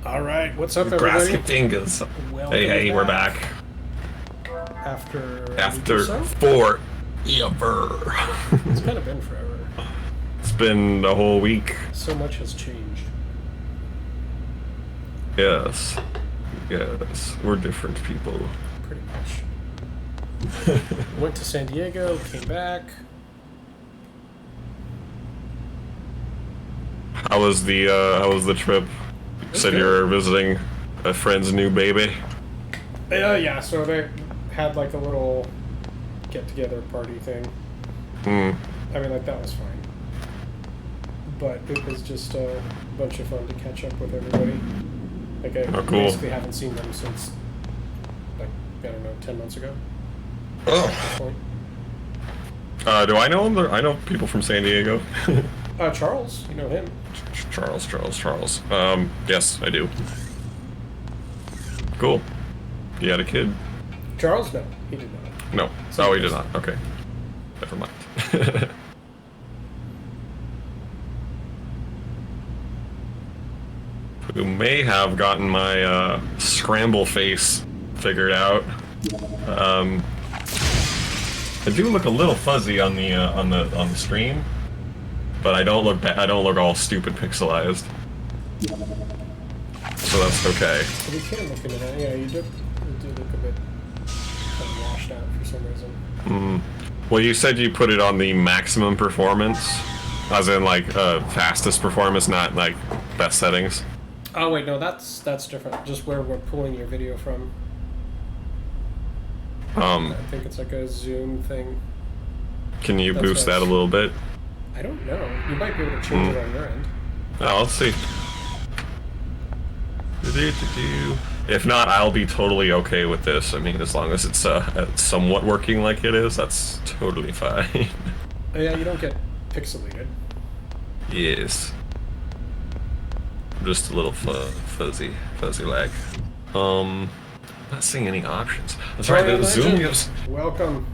All right, what's up, everybody? Grasskatingas. Welcome Hey, we're back. After forever. It's kind of been forever. It's been a whole week. So much has changed. Yes. We're different people. Pretty much. Went to San Diego, came back. How was the trip? You said you were visiting a friend's new baby. Yeah, so they had like a little get-together party thing. I mean, like, that was fine. But it was just a bunch of fun to catch up with everybody. Like, I basically haven't seen them since, like, I don't know, 10 months ago. Oh. Do I know them? I know people from San Diego. Charles, you know him. Charles. Yes, I do. Cool. You had a kid? Charles? No, he did not. No. Oh, he did not. Okay. Never mind. Who may have gotten my scramble face figured out. I do look a little fuzzy on the stream, but I don't look I don't look all stupid pixelized. So that's okay. We can look into that. Yeah, you do look a bit kind of washed out for some reason. Well, you said you put it on the maximum performance, as in like fastest performance, not like best settings. Oh wait, no, that's different. Just where we're pulling your video from. I think it's like a zoom thing. Can you boost that a little bit? I don't know. You might be able to change it on your end. Oh, let's see. If not, I'll be totally okay with this. I mean, as long as it's somewhat working like it is, that's totally fine. Oh, yeah, you don't get pixelated. Yes. Just a little fuzzy lag. Not seeing any options. That's right, the zoom gives. Welcome.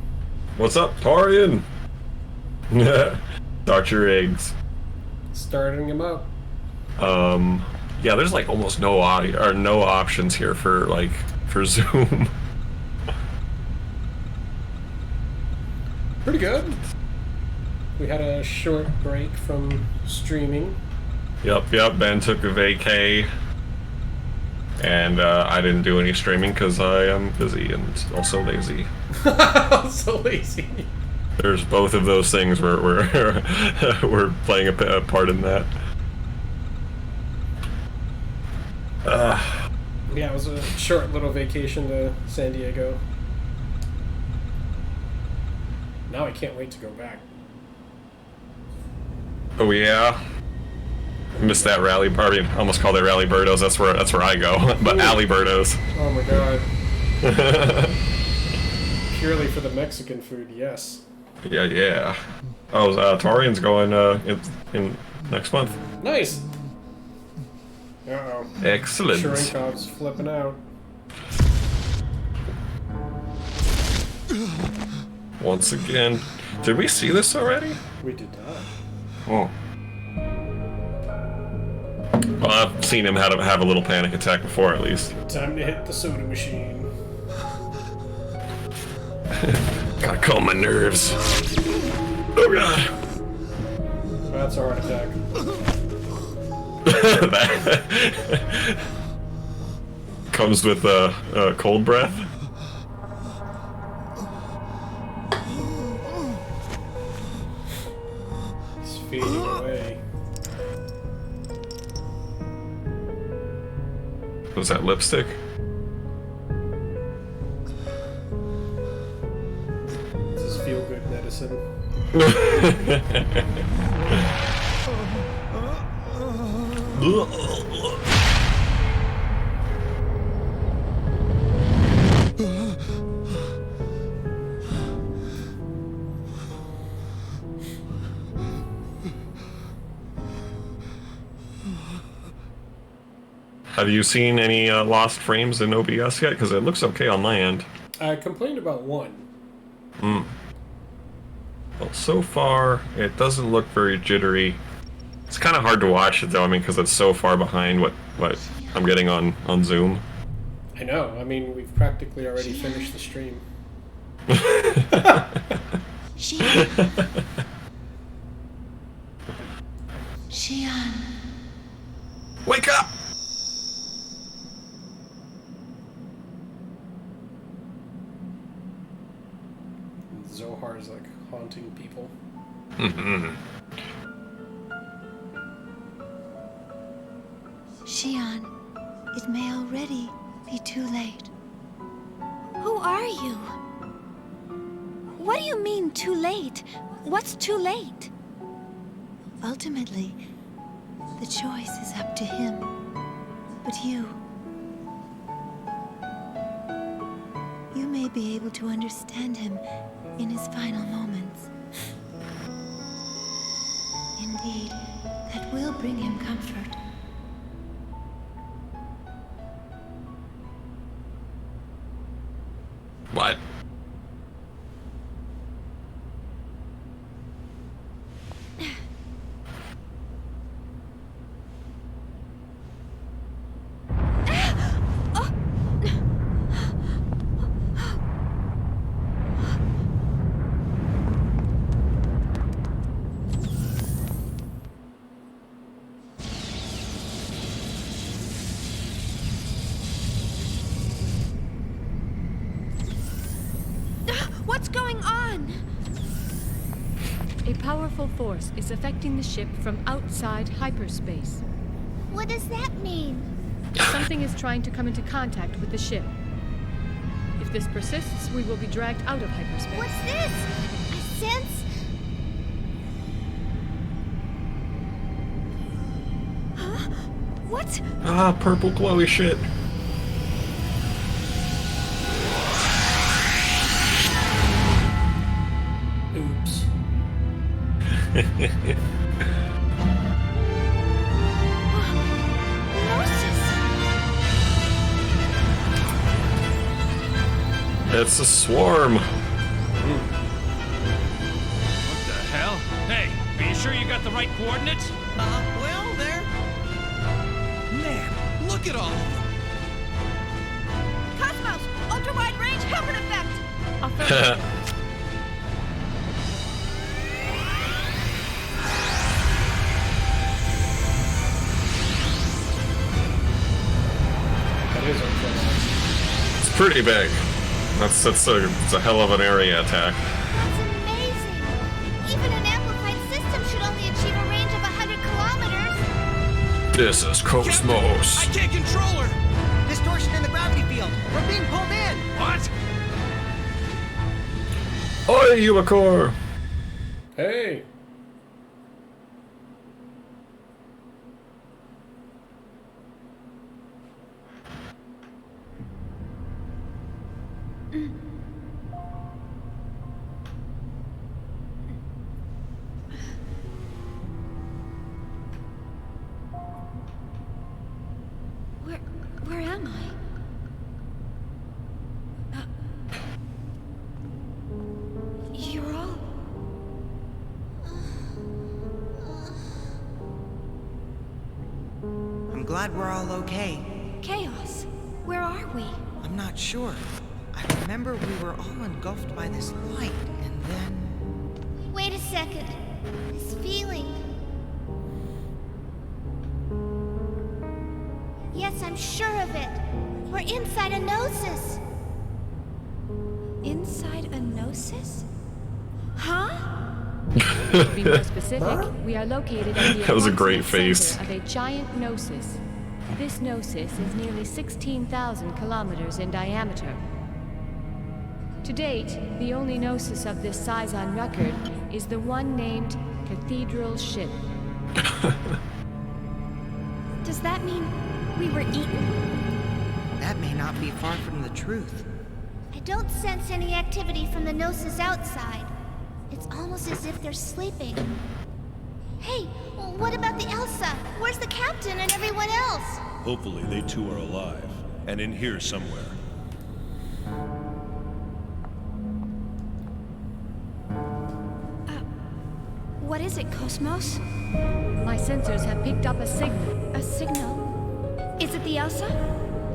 What's up, Torian? Start your eggs. Starting them up. Yeah, there's like almost no audio or no options here for zoom. Pretty good. We had a short break from streaming. Yep. Ben took a vacay, and I didn't do any streaming because I am busy and also lazy. So lazy. There's both of those things. We're playing a part in that. Yeah, it was a short little vacation to San Diego. Now I can't wait to go back. Oh yeah. I missed that rally party. I almost called it Rally Birdos. That's where I go. But Alley Birdos. Oh my god. Purely for the Mexican food, yes. Yeah. Oh, Torian's going in next month. Nice. Uh-oh. Excellent. Shurikov's flipping out. Once again. Did we see this already? We did not. Oh. Well, I've seen him have a little panic attack before, at least. Time to hit the soda machine. Gotta calm my nerves. Oh god. That's a heart attack. That comes with cold breath. It's fading away. Was that lipstick? This is feel-good medicine. Have you seen any lost frames in OBS yet? Because it looks okay on my end. I complained about one. Well, so far, it doesn't look very jittery. It's kind of hard to watch it though. I mean, because it's so far behind what I'm getting on Zoom. I know. I mean, we've practically already finished the stream. Xian. Wake up! Zohar's like haunting people. Xian, it may already be too late. Who are you? What do you mean, too late? What's too late? Ultimately, the choice is up to him. But you may be able to understand him in his final moments. Indeed, that will bring him comfort. What? What's going on? A powerful force is affecting the ship from outside hyperspace. What does that mean? Something is trying to come into contact with the ship. If this persists, we will be dragged out of hyperspace. What's this? I sense... Huh? What? Ah, purple glowy shit. Oops. It's a swarm. What the hell? Hey, are you sure you got the right coordinates? Well, there. Man, look at all of them. Cosmos! Ultra-wide range helmet effect! Affirmative. That is okay. It's pretty big. It's a hell of an area attack. That's amazing! Even an amplified system should only achieve a range of 100 kilometers! This is Captain, Cosmos. I can't control her. Distortion in the gravity field. We're being pulled in. What? Oi, Uacor! Hey! Where am I? You're all... I'm glad we're all okay. Chaos. Where are we? I'm not sure. I remember we were all engulfed by this light, and then... Wait a second. This feeling... Yes, I'm sure of it. We're inside a Gnosis. Inside a Gnosis? Huh? To be more specific, we are located at the That was a great approximate face. center of a giant Gnosis. This Gnosis is nearly 16,000 kilometers in diameter. To date, the only Gnosis of this size on record is the one named Cathedral Ship. Does that mean we were eaten? That may not be far from the truth. I don't sense any activity from the Gnosis outside. It's almost as if they're sleeping. Hey, what about the Elsa? Where's the captain and everyone else? Hopefully they too are alive, and in here somewhere. What is it, Cosmos? My sensors have picked up a signal. A signal? Is it the Elsa?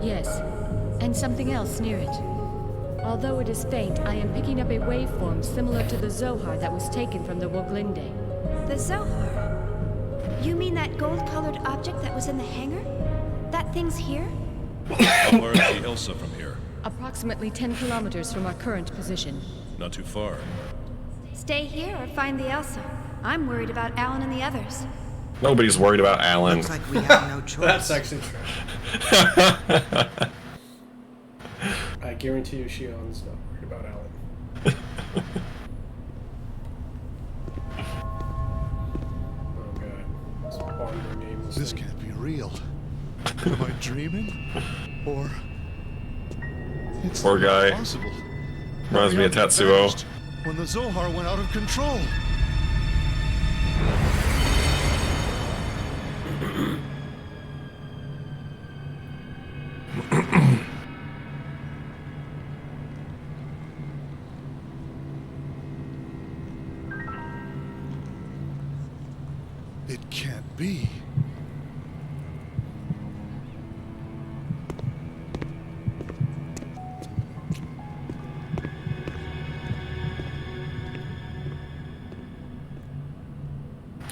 Yes, and something else near it. Although it is faint, I am picking up a waveform similar to the Zohar that was taken from the Woglinde. The Zohar? You mean that gold-colored object that was in the hangar? That thing's here? How far is the Elsa from here? Approximately 10 kilometers from our current position. Not too far. Stay here or find the Elsa. I'm worried about Alan and the others. Nobody's worried about Alan. Looks like we have no choice. That's actually true. I guarantee you Shion's not worried about Alan. Oh god. This Bonder name is This can't be real. Am I dreaming? Or... It's Poor guy. Possible. Reminds me of Tetsuo. When the Zohar went out of control. It can't be.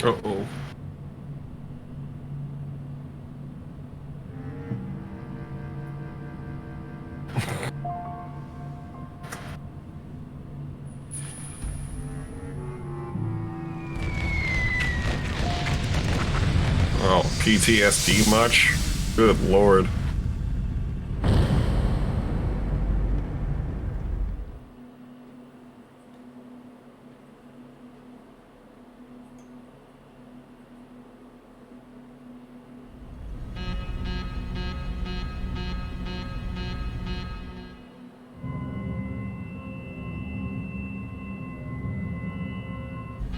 Uh-oh. Oh, PTSD much? Good lord.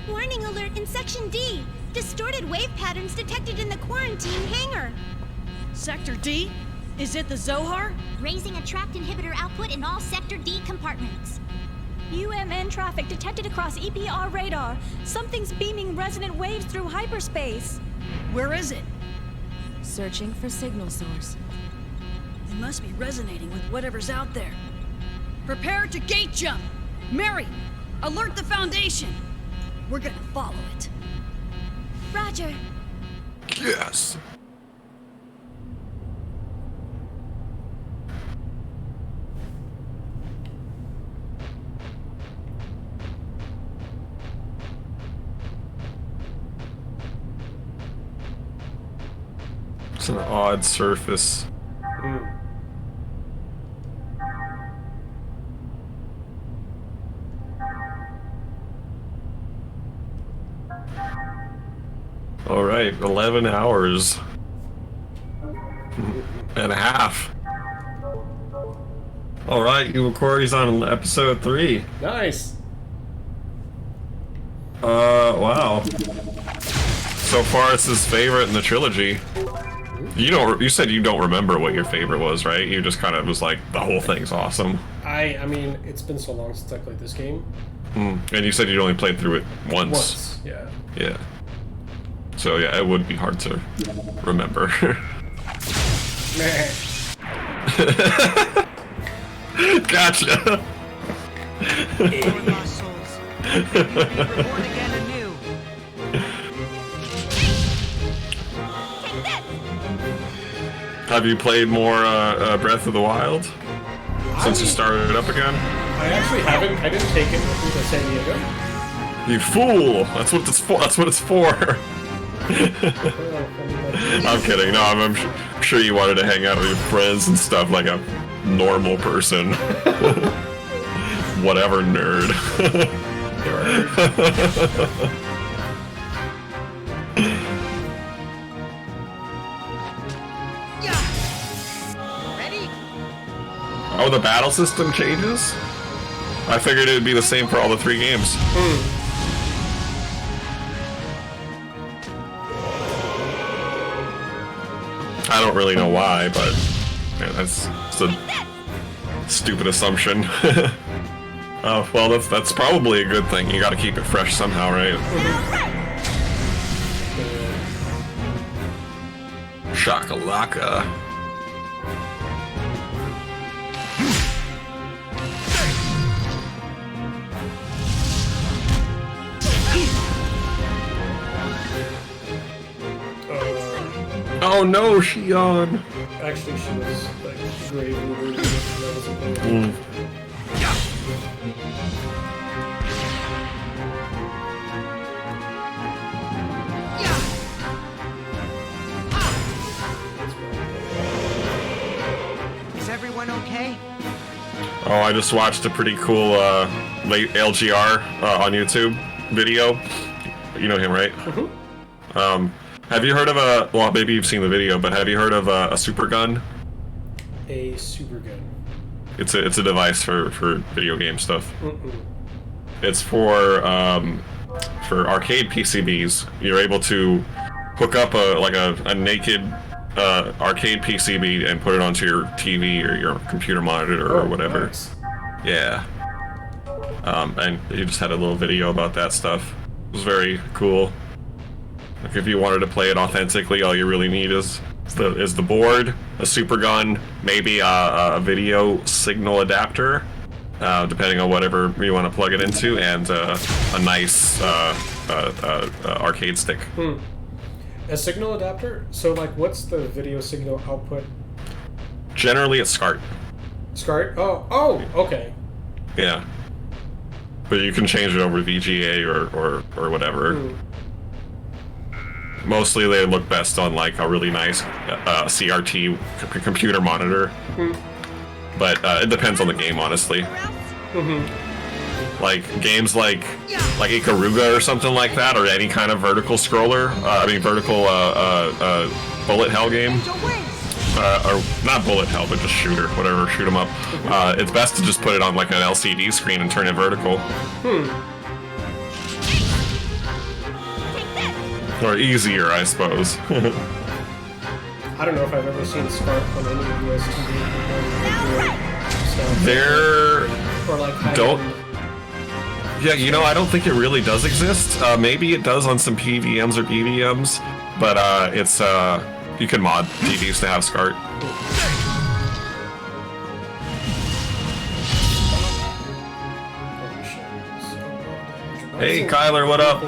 Warning alert in Section D! Distorted wave patterns detected in the quarantine hangar! Sector D? Is it the Zohar? Raising a trapped inhibitor output in all Sector D compartments. UMN traffic detected across EPR radar. Something's beaming resonant waves through hyperspace. Where is it? Searching for signal source. It must be resonating with whatever's out there. Prepare to gate jump! Mary, alert the Foundation! We're gonna follow it. Roger. Yes. It's an odd surface. All right, 11 hours and a half. All right, you Corey's on episode 3. Nice. Wow. So far, it's his favorite in the trilogy. You said you don't remember what your favorite was, right? You just kind of was like, the whole thing's awesome. I mean, it's been so long since I played this game. And you said you'd only played through it once. Once, yeah. Yeah. So yeah, it would be hard to remember. Gotcha. Lost souls. Reborn again anew. Have you played more Breath of the Wild since you started it up again? I actually haven't. I didn't take it to San Diego. You fool! That's what it's for. That's what it's for. I'm kidding. No, I'm sure you wanted to hang out with your friends and stuff like a normal person. Whatever, nerd. Ready? Oh, the battle system changes? I figured it would be the same for all the 3 games. I don't really know why, but yeah, that's a stupid assumption. Oh, well, that's probably a good thing. You gotta keep it fresh somehow, right? Shakalaka. Oh no, Shion! Actually, she was like gravely wounded when I was a kid. Is everyone okay? Oh, I just watched a pretty cool late LGR on YouTube video. You know him, right? Mm-hmm. Have you heard of a? Well, maybe you've seen the video, but have you heard of a super gun? A super gun. It's a device for video game stuff. Mm-mm. It's for arcade PCBs. You're able to hook up a naked arcade PCB and put it onto your TV or your computer monitor or whatever. Nice. Yeah. And he just had a little video about that stuff. It was very cool. Like if you wanted to play it authentically, all you really need is the board, a super gun, maybe a video signal adapter, depending on whatever you want to plug it into, and a nice arcade stick. A signal adapter? So like what's the video signal output? Generally it's SCART. SCART? Oh, okay. Yeah. But you can change it over VGA or whatever. Mostly they look best on like a really nice CRT computer monitor. But it depends on the game, honestly. Like games like Ikaruga or something like that, or any kind of vertical scroller. Vertical bullet hell game. Or not bullet hell, but just shooter, whatever, shoot 'em up. It's best to just put it on like an LCD screen and turn it vertical. Or easier, I suppose. I don't know if I've ever seen SCART on any US TV. There... Or like don't... Yeah, you know, I don't think it really does exist. Maybe it does on some PVMs or BVMs, but it's you can mod TVs to have SCART. Hey, Kyler, what up?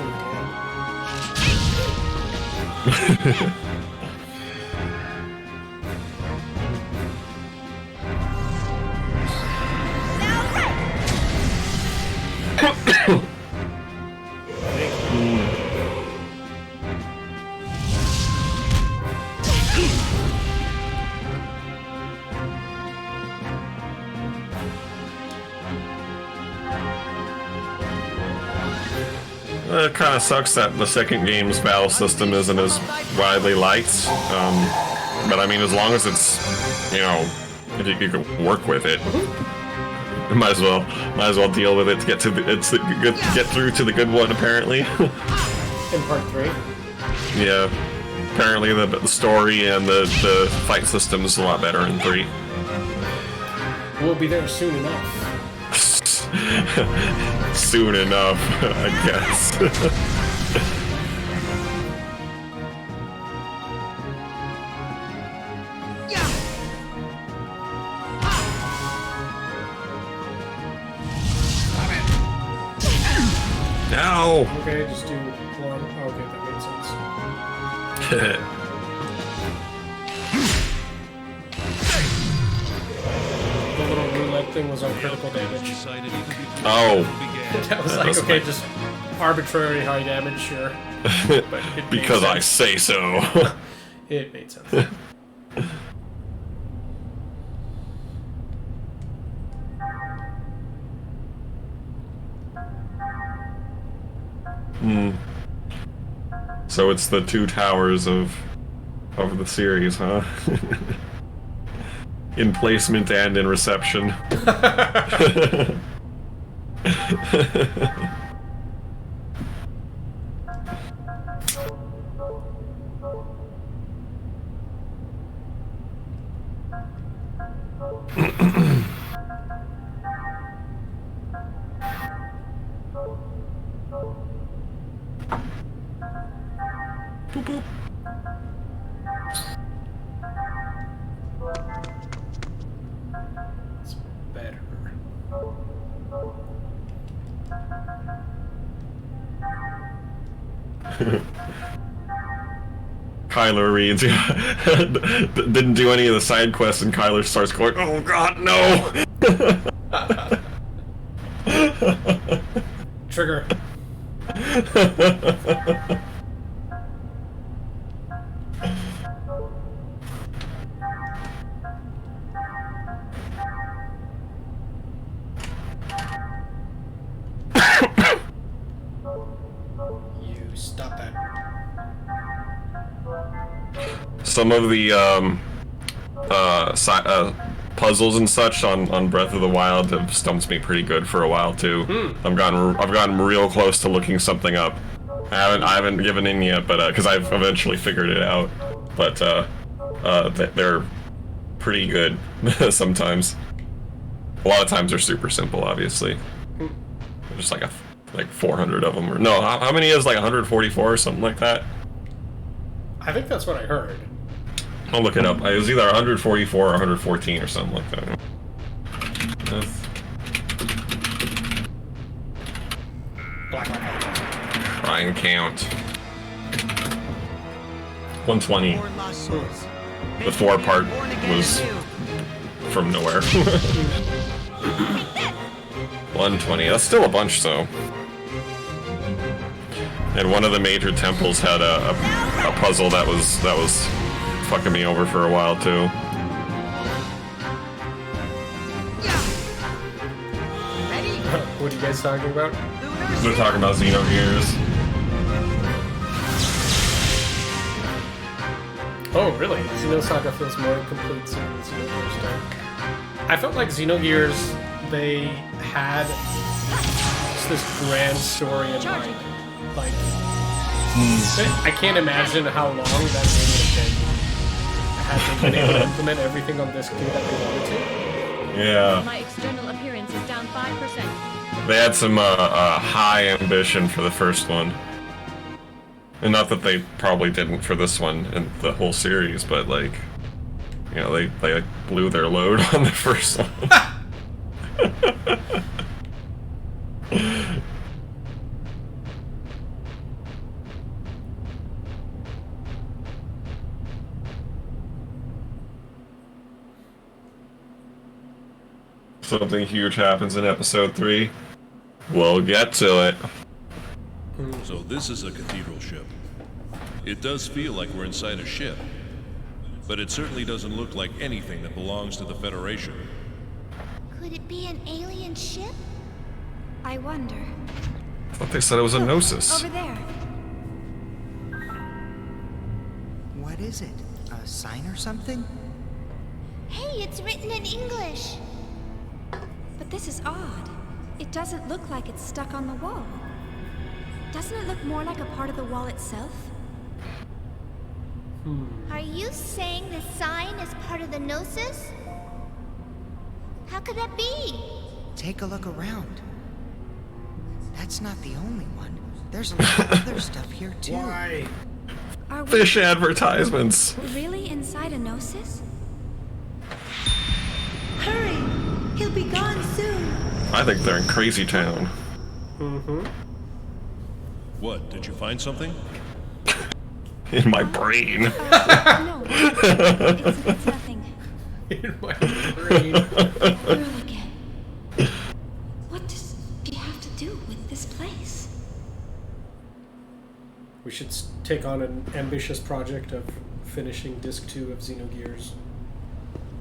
It kind of sucks that the second game's battle system isn't as widely liked, but I mean, as long as it's, you know, if you can work with it, you might as well deal with it to get to get through to the good one. Apparently, in part 3. Yeah, apparently the story and the fight system is a lot better in 3. We'll be there soon enough. Soon enough, I guess. No! Okay, just do one. Okay, that makes sense. The little roulette thing was on critical damage. Oh. That was like, okay, just arbitrary high damage, sure. But it because I say so. It made sense. So it's the 2 towers of the series, huh? In placement and in reception. Boop, boop. Kyler reads, didn't do any of the side quests, and Kyler starts going, "Oh God, no!" Trigger. You stop that. Some of the puzzles and such on Breath of the Wild have stumped me pretty good for a while too. I've gotten real close to looking something up. I haven't given in yet, but because I've eventually figured it out. But they're pretty good sometimes. A lot of times they're super simple, obviously. Just like 400 of them, or no? How many is like 144 or something like that? I think that's what I heard. I'll look it up. It was either 144 or 114 or something like that. Try and count. 120. The 4 part was from nowhere. 120. That's still a bunch, though. And one of the major temples had a puzzle that was fucking me over for a while too. What are you guys talking about? They're talking about Xenogears. Oh, really? Xenosaga feels more incomplete than Xenogears did. I felt like Xenogears, they had just this grand story in mind. Like, I can't imagine how long that game would have been had they been able to implement everything on this game that they wanted to. Yeah. My external appearance is down 5%. They had some high ambition for the first one. And not that they probably didn't for this one and the whole series, but like, you know, they like blew their load on the first one. Something huge happens in episode 3. We'll get to it. So this is a cathedral ship. It does feel like we're inside a ship, but it certainly doesn't look like anything that belongs to the Federation. Could it be an alien ship? I wonder. I thought they said it was a Gnosis. Over there. What is it? A sign or something? Hey, it's written in English. But this is odd. It doesn't look like it's stuck on the wall. Doesn't it look more like a part of the wall itself? Are you saying the sign is part of the Gnosis? How could that be? Take a look around. That's not the only one. There's a lot of other stuff here too. Why? Are we Fish advertisements. really inside a Gnosis? Hurry! He'll be gone soon. I think they're in Crazy Town. What, did you find something? In my brain. No, it's nothing. In my brain. Girl again. What does she have to do with this place? We should take on an ambitious project of finishing Disc 2 of Xenogears.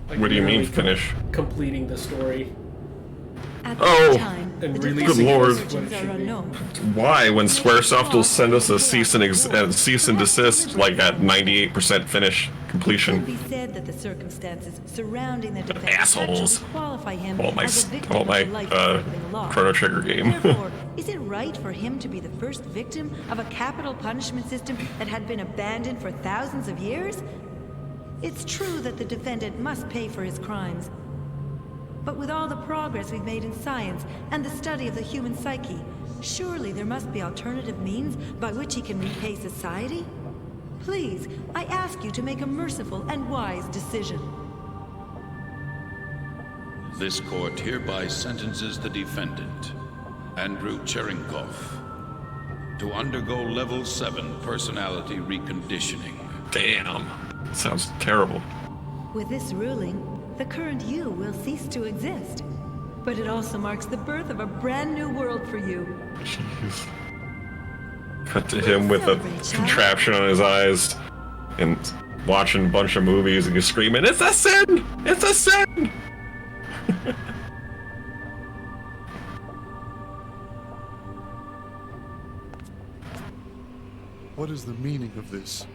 Like, What do you mean, literally finish? Completing the story. At Oh, this time, and the really good defensive lord. origins What it are should be. unknown. Why? When Squaresoft will send us a cease and desist, like at 98% finish It completion. can be said that the circumstances surrounding the defense Assholes. actually qualify him All my, as a victim all my of a life-threatening law. Chrono Trigger game. Therefore, is it right for him to be the first victim of a capital punishment system that had been abandoned for thousands of years? It's true that the defendant must pay for his crimes. But with all the progress we've made in science and the study of the human psyche, surely there must be alternative means by which he can repay society? Please, I ask you to make a merciful and wise decision. This court hereby sentences the defendant, Andrew Cherenkov, to undergo level 7 personality reconditioning. Damn. Sounds terrible. With this ruling, the current you will cease to exist. But it also marks the birth of a brand new world for you. Jeez. Cut to him with a contraption on his eyes and watching a bunch of movies and he's screaming, "It's a sin! It's a sin!" What is the meaning of this?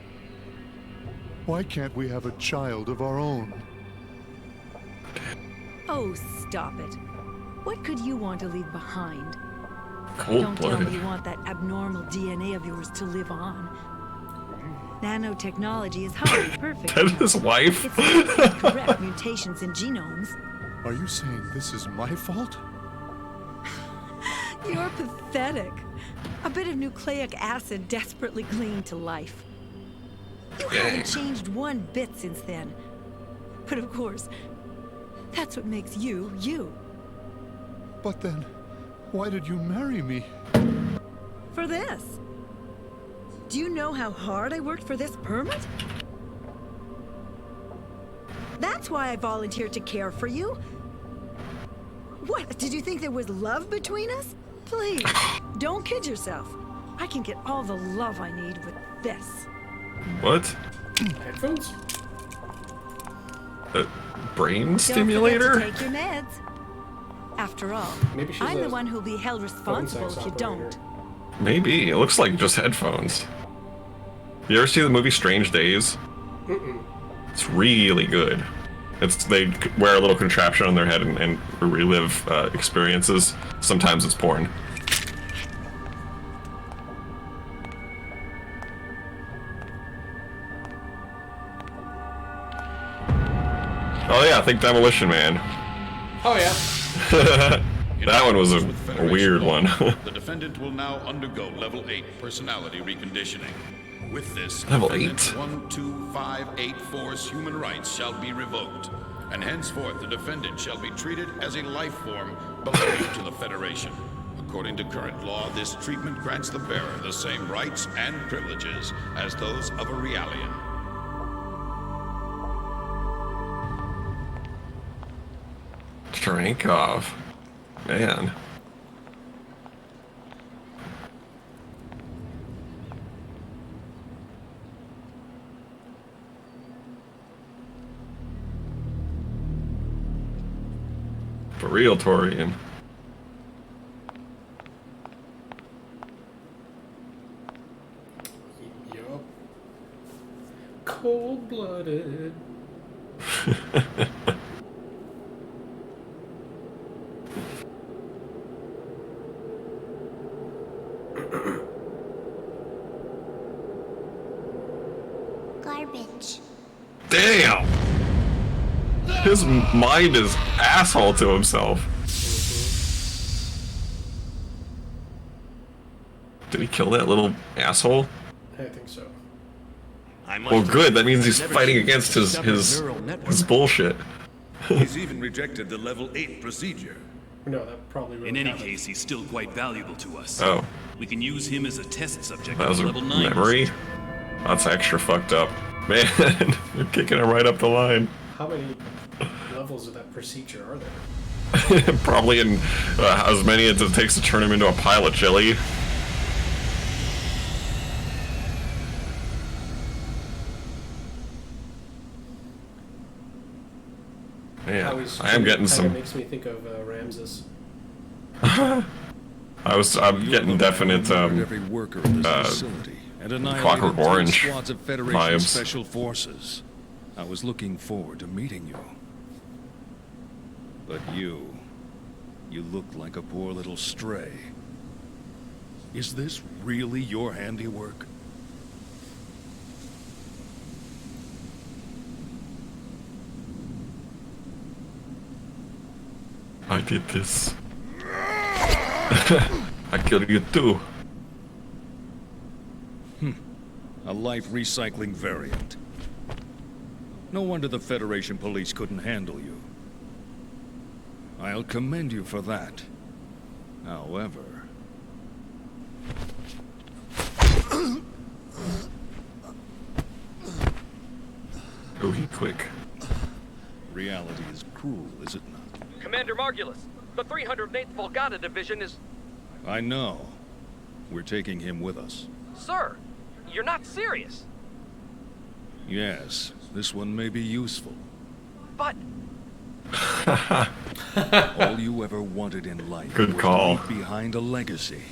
Why can't we have a child of our own? Oh, stop it. What could you want to leave behind? Cold Don't tell blooded. me you want that abnormal DNA of yours to live on. Nanotechnology is highly perfect. That is his wife? It's able to correct mutations in genomes. Are you saying this is my fault? You're pathetic. A bit of nucleic acid desperately clinging to life. You haven't changed one bit since then. But of course, that's what makes you, you. But then, why did you marry me? For this. Do you know how hard I worked for this permit? That's why I volunteered to care for you. What, did you think there was love between us? Please, don't kid yourself. I can get all the love I need with this. What? Headphones? A brain Don't stimulator? forget to take your meds. After all, Maybe she's I'm a the one who'll be held responsible sex if you operator. don't. Maybe. It looks like just headphones. You ever see the movie Strange Days? Mm-mm. It's really good. They wear a little contraption on their head and relive experiences. Sometimes it's porn. Oh yeah, I think Demolition Man. Oh yeah. That one was a weird one. The defendant will now undergo level 8 personality reconditioning. With this, Level defendant's 8? 12584's human rights shall be revoked, and henceforth the defendant shall be treated as a life form belonging to the Federation. According to current law, this treatment grants the bearer the same rights and privileges as those of a Realian. Drankov. Man. For real, Torian. Yup. Cold-blooded. Garbage. Damn! His mind is asshole to himself. Did he kill that little asshole? I think so. Well, good. That means he's fighting against his bullshit. He's even rejected the level 8 procedure. No, that probably would. In any case, he's still quite valuable to us. Oh. We can use him as a test subject That was for a level 9. memory? That's extra fucked up. Man, you're kicking him right up the line. How many levels of that procedure are there? Probably in as many as it takes to turn him into a pile of jelly. Man, I am getting some. Makes me think of Ramses. I'm getting definite every worker in this facility and annihilated Clockwork 10 Orange squads of Federation vibes. Special Forces. I was looking forward to meeting you. But you look like a poor little stray. Is this really your handiwork? I did this. I killed you too. A life recycling variant. No wonder the Federation police couldn't handle you. I'll commend you for that. However... Oh, he quick. Reality is cruel, is it not? Commander Margulis, the 308th Volgata Division is... I know. We're taking him with us. Sir, you're not serious. Yes, this one may be useful. But... All you ever wanted in life Good was call. to leave behind a legacy.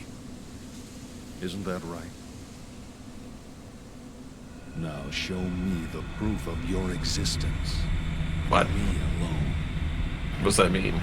Isn't that right? Now show me the proof of your existence. What? Me alone. What does that mean?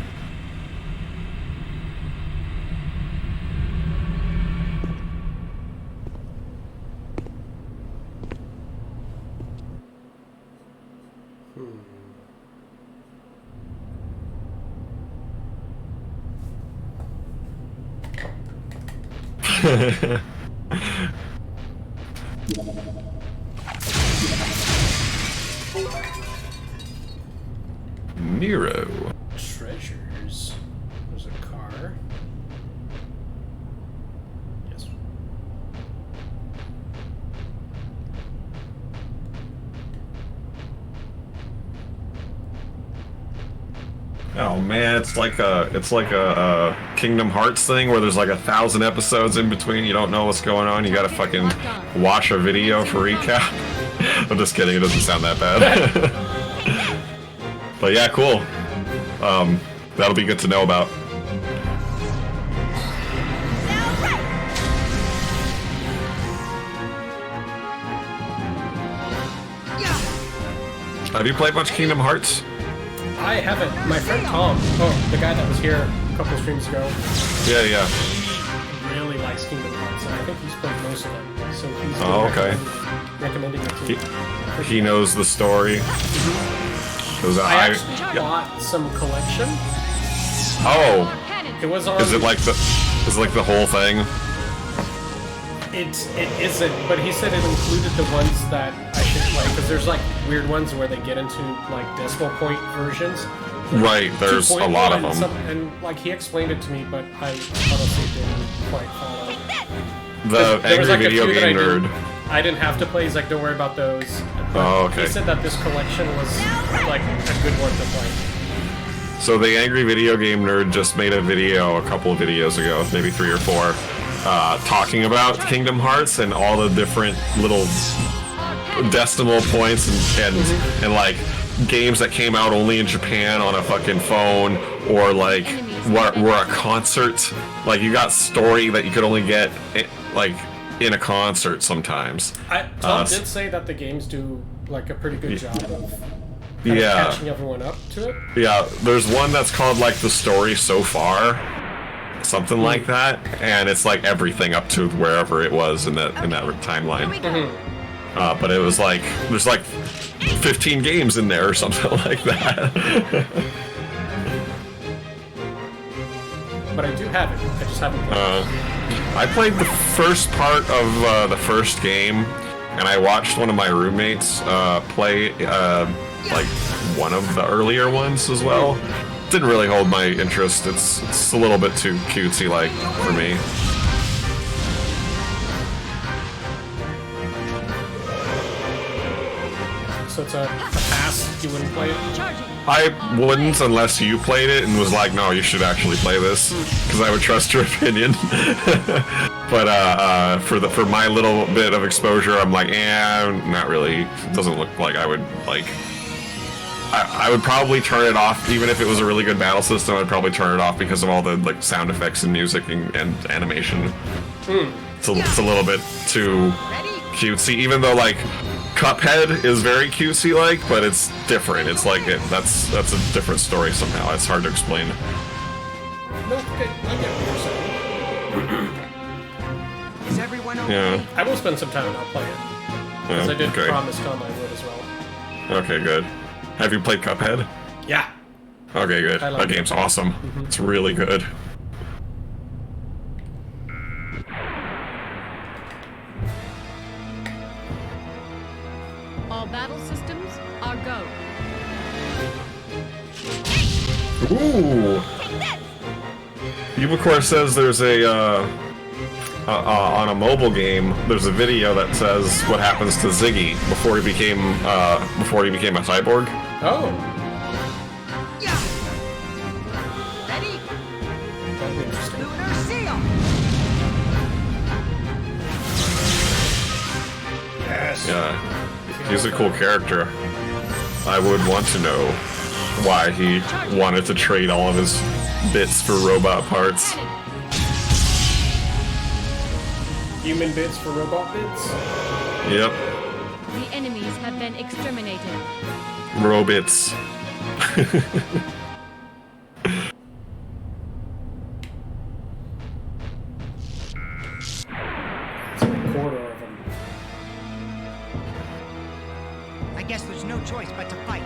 Nero. Treasures. There's a car. Yes. Oh man, it's like a Kingdom Hearts thing where there's like 1,000 episodes in between. You don't know what's going on. You gotta fucking watch a video for recap. I'm just kidding. It doesn't sound that bad. But yeah, cool. That'll be good to know about. Have you played much Kingdom Hearts? I haven't. My friend Tom, the guy that was here a couple of streams ago. Yeah, yeah. He really likes Kingdom Hearts, and I think he's played most of them. So he's okay. recommending it to me. He knows the story. I actually bought some collection. Oh. It was on. Is it like the whole thing? It isn't, but he said it included the ones that I should play, because there's like weird ones where they get into like decimal point versions. Right, there's a lot of them. And like he explained it to me, but I honestly didn't quite follow. The Angry Video Game Nerd. I didn't have to play. He's like, don't worry about those. Oh, okay. He said that this collection was like a good one to play. So the Angry Video Game Nerd just made a video a couple of videos ago, maybe 3 or 4, talking about Kingdom Hearts and all the different little decimal points and like games that came out only in Japan on a fucking phone, or like were a concert. Like you got story that you could only get like in a concert sometimes. Tom did say that the games do like a pretty good job of catching everyone up to it. Yeah, there's one that's called like The Story So Far, something like that, and it's like everything up to wherever it was in that timeline. But it was like there's like 15 games in there or something like that. But I do have it. I just haven't played it. I played the first part of the first game, and I watched one of my roommates play like one of the earlier ones as well. Didn't really hold my interest. It's a little bit too cutesy like for me. So it's a pass. You wouldn't play it? I wouldn't unless you played it and was like, no, you should actually play this, because I would trust your opinion. But for my little bit of exposure, I'm like, not really. It doesn't look like I would like. I would probably turn it off, even if it was a really good battle system. I'd probably turn it off because of all the like sound effects and music and animation. It's a little bit too cutesy, even though like Cuphead is very cutesy like, but it's different. It's like that's a different story somehow. It's hard to explain. No, okay. I get what you're saying. Is everyone okay? Yeah. I will spend some time and I'll play it. Because I did promise Tom I would as well. Okay, good. Have you played Cuphead? Yeah. Okay, good. That game's awesome. It's really good. All battle systems are go. Ooh. Evil Core says there's a on a mobile game, there's a video that says what happens to Ziggy before he became a cyborg. Oh. Ready? That'd be interesting. Lunar seal. Yes. Yeah, he's a cool character. I would want to know why he wanted to trade all of his bits for robot parts. Human bits for robot bits? Yep. The enemies have been exterminated. Robits. It's like a quarter of them. I guess there's no choice but to fight.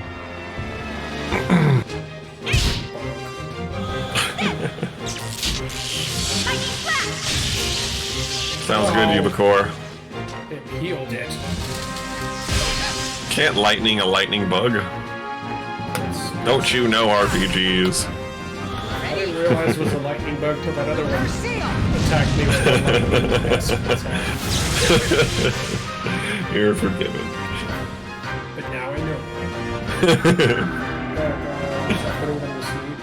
Sounds good, Ubicor. It healed it. Can't lightning a lightning bug? Don't you know RPGs? I didn't realize it was a lightning bug till that other one attacked me with a lightning attack. You're forgiven. But now I know. Is that putting them to sleep?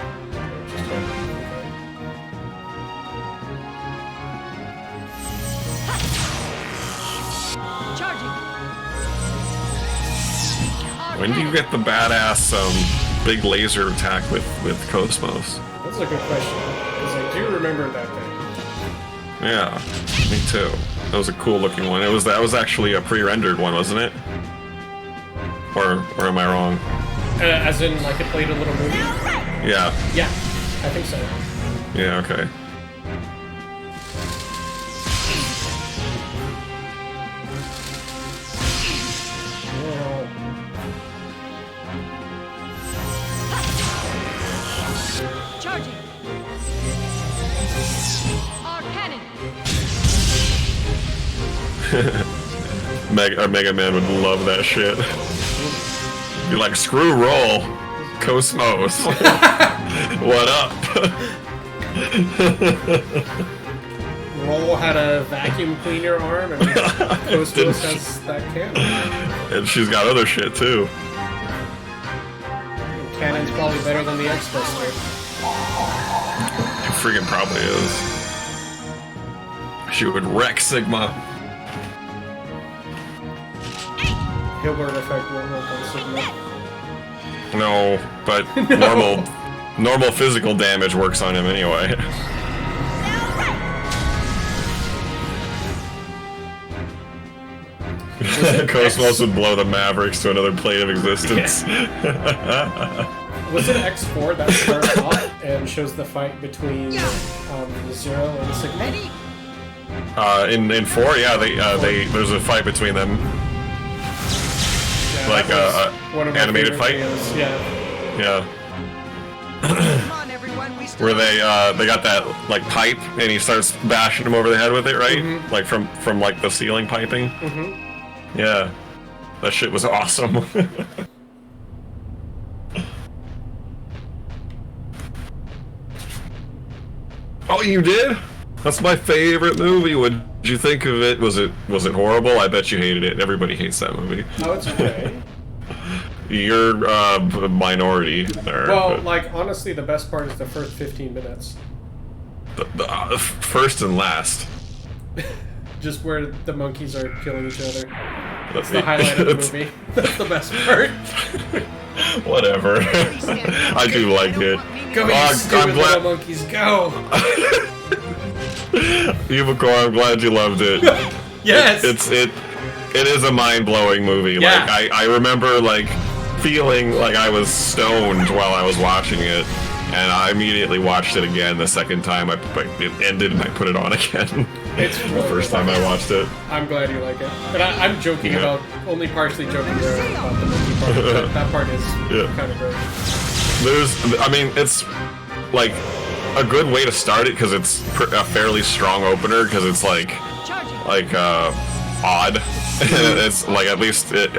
Just When do you get the badass big laser attack with Cosmos? That's a good question, because I do remember that thing. Yeah, me too. That was a cool looking one. That was actually a pre-rendered one, wasn't it? Or am I wrong? As in, like, it played a little movie? Yeah. Yeah, I think so. Yeah, okay. Charging. Our cannon. Mega Man would love that shit. Be like, screw roll, Cosmos. What up? Roll had a vacuum cleaner arm, and Cosmos has that cannon. And she's got other shit too. Cannon's probably better than the X-Buster. It friggin' probably is. She would wreck Sigma. Hilbert effect won't work on Sigma. No, but normal physical damage works on him anyway. Cosmos would blow the Mavericks to another plane of existence. Was it X4 that starts off and shows the fight between Zero and Sigma? In 4, yeah, there's a fight between them. Yeah, like one of my animated favorite fight. videos, yeah. Yeah. Come on, everyone, we still Where they got that like pipe and he starts bashing him over the head with it, right? Mhm. Like from like the ceiling piping. Mm-hmm. Yeah, that shit was awesome. Oh, you did? That's my favorite movie. What'd you think of it? Was it horrible? I bet you hated it. Everybody hates that movie. Oh, it's okay. You're a minority there. Well, but like, honestly, the best part is the first 15 minutes. the first and last. Just where the monkeys are killing each other. That's the highlight of the movie. That's the best part. Whatever. I do like it. Go, you stupid little monkeys, go! Ubicor, I'm glad you loved it. Yes! It is a mind-blowing movie. Yeah. Like, I remember, like, feeling like I was stoned while I was watching it, and I immediately watched it again the second time it ended and I put it on again. It's really the first time I watched it. I'm glad you like it. But I'm joking Yeah. about, only partially joking there about the monkey part. That part is kind of great. It's like a good way to start it because it's a fairly strong opener because it's like odd. It's like at least it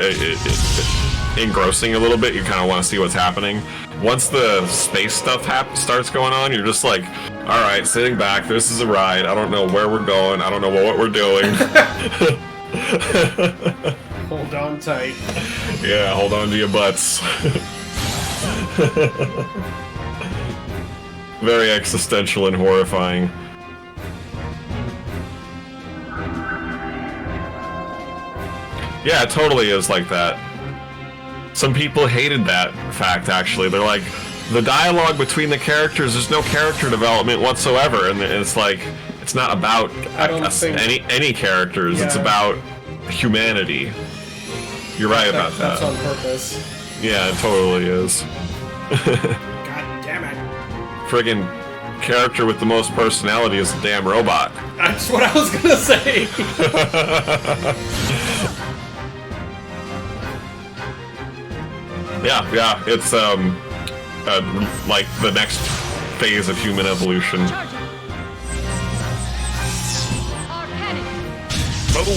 engrossing a little bit. You kind of want to see what's happening. Once the space stuff starts going on, you're just like, Alright, sitting back. This is a ride. I don't know where we're going. I don't know what we're doing. Hold on tight. Yeah, hold on to your butts. Very existential and horrifying. Yeah, it totally is like that. Some people hated that fact, actually. They're like, the dialogue between the characters, there's no character development whatsoever, and it's like, it's not about any characters, yeah. It's about humanity. You're right about that. That's on purpose. Yeah, it totally is. God damn it. Friggin' character with the most personality is a damn robot. That's what I was gonna say. Yeah, it's like the next phase of human evolution. Boom!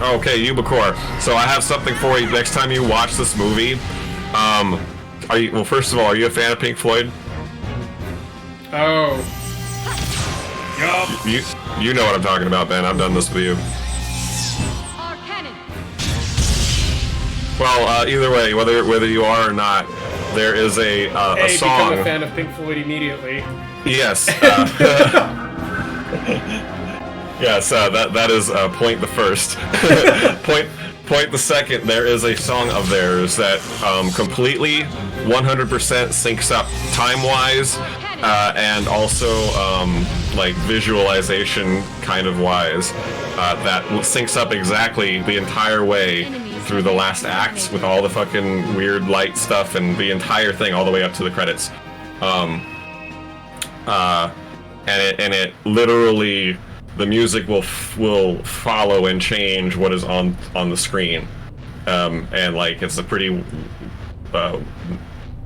Okay, Ubicore. So I have something for you next time you watch this movie. Well, first of all, are you a fan of Pink Floyd? Oh. Yup. You know what I'm talking about, Ben. I've done this with you. Well, either way, whether you are or not, there is a song. Become a fan of Pink Floyd immediately. Yes. Yes, that is point the first. Point the second. There is a song of theirs that completely 100% syncs up time-wise and also like visualization kind of wise. That syncs up exactly the entire way through the last act with all the fucking weird light stuff and the entire thing all the way up to the credits. And it literally, the music will follow and change what is on the screen, and like it's a pretty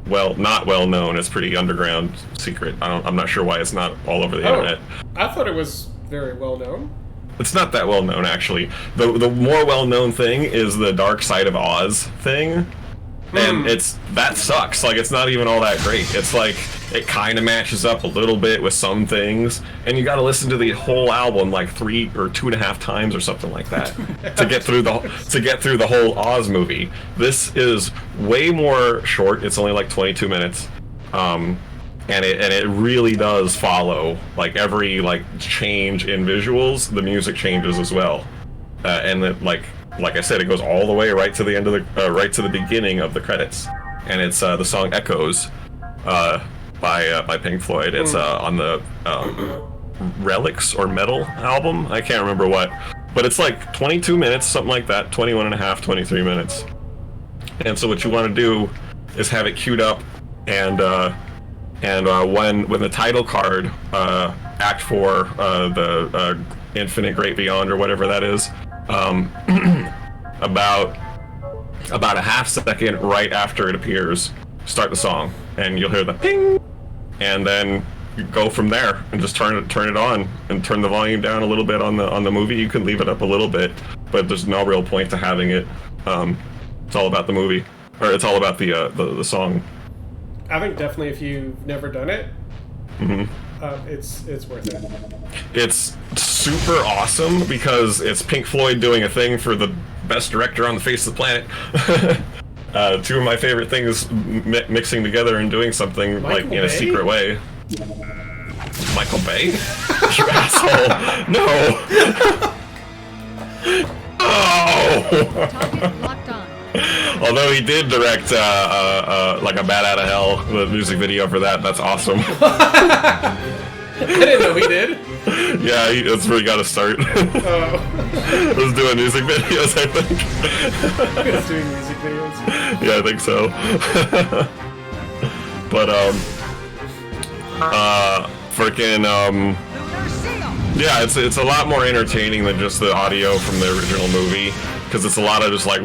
not well known. It's pretty underground secret. I'm not sure why it's not all over the internet. I thought it was very well known. It's not that well known, actually. The more well known thing is the Dark Side of Oz thing. And that sucks. Like, it's not even all that great. It's like, it kind of matches up a little bit with some things, and you got to listen to the whole album like 3 or 2.5 times or something like that to get through the whole Oz movie. This is way more short. It's only like 22 minutes, and it really does follow like every like change in visuals. The music changes as well, and it, like I said, it goes all the way right to the end of the right to the beginning of the credits, and it's the song "Echoes" by Pink Floyd. It's on the Relics or Metal album. I can't remember what, but it's like 22 minutes, something like that, 21 and a half, 23 minutes. And so what you want to do is have it queued up, and when the title card, Act 4, the Infinite Great Beyond or whatever that is. About a half second right after it appears, start the song, and you'll hear the ping, and then you go from there and just turn it on and turn the volume down a little bit on the movie. You can leave it up a little bit, but there's no real point to having it. It's all about the movie, or it's all about the song. I think definitely if you've never done it, it's worth it. It's super awesome because it's Pink Floyd doing a thing for the best director on the face of the planet. Two of my favorite things mixing together and doing something like in a secret way. Michael Bay? You asshole! No! Oh! Although he did direct like a Bat Out of Hell, the music video for that. That's awesome. I didn't know he did. Yeah, that's where he got to start. Oh. He was doing music videos, I think. He was doing music videos? Yeah, I think so. But, yeah, it's a lot more entertaining than just the audio from the original movie, because it's a lot of just like,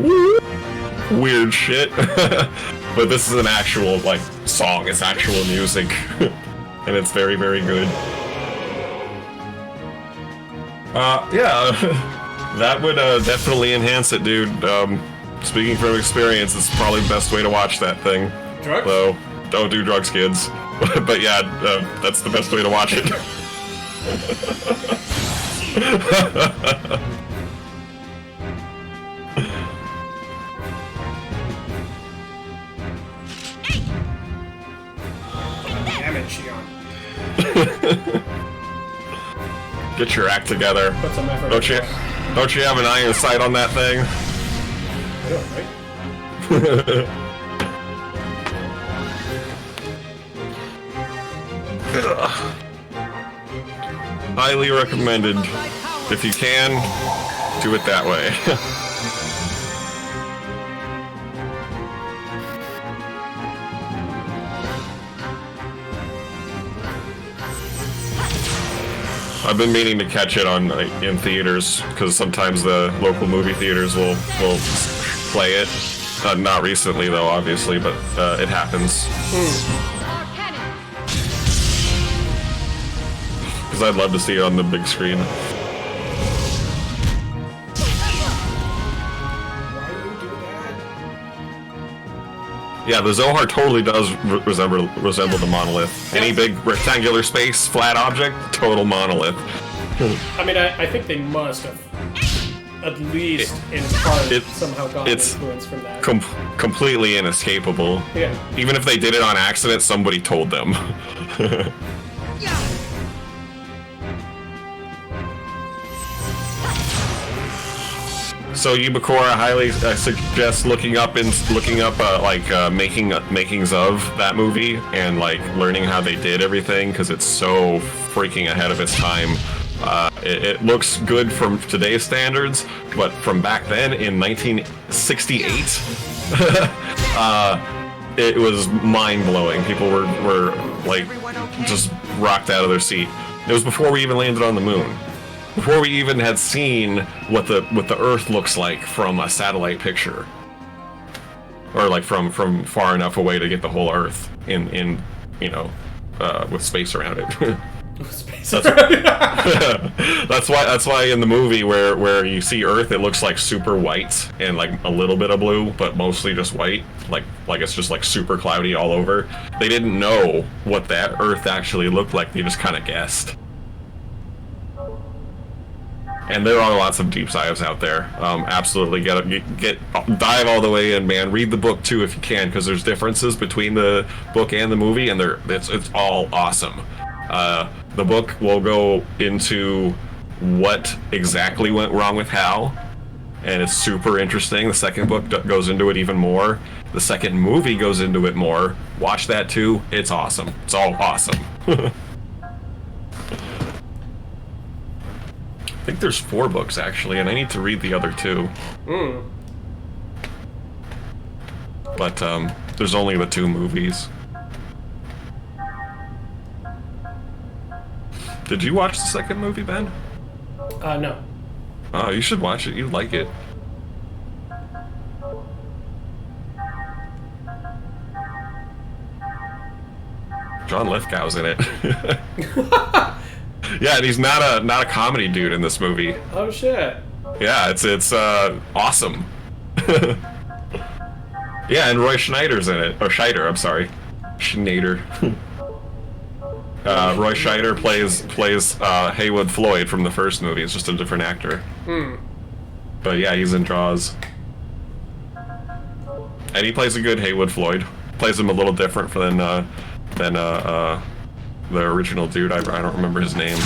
weird shit. But this is an actual, like, song. It's actual music. And it's very, very good. Yeah, that would definitely enhance it, dude. Speaking from experience, it's probably the best way to watch that thing. Drugs? So, don't do drugs, kids. But yeah, that's the best way to watch it. Damn it, Shion. Get your act together. Put some effort Don't you have an iron sight on that thing? I don't, right? Highly recommended. If you can, do it that way. I've been meaning to catch it on in theaters because sometimes the local movie theaters will play it. Not recently though, obviously, but it happens. Because I'd love to see it on the big screen. Yeah, the Zohar totally does resemble the monolith. Any big rectangular space, flat object, total monolith. I mean, I think they must have, at least in part, somehow gotten influence from that. Completely inescapable. Yeah. Even if they did it on accident, somebody told them. So Yubakura, highly suggest looking up makings of that movie and like learning how they did everything because it's so freaking ahead of its time. It looks good from today's standards, but from back then in 1968, it was mind-blowing. People were like just rocked out of their seat. It was before we even landed on the moon. Before we even had seen what the Earth looks like from a satellite picture, or like from far enough away to get the whole Earth in with space around it. That's why in the movie where you see Earth, it looks like super white and like a little bit of blue, but mostly just white, like it's just like super cloudy all over. They didn't know what that Earth actually looked like. They just kind of guessed. And there are lots of deep dives out there. Absolutely, dive all the way in, man. Read the book too if you can, because there's differences between the book and the movie, and it's all awesome. The book will go into what exactly went wrong with Hal, and it's super interesting. The second book goes into it even more. The second movie goes into it more. Watch that too. It's awesome. It's all awesome. I think there's 4 books actually, and I need to read the other 2. But there's only the 2 movies. Did you watch the second movie, Ben? No. Oh, you should watch it. You'd like it. John Lithgow's in it. Yeah, and he's not a comedy dude in this movie. Oh shit. Yeah, it's awesome. Yeah, and Roy Schneider's in it. Or Scheider, I'm sorry. Schneider. Roy Scheider plays Haywood Floyd from the first movie. It's just a different actor. But yeah, he's in Jaws. And he plays a good Haywood Floyd. Plays him a little different than the original dude. I don't remember his name,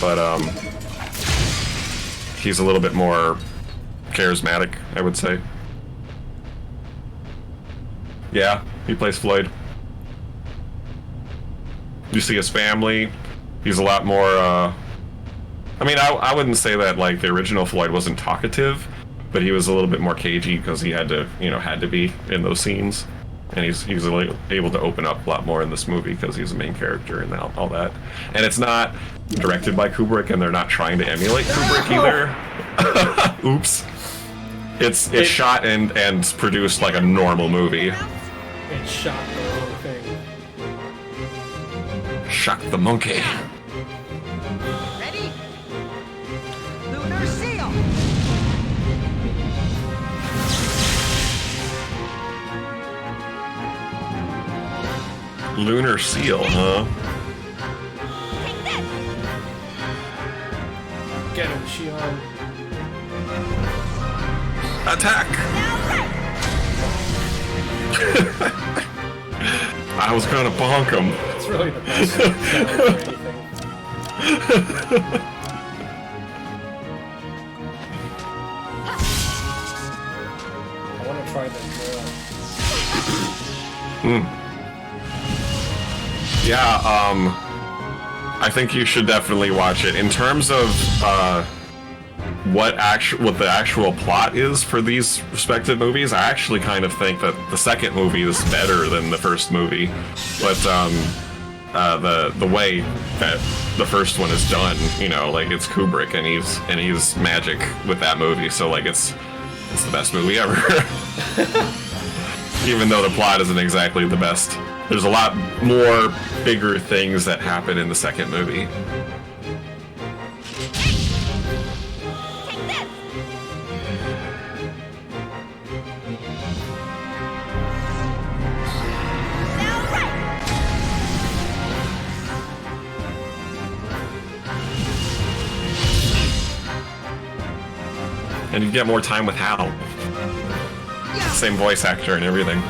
but he's a little bit more charismatic, I would say. Yeah, he plays Floyd. You see his family. He's a lot more. I mean, I wouldn't say that like the original Floyd wasn't talkative, but he was a little bit more cagey because he had to be in those scenes. And he's able to open up a lot more in this movie because he's the main character and all that. And it's not directed by Kubrick, and they're not trying to emulate Kubrick either. Oops. It's shot and produced like a normal movie. It shot the wrong thing. Shock the monkey. Ready? Lunar seal, huh? Get him, Shion. Attack! I was gonna bonk him. It's really the best sound for anything. I want to try the drill. Yeah, I think you should definitely watch it. In terms of what the actual plot is for these respective movies, I actually kind of think that the second movie is better than the first movie. But the way that the first one is done, you know, like it's Kubrick and he's magic with that movie, so like it's the best movie ever. Even though the plot isn't exactly the best. There's a lot more bigger things that happen in the second movie. And you get more time with Hal. Same voice actor and everything.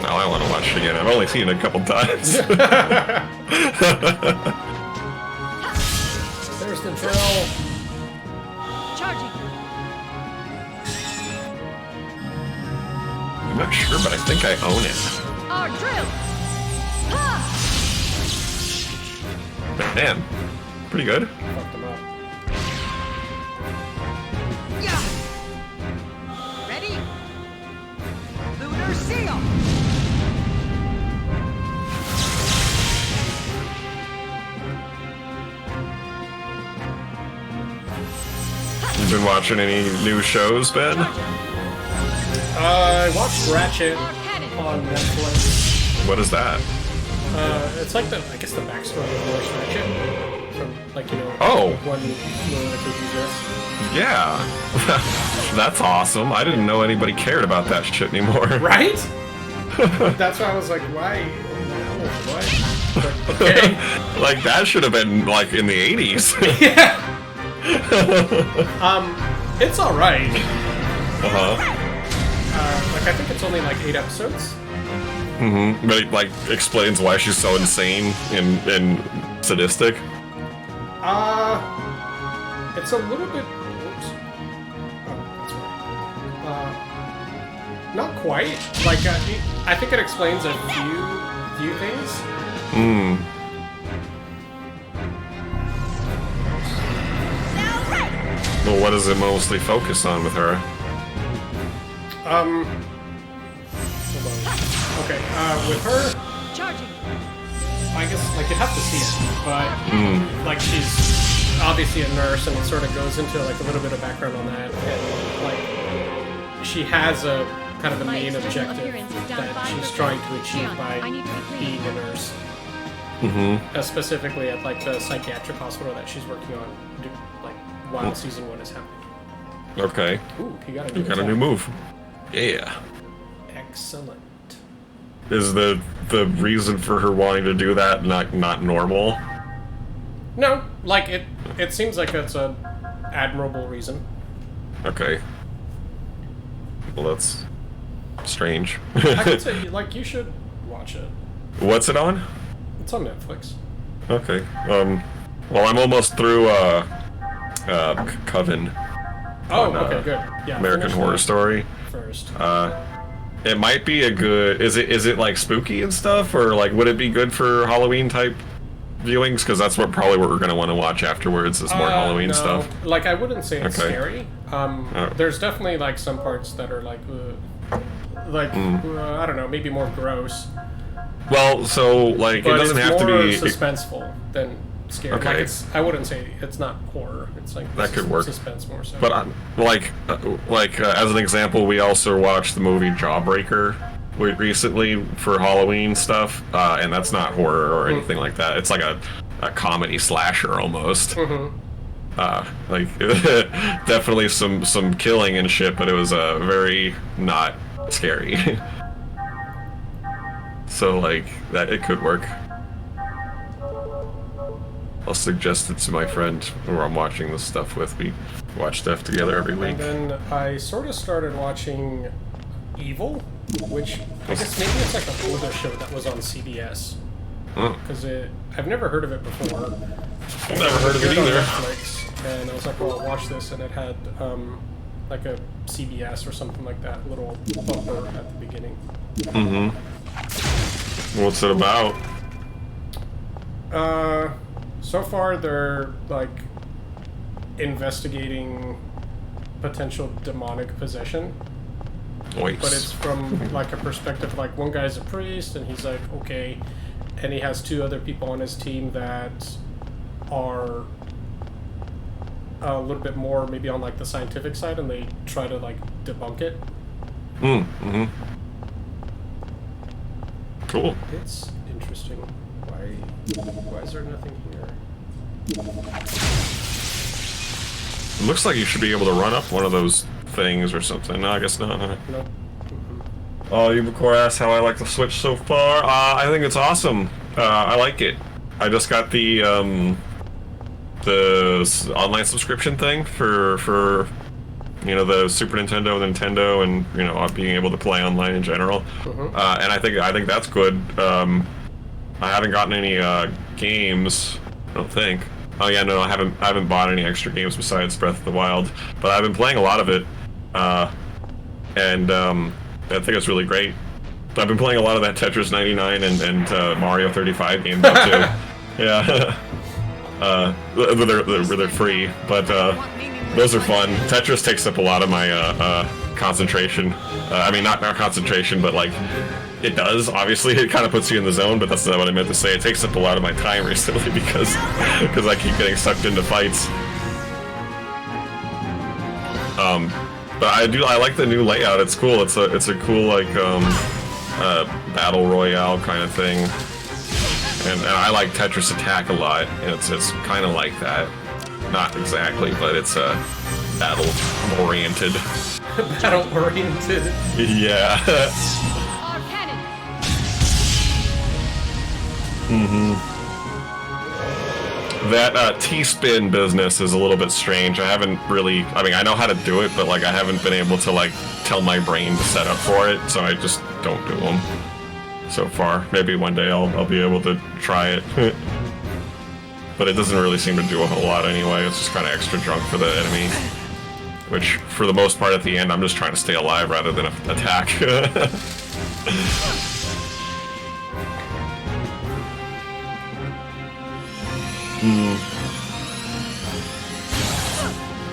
Well, I want to watch it again. I've only seen it a couple times. There's the drill. Charging. I'm not sure, but I think I own it. Our drill. But man, pretty good. Fucked him up. Yeah. Ready? Lunar seal. You been watching any new shows, Ben? I watched Ratchet on Netflix. What is that? It's like I guess the backstory of Morris Ratchet. From, like, you know, one Yeah. That's awesome. I didn't know anybody cared about that shit anymore. Right? That's why I was like, why? What? Okay. Like, that should have been, like, in the 80s. Yeah. It's alright. Like, I think it's only like 8 episodes. Mm-hmm. But it, like, explains why she's so insane and sadistic. It's a little bit... Whoops. Oh, that's right. Not quite. Like, I think it explains a few things. Hmm. Well, what does it mostly focus on with her? Hold on. Okay, with her... Charging. I guess, like, you have to see it, but, like, she's obviously a nurse, and it sort of goes into, like, a little bit of background on that, and, like, she has a kind of a main objective that she's trying to achieve by being a nurse. Mm-hmm. Specifically at, like, the psychiatric hospital that she's working on, like, while season 1 is happening. Okay. Ooh, you got a new move. Yeah. Excellent. Is the reason for her wanting to do that not normal? No, like, it seems like it's a admirable reason. Okay. Well, that's strange. I could say, like, you should watch it. What's it on? It's on Netflix. Okay. Well, I'm almost through Coven. Oh, okay, good. Yeah. American Horror Story. First. It might be a good. Is it like spooky and stuff, or like would it be good for Halloween type viewings? Because that's probably what we're gonna want to watch afterwards is more Halloween stuff. Like, I wouldn't say it's scary. There's definitely like some parts that are like I don't know, maybe more gross. Well, so like But it doesn't have to be more suspenseful than scary. Okay. Like, I wouldn't say it's not horror. It's like that could work. Suspense more so. But as an example, we also watched the movie Jawbreaker recently for Halloween stuff, and that's not horror or anything like that. It's like a comedy slasher almost. Like definitely some killing and shit, but it was very not scary. So like that it could work. I'll suggest it to my friend who I'm watching this stuff with. We watch stuff together every week. And then I sort of started watching Evil, which I guess maybe it's like an older show that was on CBS. Because I've never heard of it before. I've never heard of it either. Netflix, and I was like, well, I'll watch this, and it had like a CBS or something like that little bumper at the beginning. Mm-hmm. What's it about? So far they're like investigating potential demonic possession. Nice. But it's from like a perspective like one guy's a priest and he's like, okay, and he has two other people on his team that are a little bit more maybe on like the scientific side, and they try to like debunk it. Mm-hmm. Cool. It's interesting. Why is there nothing here? It looks like you should be able to run up one of those things or something. No, I guess not. Huh? Nope. Oh, Ubicor asked how I like the Switch so far. I think it's awesome. I like it. I just got the online subscription thing for you know, the Super Nintendo, Nintendo, and you know, being able to play online in general. And I think that's good. I haven't gotten any games, I don't think. Oh yeah, no, I haven't bought any extra games besides Breath of the Wild, but I've been playing a lot of it, and I think it's really great. I've been playing a lot of that Tetris 99 and Mario 35 games too. Yeah, they're free, but those are fun. Tetris takes up a lot of my concentration. I mean, not concentration, but like, it does. Obviously, it kind of puts you in the zone, but that's not what I meant to say. It takes up a lot of my time recently because I keep getting sucked into fights. But I like the new layout. It's cool. It's a cool like battle royale kind of thing. And I like Tetris Attack a lot. And it's kind of like that. Not exactly, but it's battle oriented. Battle oriented. Yeah. That T-spin business is a little bit strange. I haven't really, I mean, I know how to do it, but like I haven't been able to like tell my brain to set up for it, so I just don't do them so far. Maybe one day I'll be able to try it. But it doesn't really seem to do a whole lot anyway. It's just kind of extra junk for the enemy. Which, for the most part at the end, I'm just trying to stay alive rather than attack.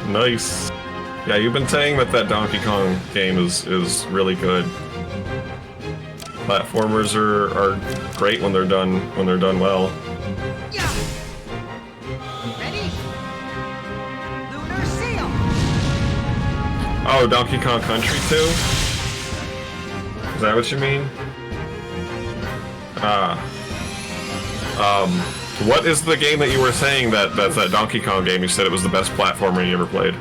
Nice. Yeah, you've been saying that Donkey Kong game is really good. Platformers are great when they're done well. Ready? Lunar Seal! Oh, Donkey Kong Country 2? Is that what you mean? What is the game that you were saying that's that Donkey Kong game? You said it was the best platformer you ever played.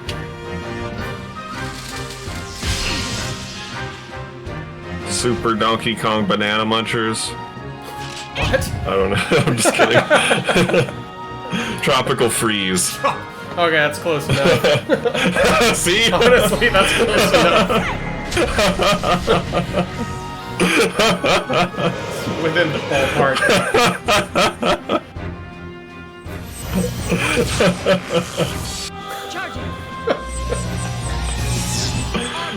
Super Donkey Kong Banana Munchers? What? I don't know. I'm just kidding. Tropical Freeze. Okay, that's close enough. See? Honestly, that's close enough. Within the ballpark.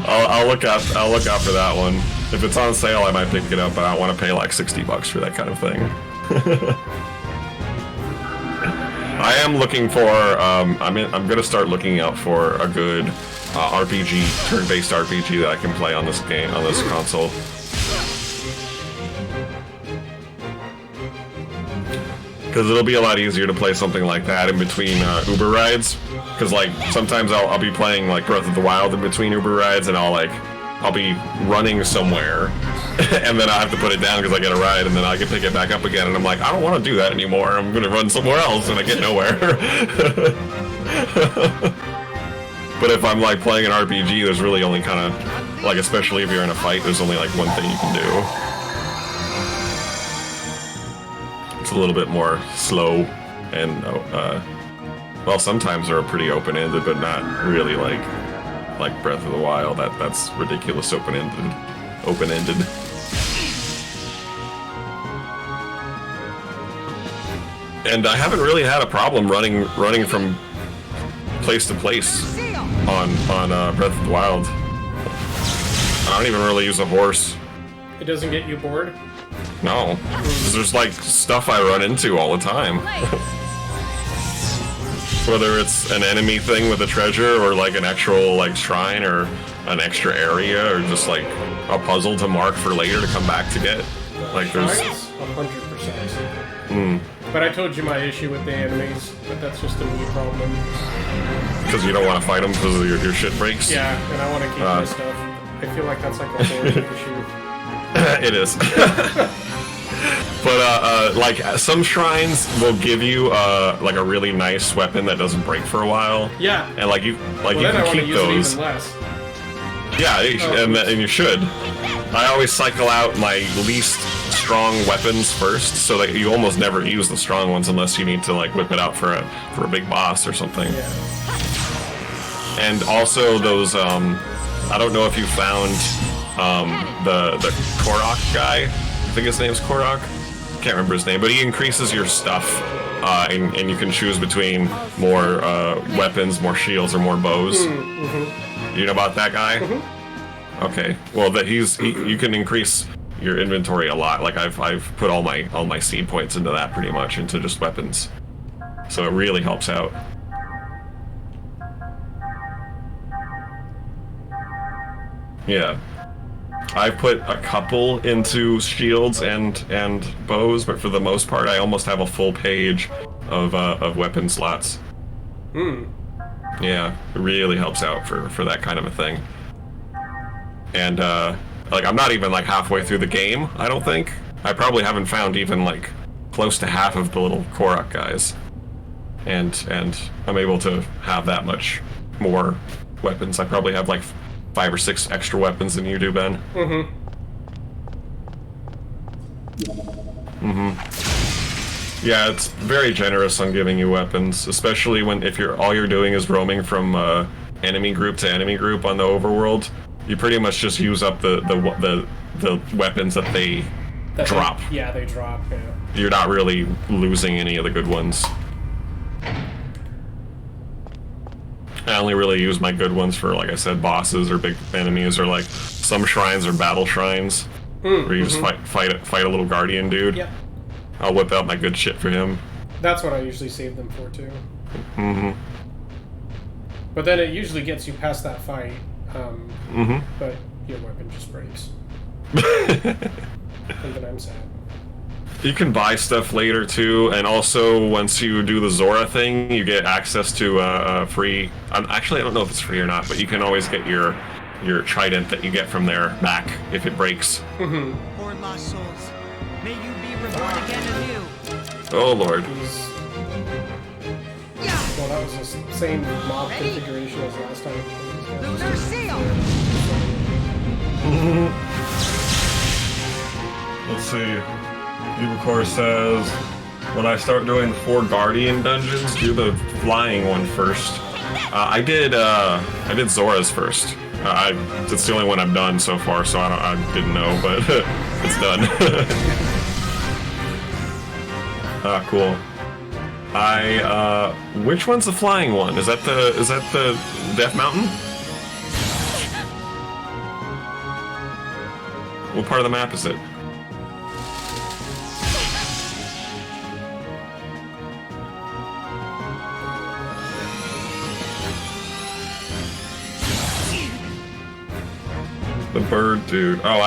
I'll look out for that one. If it's on sale, I might pick it up, but I don't want to pay like $60 for that kind of thing. I am looking for. I'm gonna start looking out for a good RPG, turn-based RPG that I can play on this game, on this console. Because it'll be a lot easier to play something like that in between Uber rides. Because like sometimes I'll be playing like Breath of the Wild in between Uber rides, and I'll be running somewhere, and then I have to put it down because I get a ride, and then I can pick it back up again, and I'm like, I don't want to do that anymore. I'm gonna run somewhere else, and I get nowhere. But if I'm like playing an RPG, there's really only kind of like, especially if you're in a fight, there's only like one thing you can do. It's a little bit more slow and well, sometimes they're pretty open-ended, but not really like Breath of the Wild. That's ridiculous open-ended. And I haven't really had a problem running from place to place on Breath of the Wild. I don't even really use a horse. It doesn't get you bored? No. There's like stuff I run into all the time. Whether it's an enemy thing with a treasure or like an actual like shrine or an extra area or just like a puzzle to mark for later to come back to get. Like there's 100%. But I told you my issue with the enemies, but that's just a me problem. Because you don't want to fight them because your shit breaks? Yeah, and I want to keep my stuff. I feel like that's like a horror issue. It is. But like some shrines will give you like a really nice weapon that doesn't break for a while. Yeah. And like you Well, can then I want to keep use those. it even less. Yeah, and you should. I always cycle out my least strong weapons first, so that you almost never use the strong ones unless you need to like whip it out for a big boss or something. Yeah. And also those I don't know if you found the Korok guy. I think his name's Korok. Can't remember his name, but he increases your stuff, and you can choose between more weapons, more shields, or more bows. You know about that guy? Okay. Well, you can increase your inventory a lot. Like I've put all my seed points into that pretty much, into just weapons. So it really helps out. Yeah. I've put a couple into shields and bows, but for the most part, I almost have a full page of weapon slots. Yeah, it really helps out for that kind of a thing. And like I'm not even like halfway through the game, I don't think. I probably haven't found even like close to half of the little Korok guys. And I'm able to have that much more weapons. I probably have like 5 or 6 extra weapons than you do, Ben. Yeah, it's very generous on giving you weapons, especially if all you're doing is roaming from enemy group to enemy group on the overworld. You pretty much just use up the weapons that they drop. They drop. Yeah. You're not really losing any of the good ones. I only really use my good ones for, like I said, bosses or big enemies, or like some shrines or battle shrines, where you just fight a little guardian dude. Yeah. I'll whip out my good shit for him. That's what I usually save them for too. But then it usually gets you past that fight. But your weapon just breaks. And then I'm sad. You can buy stuff later too, and also once you do the Zora thing, you get access to free. Actually, I don't know if it's free or not, but you can always get your trident that you get from there back if it breaks. Poor lost souls, may you be reborn again anew. Oh Lord. Well, that was the same mob configuration as last time. Lunar seal. Let's see. Ubicor says, when I start doing 4 Guardian dungeons, do the flying one first. I did Zora's first. It's the only one I've done so far, so I didn't know, but it's done. Cool. Which one's the flying one? Is that the Death Mountain? What part of the map is it? The bird dude. Oh,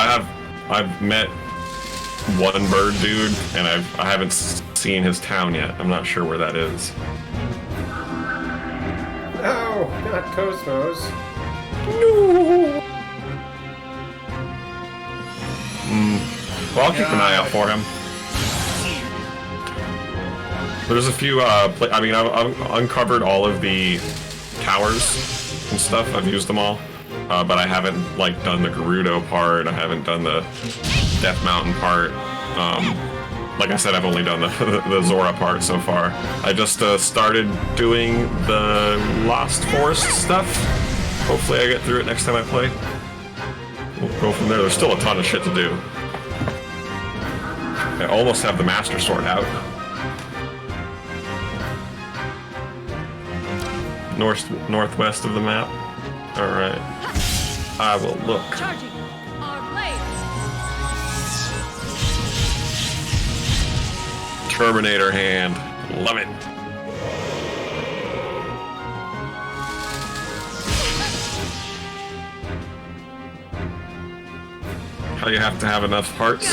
I've met one bird dude, and I haven't seen his town yet. I'm not sure where that is. No, not Cosmos. No. Well, I'll keep an eye out for him. There's a few, I mean, I've uncovered all of the towers and stuff. I've used them all. But I haven't, like, done the Gerudo part. I haven't done the Death Mountain part. Like I said, I've only done the Zora part so far. I just started doing the Lost Forest stuff. Hopefully I get through it next time I play. We'll go from there. There's still a ton of shit to do. I almost have the Master Sword out. Northwest of the map. Alright. I will look. Charging our blades. Terminator hand. Love it. How you have to have enough hearts?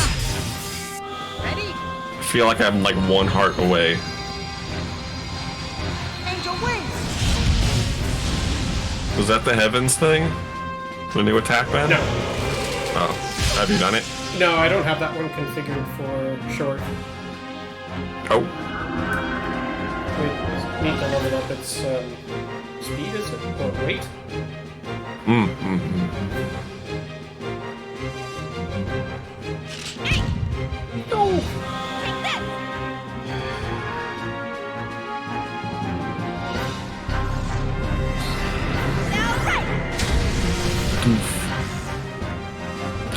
Ready? I feel like I'm like 1 heart away. Angel wings. Was that the Heavens thing? The new attack band? No. Oh, have you done it? No, I don't have that one configured for short. Oh. We need to level up its speed, is it? Or weight? No! Take this!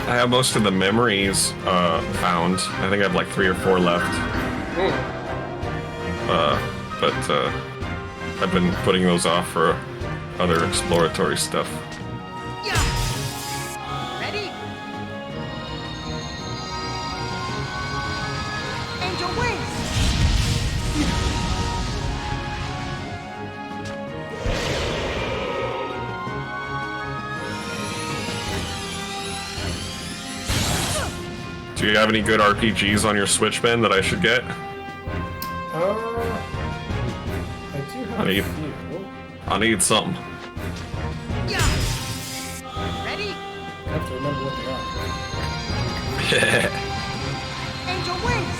I have most of the memories found. I think I have like 3 or 4 left. But I've been putting those off for other exploratory stuff. Ready? Angel wings. Do you have any good RPGs on your Switch, Ben, that I should get? I do have a few. I need something. Ready? I have to remember what they are. Angel wings.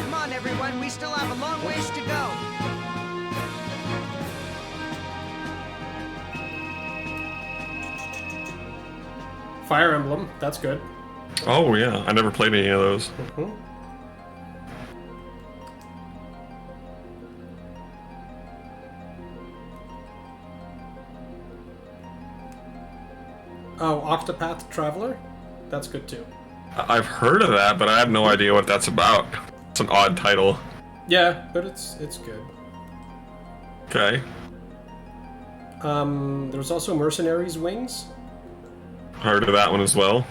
Come on, everyone. We still have a long ways to go. Fire Emblem, that's good. Oh yeah, I never played any of those. Oh, Octopath Traveler? That's good too. I've heard of that, but I have no idea what that's about. It's an odd title. Yeah, but it's good. Okay. There's also Mercenaries Wings. Heard of that one as well.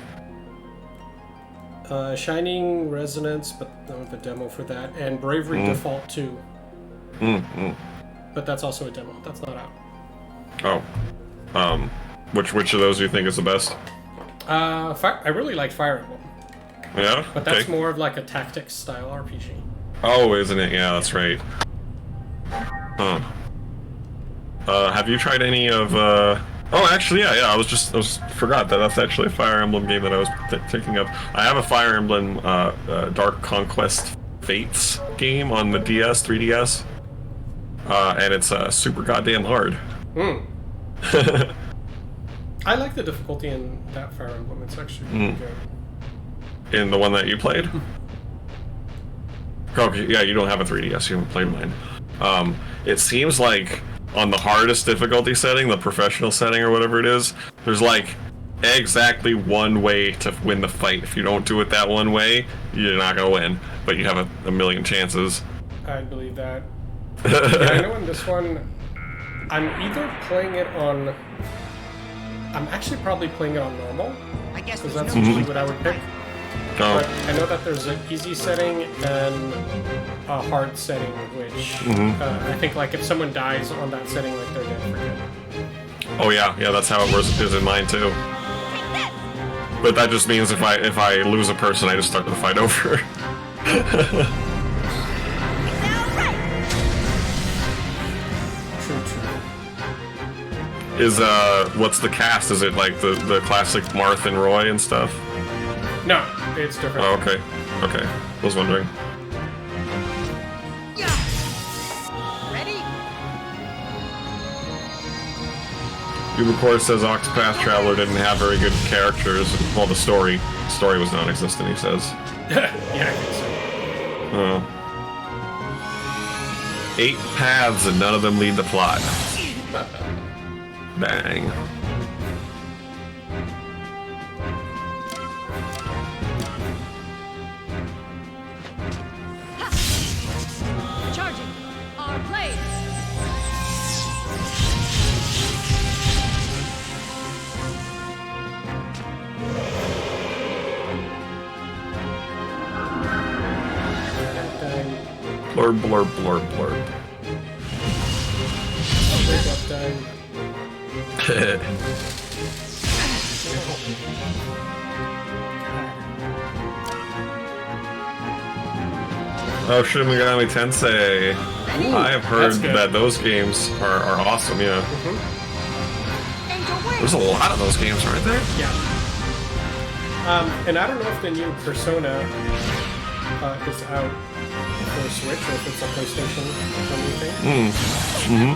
Shining Resonance, but I don't have a demo for that. And Bravery Default 2. But that's also a demo. That's not out. Oh. Which of those do you think is the best? I really like Fire Emblem. Yeah? But that's more of like a tactics style RPG. Oh, isn't it? Yeah, that's right. Huh. Have you tried any of, Oh, actually, yeah, I forgot that that's actually a Fire Emblem game that I was thinking of. I have a Fire Emblem, Dark Conquest Fates game on the DS, 3DS. And it's, super goddamn hard. I like the difficulty in that Fire Emblem. It's actually really good. In the one that you played? Okay, yeah, you don't have a 3DS, you haven't played mine. It seems like on the hardest difficulty setting, the professional setting or whatever it is, there's like exactly one way to win the fight. If you don't do it that one way, you're not gonna win, but you have a million chances. I believe that. Yeah, I know in this one, I'm either playing it on... I'm actually probably playing it on normal, because that's usually what I would pick. But I know that there's an easy setting and a hard setting, which I think like if someone dies on that setting, like they're dead for good. Oh yeah, that's how it is in mine too. But that just means if I lose a person, I just start the fight over. Is what's the cast? Is it like the classic Marth and Roy and stuff? No, it's different. Oh, okay. Okay. Was wondering. Ready? Ubicore says Octopath Traveler didn't have very good characters. Well, the story was non-existent, he says. Yeah, I think so. 8 paths and none of them lead the plot. Dang. Charging. Our blade. Blurb, blurb, blurb, blurb. Oh, Shin Megami Tensei. I have heard that those games are awesome, yeah. There's a lot of those games, aren't there? Yeah. And I don't know if the new Persona is out for Switch or if it's a PlayStation only thing.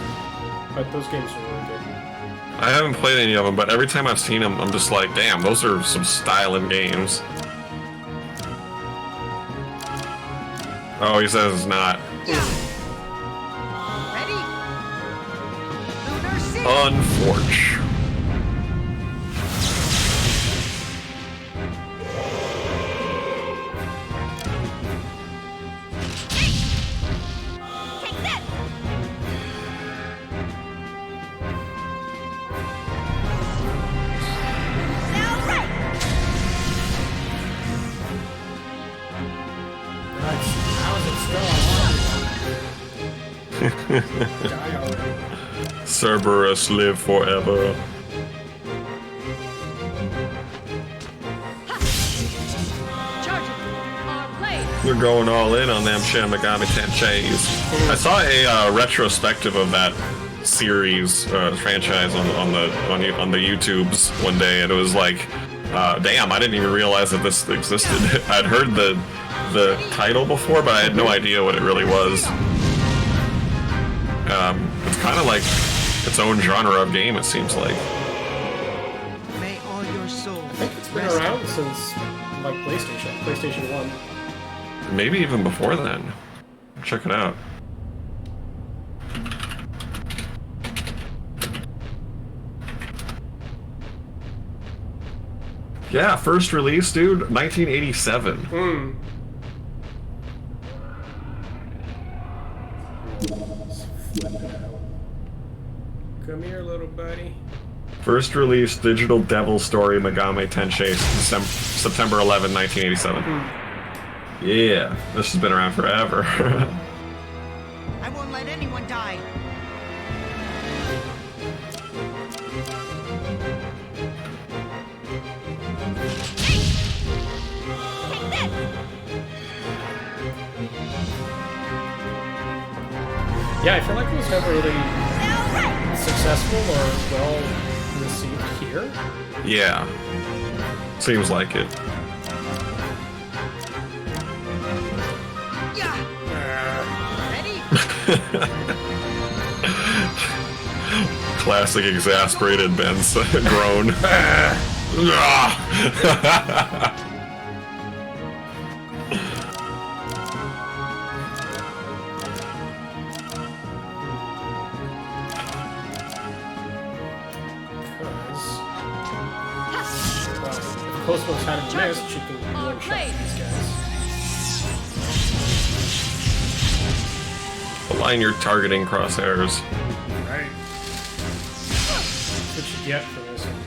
But those games are really good. I haven't played any of them, but every time I've seen them, I'm just like, damn, those are some styling games. Oh, he says it's not. Ready? Lunar Sea. Unfortunate. Cerberus live forever. They're going all in on them Shin Megami Tenseis. I saw a retrospective of that series franchise on the YouTubes one day, and it was like, damn, I didn't even realize that this existed. I'd heard the title before, but I had no idea what it really was. It's kind of like its own genre of game, it seems like. May all your souls. I think it's been around since like PlayStation 1. Maybe even before then. Check it out. Yeah, first release, dude, 1987. Come here, little buddy. First release, Digital Devil Story Megami Tensei, September 11, 1987. Yeah, this has been around forever. I won't let anyone die. Yeah, I feel like it was never really successful or well received here. Yeah, seems like it. Classic exasperated Ben's groan. Cosmos hadn't missed, she can one-shot these guys. Align your targeting crosshairs. Right. That's what you get for this one.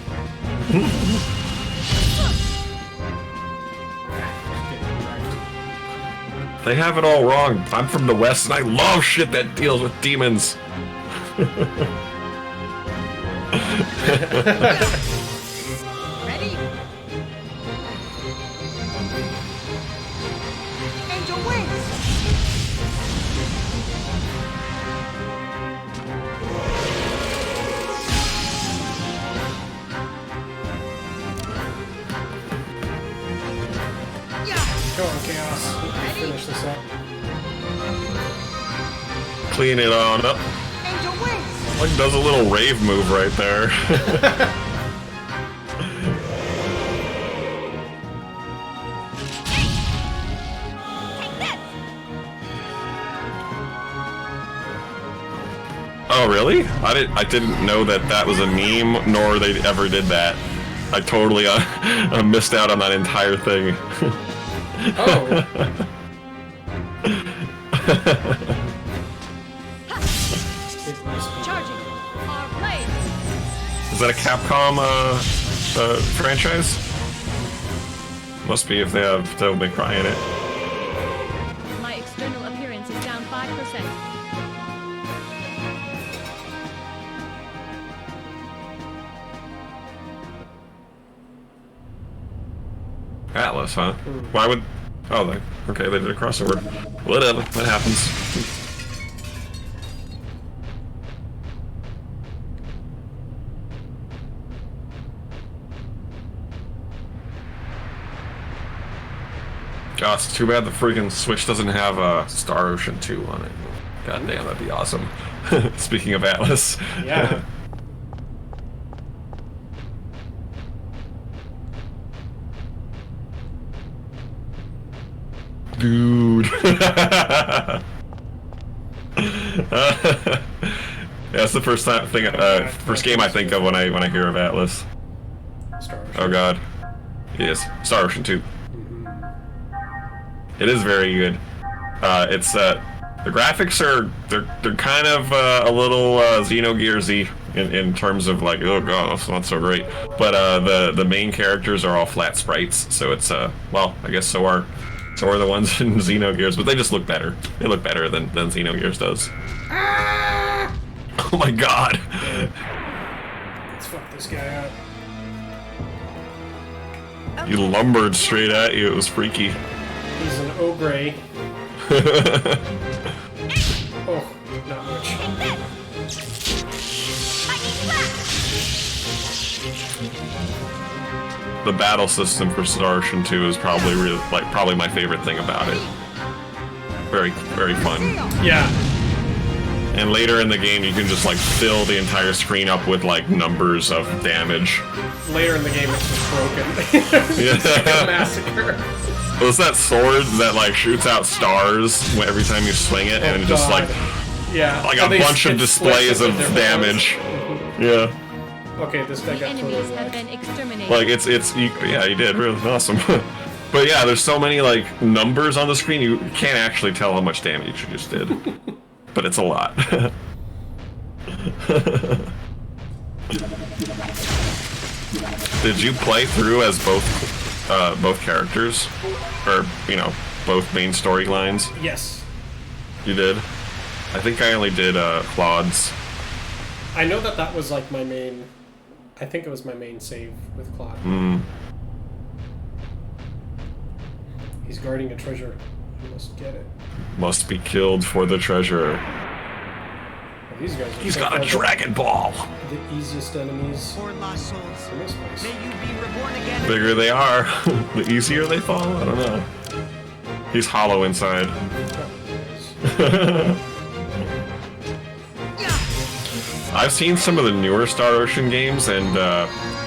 They have it all wrong. I'm from the West and I love shit that deals with demons. Ready? Angel wings. finish this up. Clean it on up. Like does a little rave move right there. Oh really? I didn't know that was a meme, nor they ever did that. I totally missed out on that entire thing. Oh. Charging. Our blade. Is that a Capcom franchise? Must be if they have Devil May Cry in it. My external appearance is down 5%. Atlas, huh? Why would... Oh, okay, they did a crossover. Whatever, that happens. Gosh, it's too bad the freaking Switch doesn't have Star Ocean 2 on it. God damn, that'd be awesome. Speaking of Atlas. Yeah. Dude. That's the first game I think of when I hear of Atlas. Star Ocean. Oh god. Yes, Star Ocean 2. It is very good. It's the graphics are they're kind of a little Xenogears-y in terms of like, oh god, that's not so great. But the main characters are all flat sprites, so it's well, I guess so are the ones in Xenogears, but they just look better. They look better than Xenogears does. Oh my god! Let's fuck this guy up. You lumbered straight at you. It was freaky. He's an ogre. Oh, not much. The battle system for Star Ocean 2 is probably probably my favorite thing about it. Very, very fun. Yeah. And later in the game, you can just like fill the entire screen up with like numbers of damage. Later in the game, it's just broken. It's like a massacre. Was that sword that like shoots out stars every time you swing it, and it just like like a bunch of displays of damage. Yeah. Okay, this guy got Enemies have been exterminated. Like yeah, you did really awesome. But yeah, there's so many like numbers on the screen you can't actually tell how much damage you just did. But it's a lot. Did you play through as both characters, or you know, both main storylines? Yes. You did. I think I only did Claude's. I know that was like my main. I think it was my main save with Claude. He's guarding a treasure. He must get it. Must be killed for the treasure. Well, these guys are He's got a Dragon Ball. The easiest enemies. For lost souls, in this place. may you be reborn again. The bigger they are, the easier they fall. I don't know. He's hollow inside. I've seen some of the newer Star Ocean games, and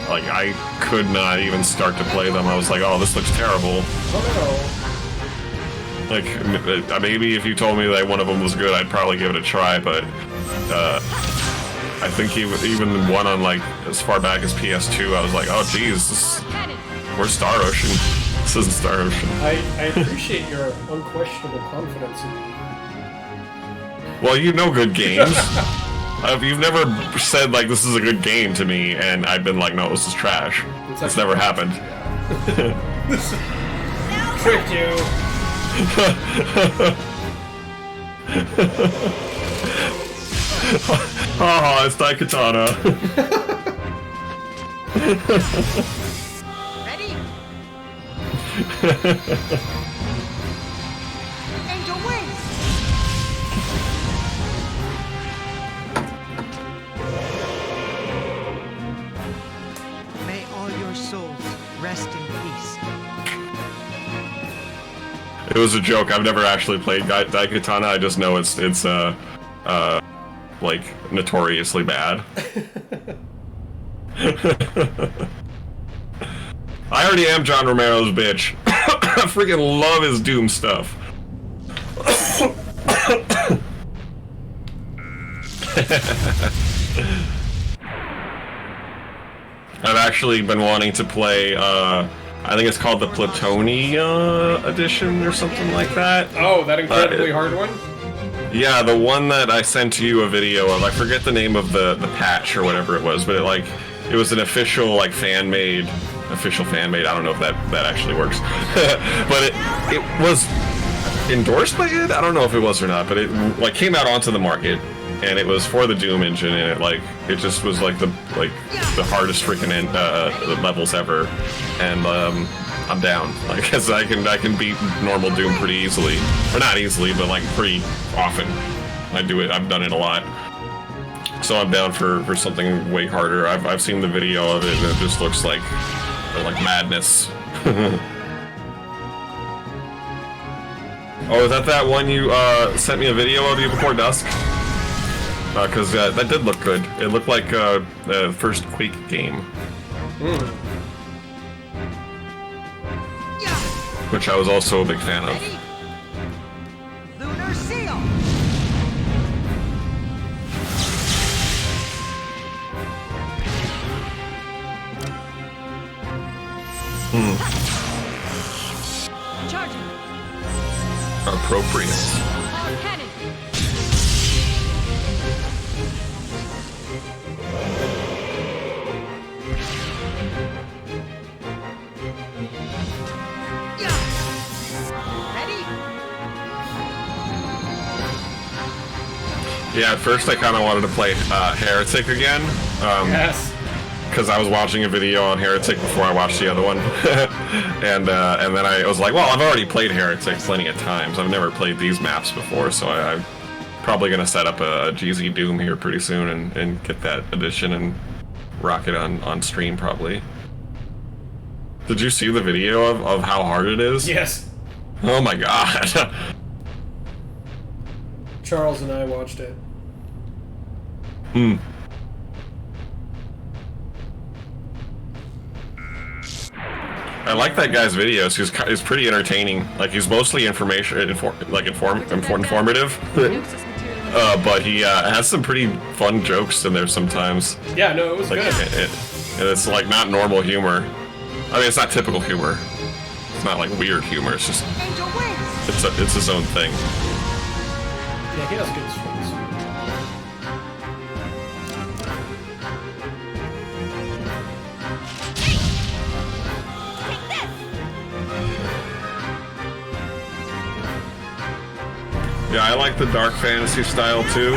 like I could not even start to play them. I was like, oh, this looks terrible. Like maybe if you told me that one of them was good, I'd probably give it a try. But I think even one on like as far back as PS2, I was like, oh geez, where's Star Ocean? This isn't Star Ocean. I appreciate your unquestionable confidence in me. Well, you know good games. You've never said like this is a good game to me, and I've been like, no, this is trash. It's never happened. Tricked you. Oh, it's Daikatana. Ready? Angel wings. May all your souls rest in peace. It was a joke. I've never actually played Daikatana. I just know it's like notoriously bad. I already am John Romero's bitch. I freaking love his Doom stuff. I've actually been wanting to play, I think it's called the Platonia edition or something like that. Oh, that incredibly hard one? Yeah, the one that I sent to you a video of. I forget the name of the patch or whatever it was, but it was an official, like, fan-made, I don't know if that actually works. But it was endorsed by it? I don't know if it was or not, but it, like, came out onto the market. And it was for the Doom engine, and it just was like the hardest freaking levels ever, and I'm down. Like, 'cause I can beat normal Doom pretty easily, or not easily, but like pretty often. I do it. I've done it a lot, so I'm down for something way harder. I've seen the video of it, and it just looks like madness. Oh, is that one you sent me a video of you before dusk? Because that did look good. It looked like the first Quake game. Which I was also a big fan of. Lunar seal. Charging. Appropriate. All cannon. Yeah, at first I kind of wanted to play Heretic again. Yes. Because I was watching a video on Heretic before I watched the other one. and then I was like, well, I've already played Heretic plenty of times. I've never played these maps before, so I'm probably going to set up a GZ Doom here pretty soon and get that edition and rock it on stream, probably. Did you see the video of how hard it is? Yes. Oh my god. Charles and I watched it. I like that guy's videos. He's pretty entertaining. Like, he's mostly informative. But he has some pretty fun jokes in there sometimes. Yeah, no, it was like, good. And it's like not normal humor. I mean, it's not typical humor. It's not like weird humor. It's just it's his own thing. Yeah, he has good strings. Yeah, I like the dark fantasy style too,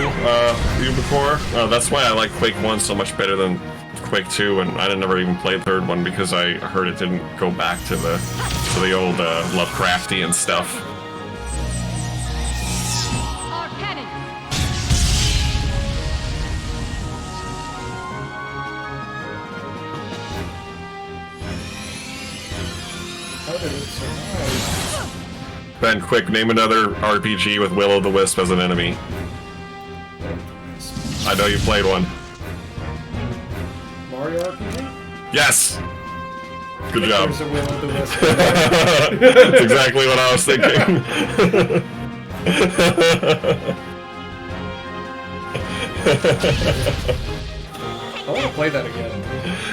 Ubicore. That's why I like Quake 1 so much better than Quake 2, and I never even played the third one because I heard it didn't go back to the old Lovecraftian stuff. How did it survive? Ben, quick, name another RPG with Will-O-the-Wisp as an enemy. I know you played one. Mario RPG? Yes! Good job. There's a Will-O-the-Wisp. That's exactly what I was thinking. I want to play that again.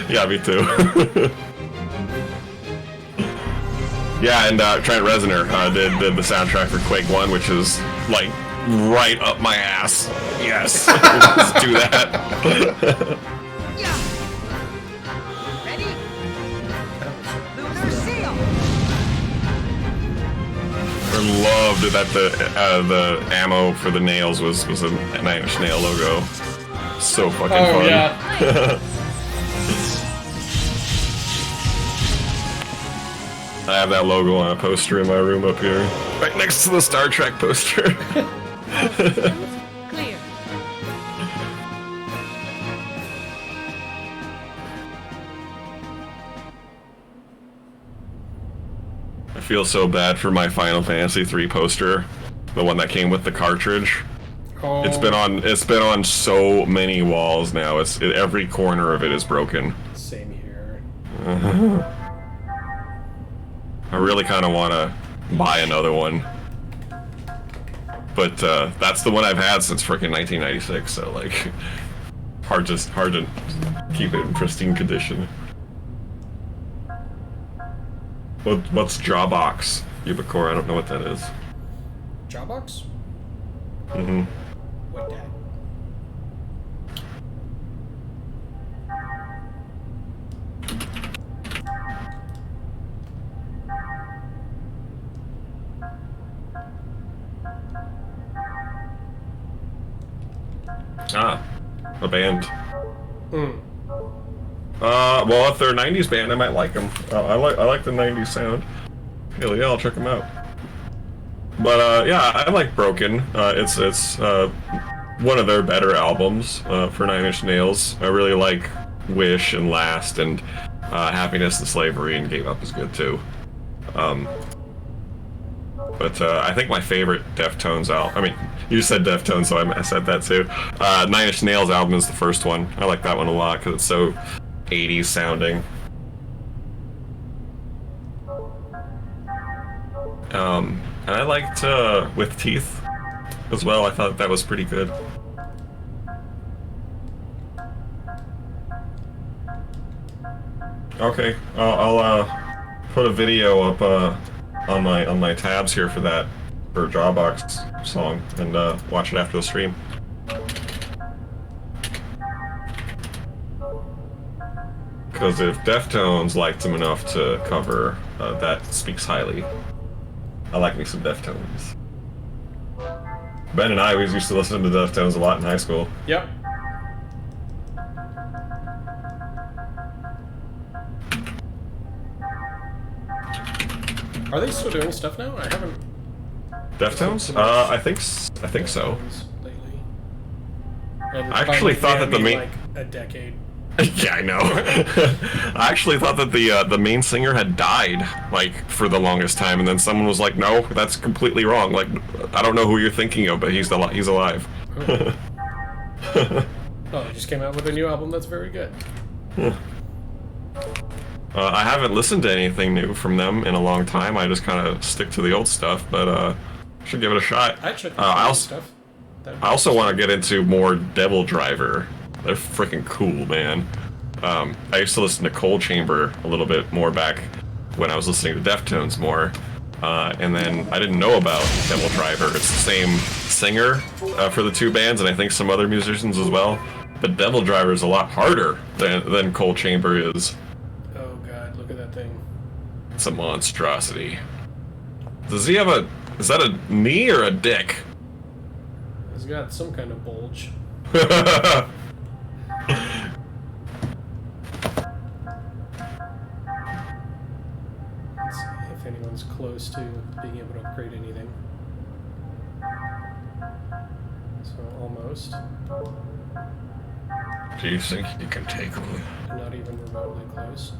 Yeah, me too. Yeah, and Trent Reznor did the soundtrack for Quake 1, which is, like, right up my ass. Yes. Let's do that. Ready? Lunar seal. I loved that the ammo for the nails was a Nine Inch Nail logo. So fucking fun. Yeah. I have that logo on a poster in my room up here, right next to the Star Trek poster. Clear. I feel so bad for my Final Fantasy 3 poster, the one that came with the cartridge. Oh. It's been on so many walls now. Every corner of it is broken. Same here. I really kind of want to buy another one, but that's the one I've had since frickin' 1996. So like, hard to keep it in pristine condition. What's Jawbox? Yubakor, I don't know what that is. Jawbox? Mm-hmm. What that? Ah, a band. Hmm. Well, if they're a 90s band, I might like them. I like the 90s sound. Hell yeah, I'll check them out. But yeah, I like Broken. It's one of their better albums for Nine Inch Nails. I really like Wish and Last and Happiness and Slavery, and Gave Up is good too. But I think my favorite Deftones album, I mean, you said Deftones, so I said that too. Nine Inch Nails album is the first one. I like that one a lot because it's so 80s sounding. And I liked With Teeth as well. I thought that was pretty good. Okay, I'll put a video up on my tabs here for Jawbox song and watch it after the stream. Because if Deftones liked him enough to cover, that speaks highly. I like me some Deftones. Ben and I always used to listen to Deftones a lot in high school. Yep. Are they still doing stuff now? I haven't. Deftones? I think so. Lately. And I actually thought that the main like a decade. Yeah, I know. I actually thought that the main singer had died, like, for the longest time, and then someone was like, "No, that's completely wrong. Like, I don't know who you're thinking of, but he's alive." Oh, they just came out with a new album that's very good. I haven't listened to anything new from them in a long time. I just kind of stick to the old stuff, but should give it a shot. I also want to get into more Devil Driver. They're freaking cool, man. I used to listen to Cold Chamber a little bit more back when I was listening to Deftones more. And then I didn't know about Devil Driver. It's the same singer for the two bands, and I think some other musicians as well. But Devil Driver is a lot harder than Cold Chamber is. Oh god, look at that thing. It's a monstrosity. Does he have is that a knee or a dick? He's got some kind of bulge. Let's see if anyone's close to being able to upgrade anything. So almost. Do you think you can take him? Not even remotely close.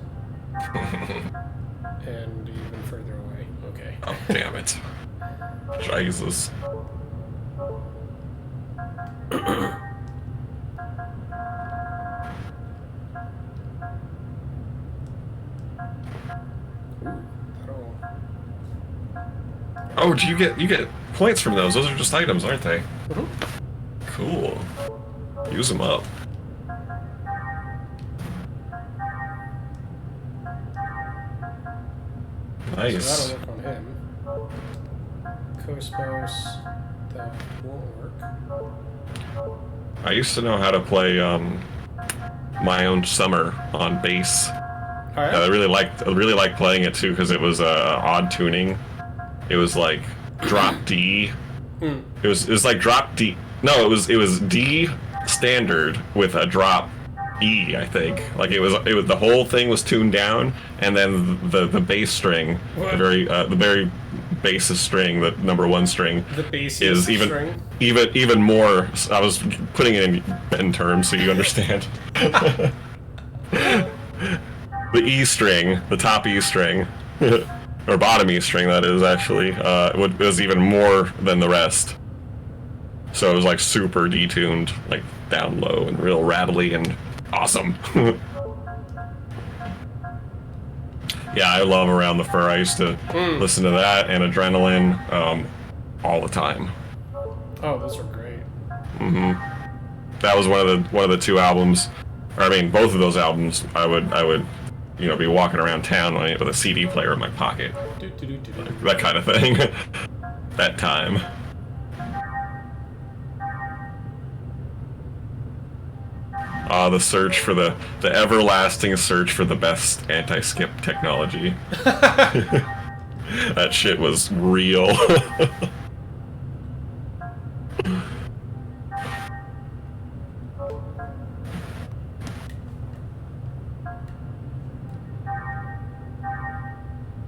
And even further away. Okay. Oh, damn it. Jesus. Oh, do you get points from those? Those are just items, aren't they? Mm-hmm. Cool. Use them up. Nice. So that'll work on him. Cosmos, that won't work. I used to know how to play My Own Summer on bass. Oh, yeah? I really liked playing it too because it was odd tuning. It was like drop D. Mm. It was like drop D. No, it was D standard with a drop E, I think. Like it was the whole thing was tuned down, and then the bass string, what? the very bassest string, the number one string, the bassest is even more. I was putting it in terms so you understand. The E string, the top E string, or bottom E string that is actually, it was even more than the rest. So it was like super detuned, like down low and real rattly and awesome. Yeah, I love Around the Fur. I used to listen to that and Adrenaline all the time. Oh, those are great. That was one of the two albums, or I mean, both of those albums. I would, you know, be walking around town with a CD player in my pocket, that kind of thing. That time. The search for the everlasting search for the best anti-skip technology. That shit was real.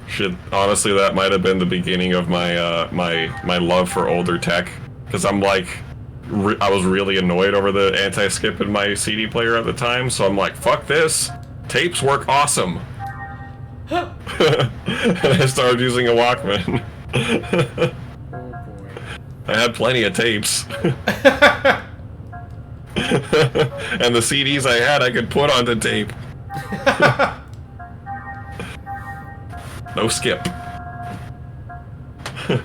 Shit, honestly, that might have been the beginning of my my love for older tech, because I'm like, I was really annoyed over the anti-skip in my CD player at the time, so I'm like, fuck this, tapes work awesome. And I started using a Walkman. Oh boy. I had plenty of tapes. And the CDs I had, I could put onto tape. No skip. Okay,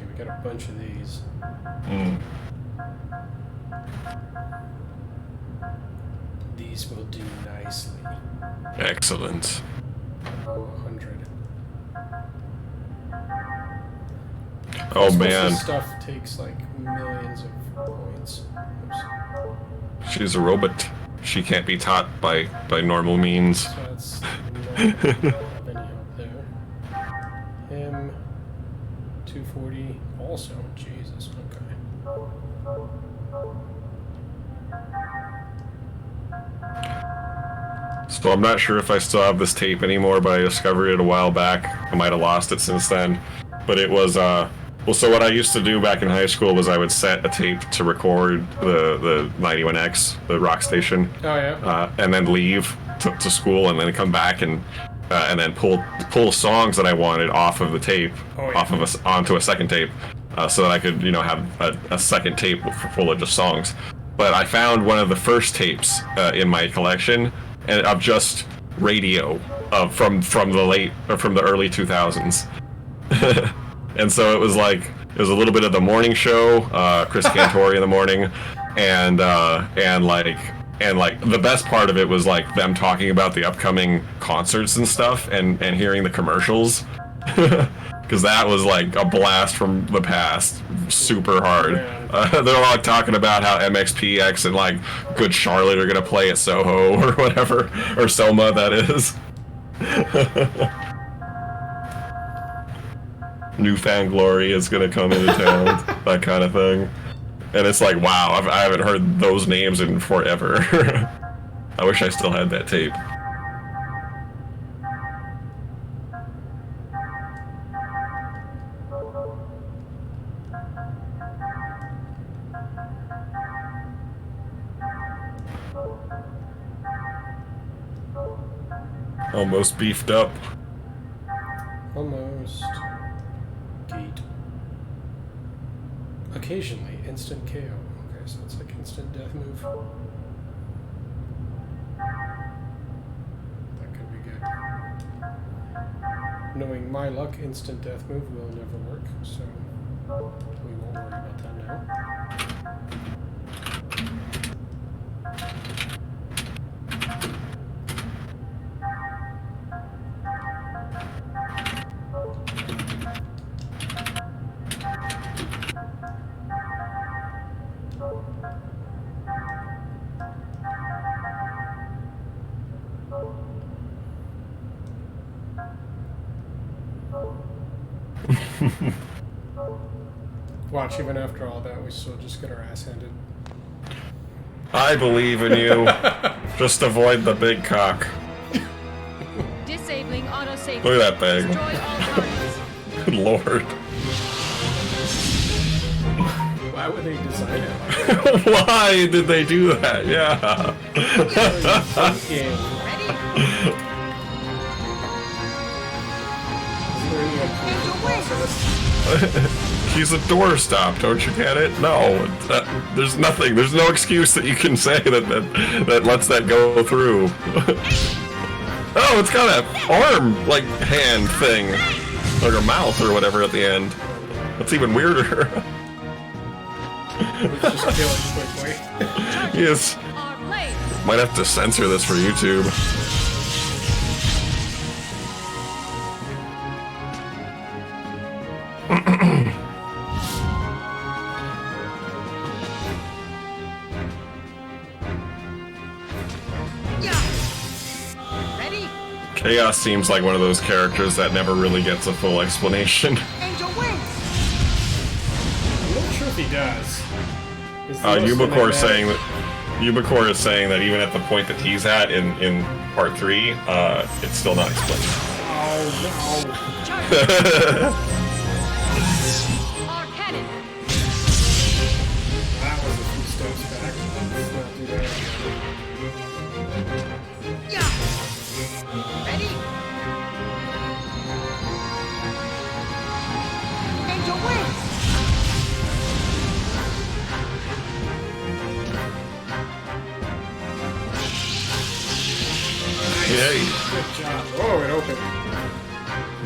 we got a bunch of these. These will do nicely. Excellent. Oh, 100. Oh Most man. of this stuff takes like millions of points. Oops. She's a robot. She can't be taught by normal means. So that's not any help there. Him, 240 also. Jesus, okay. So I'm not sure if I still have this tape anymore, but I discovered it a while back. I might have lost it since then. But it was, well, so what I used to do back in high school was I would set a tape to record the 91X, the rock station. Oh, yeah? And then leave to school and then come back and then pull songs that I wanted off of the tape, onto a second tape, so that I could, you know, have a second tape full of just songs. But I found one of the first tapes in my collection of just radio from the early 2000s. And so it was like, it was a little bit of the morning show, Chris Cantori in the morning, and like the best part of it was like them talking about the upcoming concerts and stuff, and hearing the commercials, because that was like a blast from the past, super hard. They're like talking about how MXPX and like Good Charlotte are gonna play at Soho or whatever, or Soma, that is. Newfound Glory is gonna come into town, that kind of thing. And it's like, wow, I haven't heard those names in forever. I wish I still had that tape. Almost beefed up. Almost. Gate. Occasionally, instant KO. Okay, so it's like instant death move. That could be good. Knowing my luck, instant death move will never work, so we won't worry about that now. Watch, even after all that, we still just get our ass handed. I believe in you. Just avoid the big cock. Disabling autosave. Look at that bag. Destroy all targets. Good lord. Why would they design it? Why did they do that? Yeah. He's a doorstop, don't you get it? No, there's nothing. There's no excuse that you can say that lets that go through. Oh, it's got a arm, like, hand thing. Like a mouth or whatever at the end. That's even weirder. Let's just kill it quickly. Yes. Might have to censor this for YouTube. Chaos seems like one of those characters that never really gets a full explanation. Angel wings! I'm not sure if he does. Yubicor is saying that even at the point that he's at in part 3, it's still not explained. Oh no. That was a few steps back. Let's not do that. Ready? Angel wings! Yay. Good job. Oh, it opened.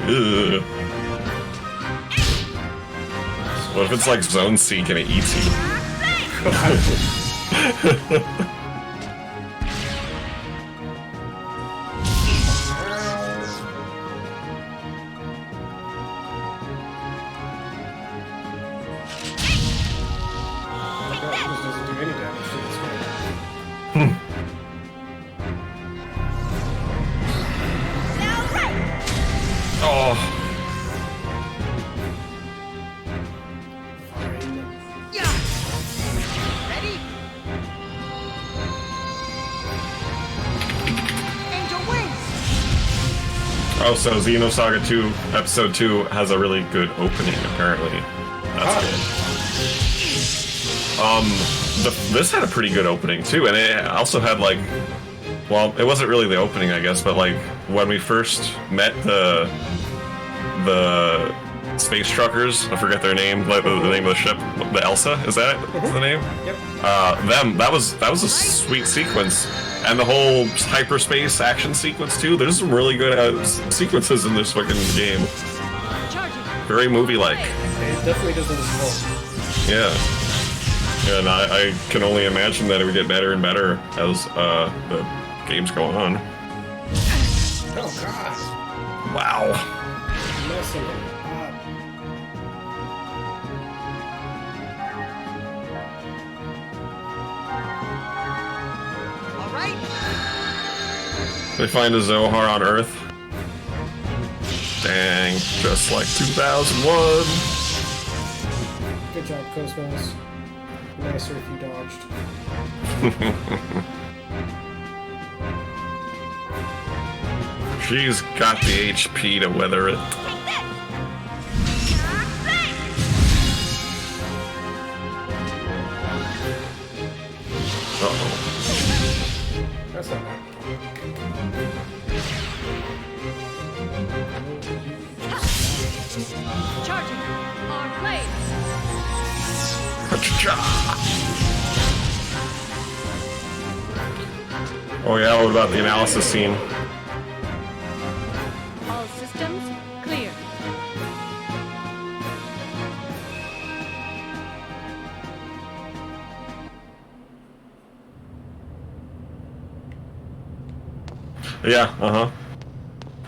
Ugh. What if it's like Zone Seek and it eats you? Oh. Ready? Angel wings! Oh, so Xenosaga 2, Episode 2 has a really good opening, apparently. That's good. This had a pretty good opening, too, and it also had, like... Well, it wasn't really the opening, I guess, but, like, when we first met the space truckers, I forget their name, like the name of the ship, the Elsa, is that the name? Yep. That was a sweet sequence, and the whole hyperspace action sequence too. There's some really good sequences in this fucking game. Very movie-like. It definitely doesn't smoke. Yeah. Yeah, and I can only imagine that it would get better and better as the games go on. Oh god. Wow. Messing it up. All right. They find a Zohar on Earth. Dang, just like 2001. Good job, Cosmos. Nicer if you dodged. She's got the HP to weather it. Uh-oh. That's not bad. Charging. On blade. Oh yeah, what about the analysis scene? All systems clear. Yeah, uh-huh.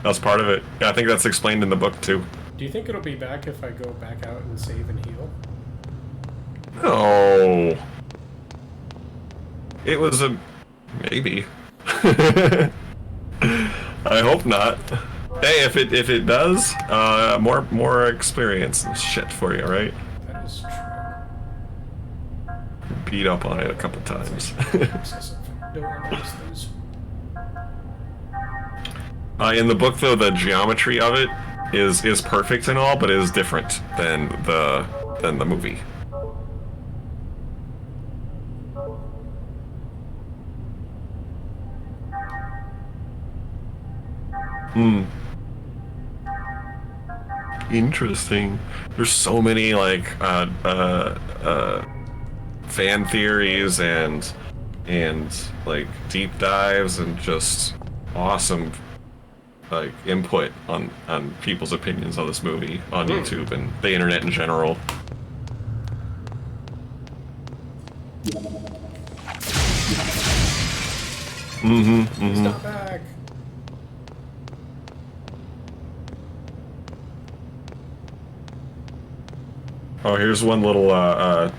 That's part of it. Yeah, I think that's explained in the book too. Do you think it'll be back if I go back out and save and heal? No. It was a... maybe. I hope not. Hey, if it does, more experience and shit for you, right? That is true. Beat up on it a couple times. In the book, though, the geometry of it is perfect and all, but it is different than the movie. Interesting. There's so many like fan theories and like deep dives and just awesome like input on people's opinions on this movie on YouTube and the internet in general. Stop back. Oh, here's one little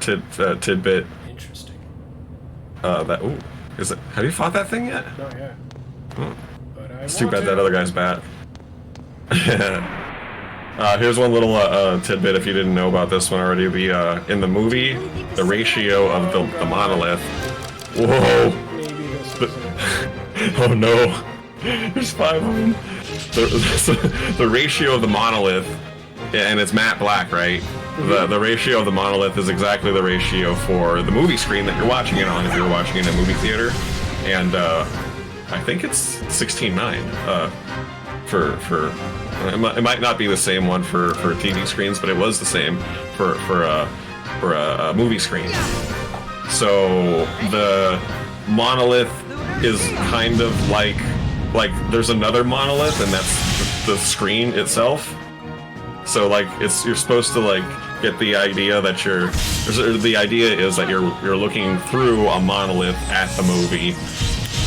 tidbit. Interesting. That is it? Have you fought that thing yet? Not yet. Hmm. But I It's too want bad to. that other guy's back. Here's one little tidbit if you didn't know about this one already. The in the movie, the ratio of the monolith. Whoa! Maybe this isn't it. Oh no! There's 5 of them. The ratio of the monolith, and it's matte black, right? The ratio of the monolith is exactly the ratio for the movie screen that you're watching it on if you're watching it in a movie theater, and I think it's 16:9 for it might not be the same one for TV screens, but it was the same for a movie screen. So the monolith is kind of like there's another monolith, and that's the screen itself. So like you're supposed to like get the idea that the idea is that you're looking through a monolith at the movie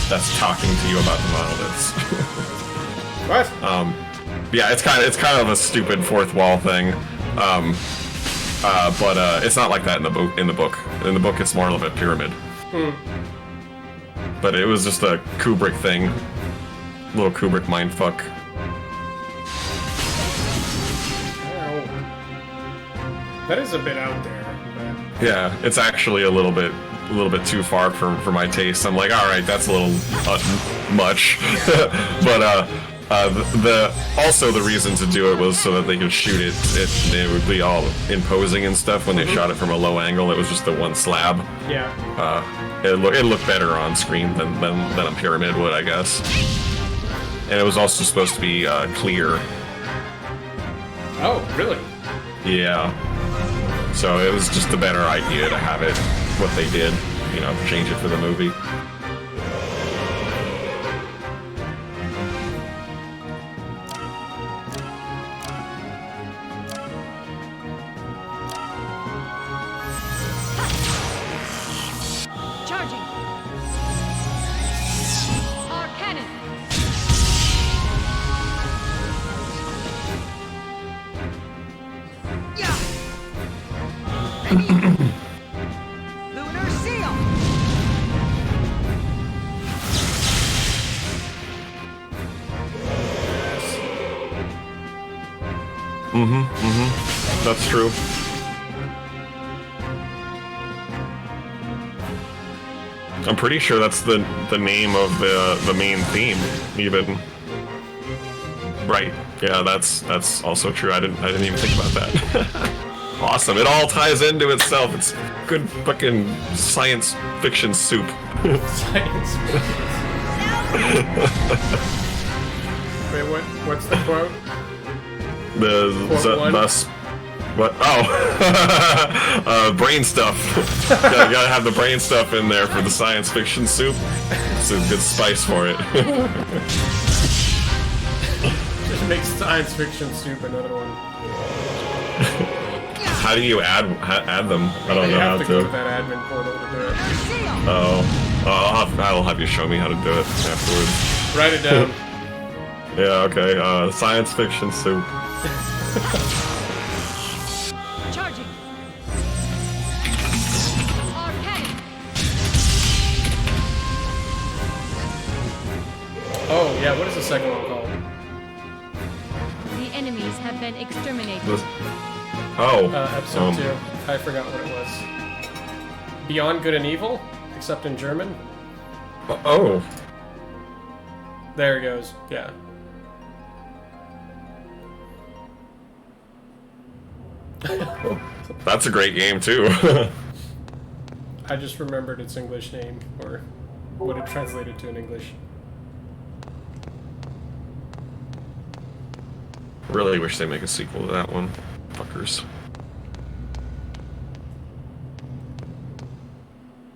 that's talking to you about the monoliths. What? Yeah, it's kind of a stupid fourth wall thing. But it's not like that in the book. In the book, it's more of a pyramid. But it was just a Kubrick thing, little Kubrick mindfuck. That is a bit out there. But... Yeah, it's actually a little bit too far for my taste. I'm like, all right, that's a little much. But also the reason to do it was so that they could shoot it would be all imposing and stuff when they shot it from a low angle. It was just the one slab. Yeah. It looked better on screen than a pyramid would, I guess. And it was also supposed to be clear. Oh, really? Yeah. So it was just a better idea to have it what they did, change it for the movie. Charging. Our cannon. Lunar seal! That's true. I'm pretty sure that's the name of the main theme, even. Right. Yeah, that's also true. I didn't even think about that. Awesome. It all ties into itself. It's good fucking science fiction soup. Science fiction. Wait, what's the quote? What? Oh, brain stuff. gotta have the brain stuff in there for the science fiction soup. It's a good spice for it. Just make science fiction soup another one. How do you add them? I don't know how to. You have to go to that admin portal to do it. Oh, I'll have you show me how to do it afterwards. Write it down. Yeah. Okay. Science fiction soup. Charging. Our cannon. Oh yeah, what is the second one called? The enemies have been exterminated. Episode 2. I forgot what it was. Beyond Good and Evil, except in German. Oh. There it goes. Yeah. That's a great game too. I just remembered its English name, or what it translated to in English. Really wish they make a sequel to that one. Fuckers.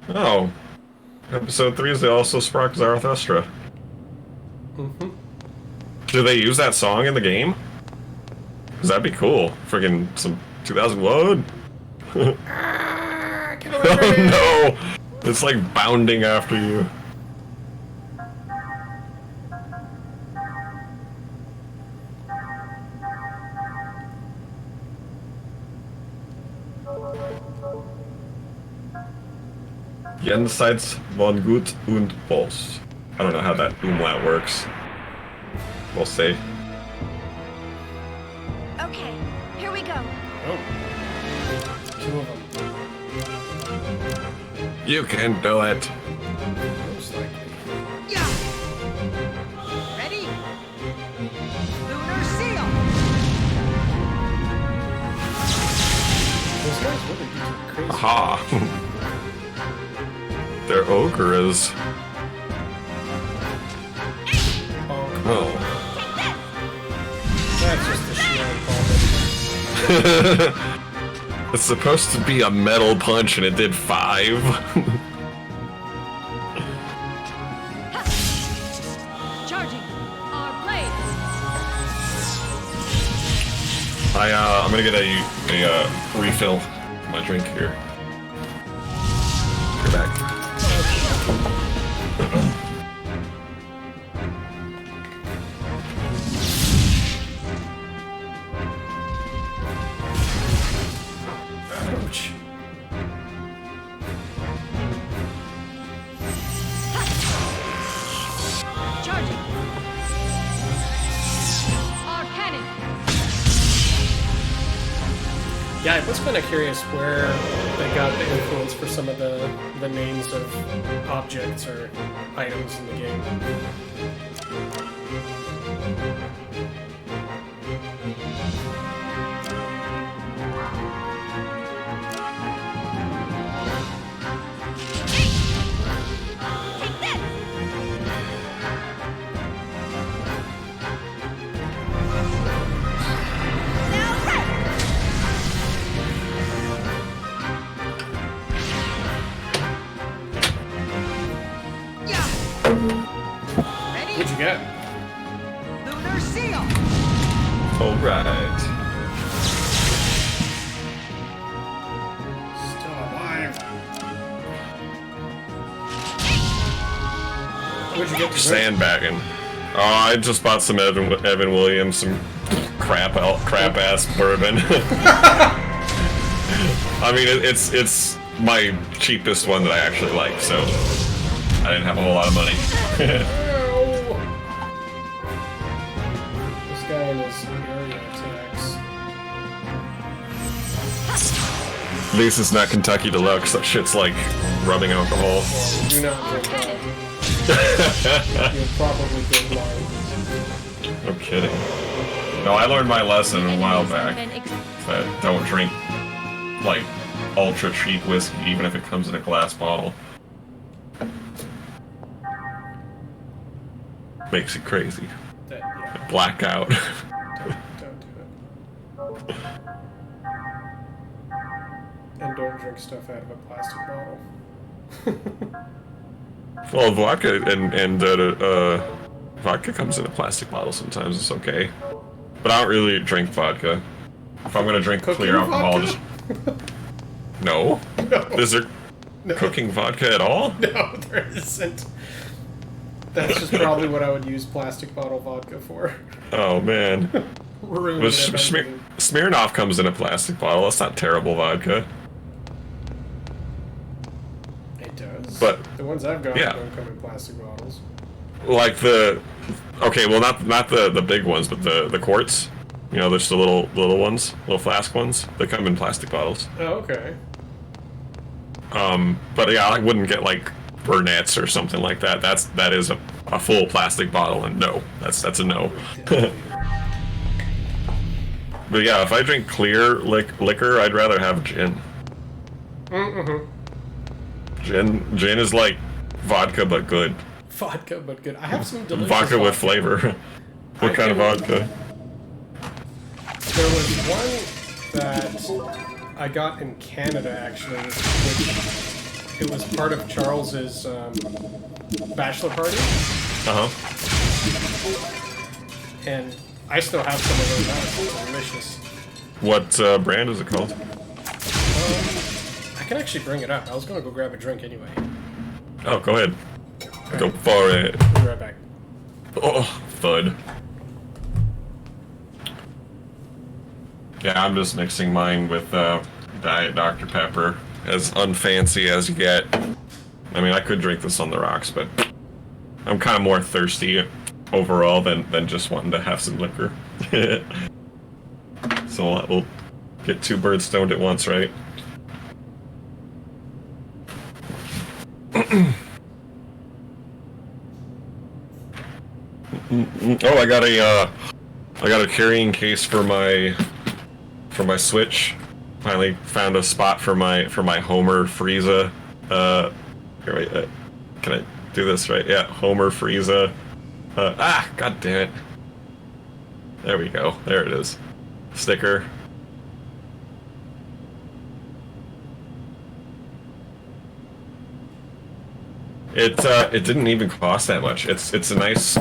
Oh. Episode 3 is they also sprock Zarathustra. Mm-hmm. Do they use that song in the game? Cause that'd be cool. Friggin' some 2001. Oh no! It's like bounding after you. Jenseits von Gut und Bos. I don't know how that umlaut works. We'll see. Okay, here we go. Oh. 2 of them. You can do it. Most likely. Yeah. Ready? Lunar seal. Those guys really do crazy. Aha. Their ogre is. Oh. That's just the shield ball. It's supposed to be a metal punch and it did 5. Charging our blades. I'm gonna get a refill for my drink here. Go back. Ouch. Charging. Our cannon. Yeah, I was kind of curious where they got the influence for some of the names of objects or items in the game. What'd you get? Lunar seal. Alright. Still alive. What'd you get? Sandbagging. Oh, I just bought some Evan Williams, some crap ass bourbon. I mean, it's my cheapest one that I actually like, so I didn't have a whole lot of money. This guy and his area attacks. At least it's not Kentucky Deluxe. That shit's like rubbing alcohol. Well, do not drink that. You'll probably go blind. No kidding. No, I learned my lesson a while back. That don't drink like ultra cheap whiskey, even if it comes in a glass bottle. Makes it crazy. Yeah. Blackout. Don't do it. And don't drink stuff out of a plastic bottle. Well, vodka and vodka comes in a plastic bottle sometimes. It's okay, but I don't really drink vodka. If I'm gonna drink clear alcohol, just no. Is there cooking vodka at all? No, there isn't. That's just probably what I would use plastic bottle vodka for. Oh man. Ruin But it if I'm Smirnoff comes in a plastic bottle. That's not terrible vodka. It does. But the ones I've got yeah. don't come in plastic bottles. Like okay, well not the big ones, but the quarts. You know, there's the little ones, little flask ones. They come in plastic bottles. Oh, okay. But yeah, I wouldn't get like Burnett's or something like that. That is a full plastic bottle, and no, that's a no. But yeah, if I drink clear liquor, I'd rather have gin. Mm-hmm. Gin is like vodka but good. Vodka, but good. I have some delicious Vodka with flavor. What kind of vodka? There was one that I got in Canada, actually, which it was part of Charles's bachelor party. Uh-huh. And I still have some of those out. It's delicious. What brand is it called? I can actually bring it up. I was going to go grab a drink anyway. Oh, go ahead. Go for it. I'll be right back. Oh, thud. Yeah, I'm just mixing mine with Diet Dr. Pepper. As unfancy as you get. I mean, I could drink this on the rocks, but I'm kind of more thirsty overall than just wanting to have some liquor. So we'll get 2 birds stoned at once, right? Oh, I got a carrying case for my Switch. Finally found a spot for my Homer Frieza. Here, wait, can I do this right? Yeah, Homer Frieza. God damn it. There we go. There it is. Sticker. It didn't even cost that much. It's a nice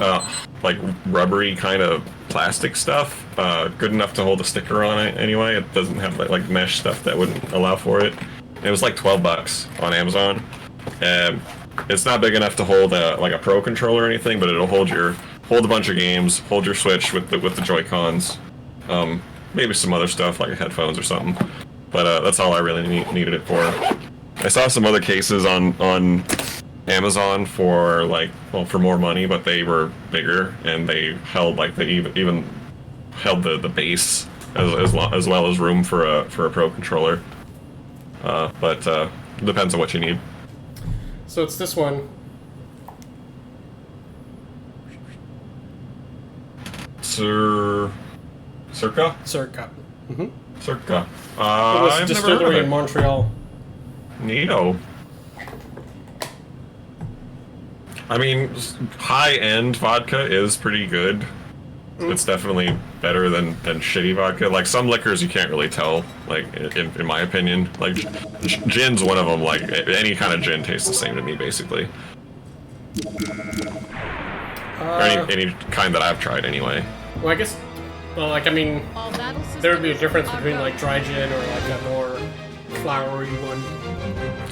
like rubbery kind of plastic stuff. Good enough to hold a sticker on it anyway. It doesn't have like mesh stuff that wouldn't allow for it. It was like $12 on Amazon. It's not big enough to hold like a Pro controller or anything, but it'll hold a bunch of games, hold your Switch with the Joy-Cons. Maybe some other stuff like headphones or something. But that's all I really needed it for. I saw some other cases on Amazon for for more money, but they were bigger and they held they even held the base as well as room for a Pro controller. But depends on what you need. So it's this one. Circa? Circa. Mm-hmm. Circa. It was a I've distillery never heard of in it. Montreal. Neato. I mean, high-end vodka is pretty good. It's definitely better than shitty vodka. Like, some liquors you can't really tell, like, in my opinion. Like, gin's one of them. Like, any kind of gin tastes the same to me, basically. Or any kind that I've tried, anyway. Well, I guess, I mean, there would be a difference between, like, dry gin or, like, a more flowery one.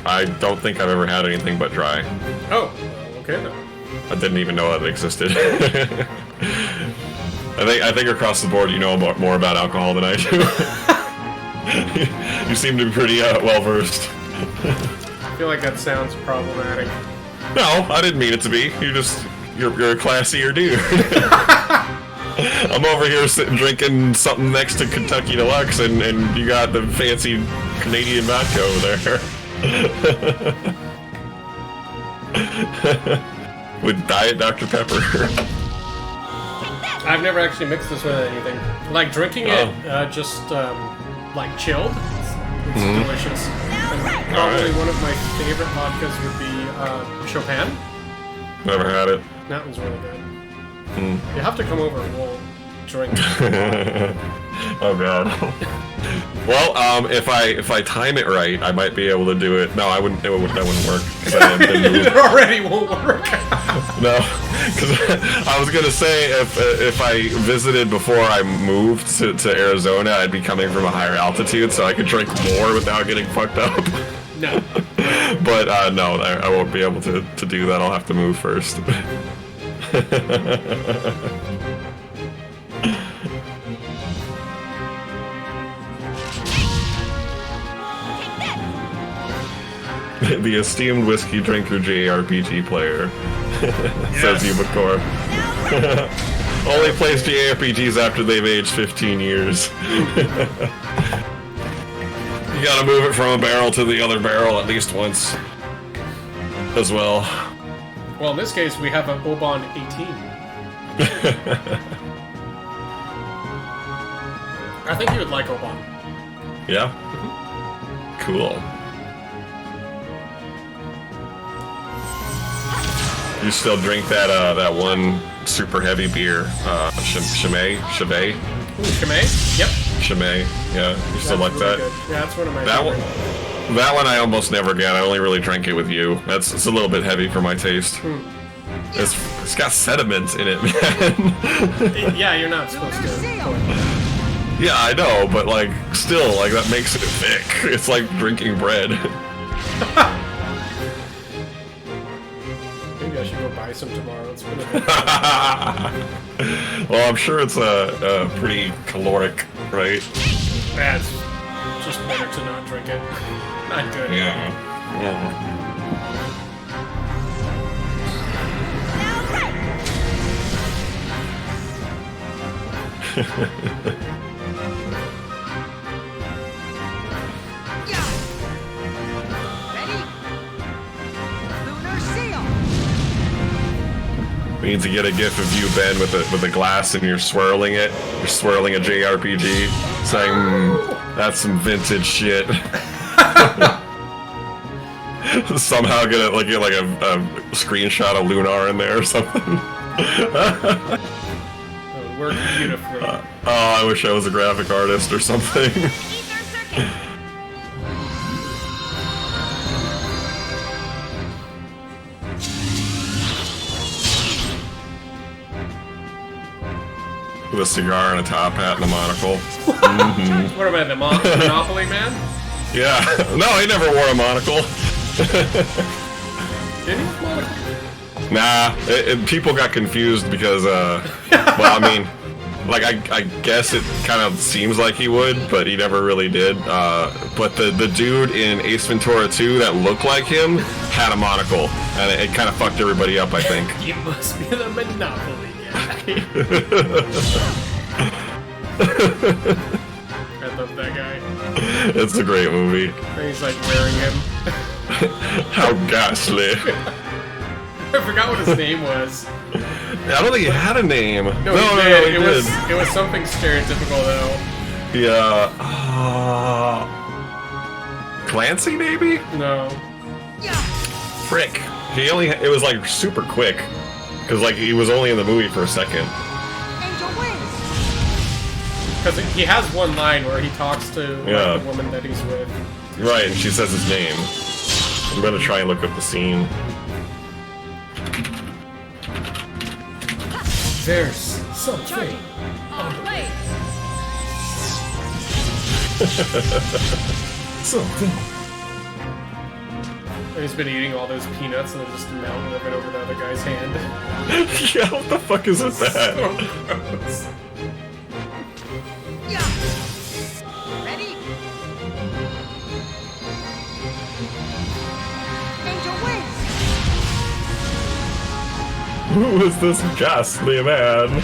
I don't think I've ever had anything but dry. Oh, okay then. I didn't even know that it existed. I think across the board you know more about alcohol than I do. You seem to be pretty well versed. I feel like that sounds problematic. No, I didn't mean it to be. You're a classier dude. I'm over here sitting drinking something next to Kentucky Deluxe, and you got the fancy Canadian vodka over there. With Diet Dr. Pepper. I've never actually mixed this with anything. Like, drinking it just, like, chilled, it's delicious. And probably one of my favorite vodkas would be Chopin. Never had it. That one's really good. You have to come over and we'll drink. Oh god. Well, if I time it right, I might be able to do it. No, I wouldn't. That wouldn't work. It already won't work. No, because I was gonna say if I visited before I moved to Arizona, I'd be coming from a higher altitude, so I could drink more without getting fucked up. No. But no, I won't be able to do that. I'll have to move first. The esteemed whiskey drinker JRPG player, says Ubicor. Only plays JRPGs after they've aged 15 years. You gotta move it from a barrel to the other barrel at least once. As well. Well, in this case, we have an Oban 18. I think you would like Oban. Yeah? Cool. You still drink that one super heavy beer, Chimay? Chimay? Yep. Chimay. Yeah, you still like really that? Good. Yeah, that's one of my That favorite. That one I almost never get. I only really drank it with you. It's a little bit heavy for my taste. It's got sediment in it, man. Yeah, you're not supposed to. Yeah, I know, but like, still, like that makes it thick. It's like drinking bread. Maybe I should go buy some tomorrow. It's been a bit. Well, I'm sure it's a pretty caloric, right? That's just better to not drink it. Not good. Yeah. We need to get a gif of you, Ben, with a glass and you're swirling it. You're swirling a JRPG, saying, "That's some vintage shit." Somehow get a screenshot of Lunar in there or something. That would work beautifully. Oh, I wish I was a graphic artist or something. With a cigar and a top hat and a monocle. Mm-hmm. What am I, the Monopoly man? Yeah. No, he never wore a monocle. Did he? Monocle? Nah, people got confused because, well, I mean, like, I guess it kind of seems like he would, but he never really did. But the dude in Ace Ventura 2 that looked like him had a monocle, and it kind of fucked everybody up, I think. You must be the Monopoly guy. I love that guy. It's a great movie. And he's like wearing him. How ghastly. I forgot what his name was. I don't think he had a name. No, he did. It was something stereotypical though. Yeah. Clancy, maybe? No. Frick. It was like super quick. Because like he was only in the movie for a second. Because he has one line where he talks to like, the woman that he's with. Right, and she says his name. I'm gonna try and look up the scene. There's something on the way. Something. He's been eating all those peanuts and they're just melting right over the other guy's hand. Yeah, what the fuck is with that? So gross. Ready? Who is this ghastly man?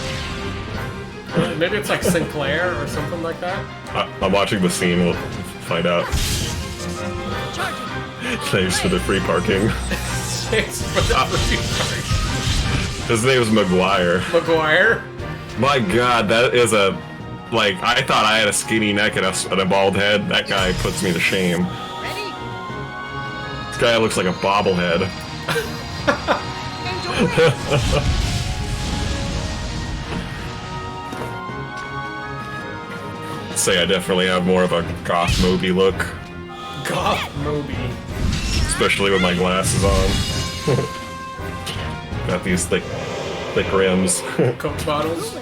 Maybe it's like Sinclair or something like that. I'm watching the scene, we'll find out. Thanks for the free parking. Thanks for the free parking. His name is McGuire. McGuire? My god, that is a... Like, I thought I had a skinny neck and a bald head. That guy puts me to shame. This guy looks like a bobblehead. I'd say I definitely have more of a goth Moby look. Goth Moby. Especially with my glasses on. Got these thick rims. Coke bottles?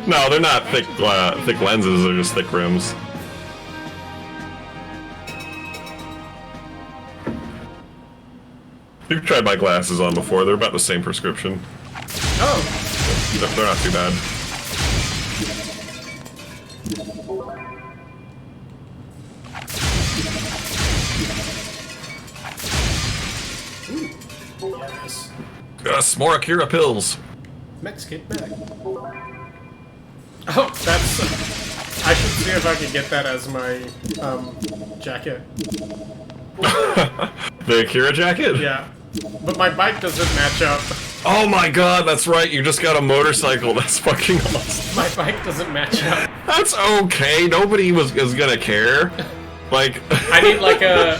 No, they're not thick lenses, they're just thick rims. You've tried my glasses on before, they're about the same prescription. Oh! They're not too bad. Yes. Yes, more Akira pills. Mexican bag. Oh, that's... I should see if I can get that as my, jacket. The Akira jacket? Yeah. But my bike doesn't match up. Oh my god, that's right, you just got a motorcycle. That's fucking awesome. My bike doesn't match up. That's okay, nobody is gonna care. Like... I need like a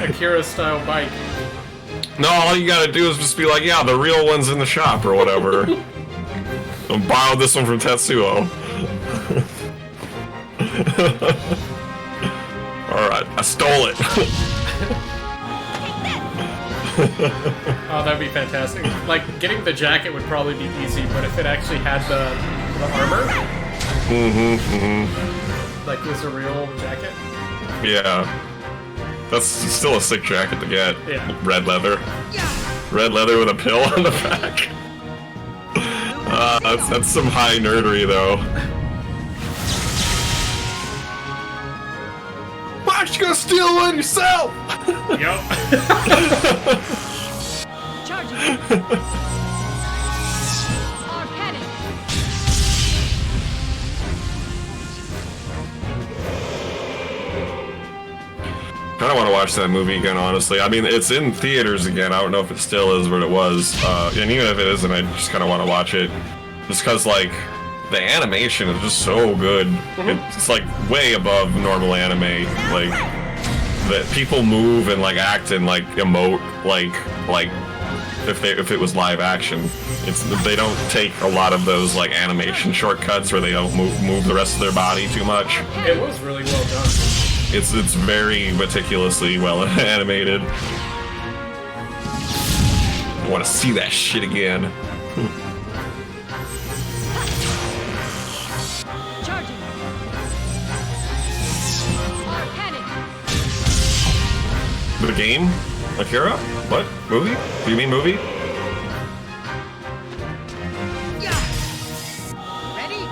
Akira-style bike. No, all you gotta do is just be like, yeah, the real one's in the shop or whatever. I borrowed this one from Tetsuo. Alright, I stole it. Oh, that'd be fantastic. Like, getting the jacket would probably be easy, but if it actually had the armor... Like, was a real jacket? Yeah. That's still a sick jacket to get. Yeah. Red leather. Red leather with a pill on the back. That's some high nerdery, though. Why aren't you gonna steal one yourself? Yup. Charging. Our cannon. I don't want to watch that movie again, honestly. I mean, it's in theaters again. I don't know if it still is what it was. And even if it isn't, I just kind of want to watch it. Just because, like, the animation is just so good. It's like way above normal anime. Like, that people move and like act and like emote like if it was live action. They don't take a lot of those like animation shortcuts where they don't move the rest of their body too much. It was really well done. It's very meticulously well animated. I want to see that shit again. Charging. Our cannon. The game? Akira? What? Movie? Do you mean movie? Ready?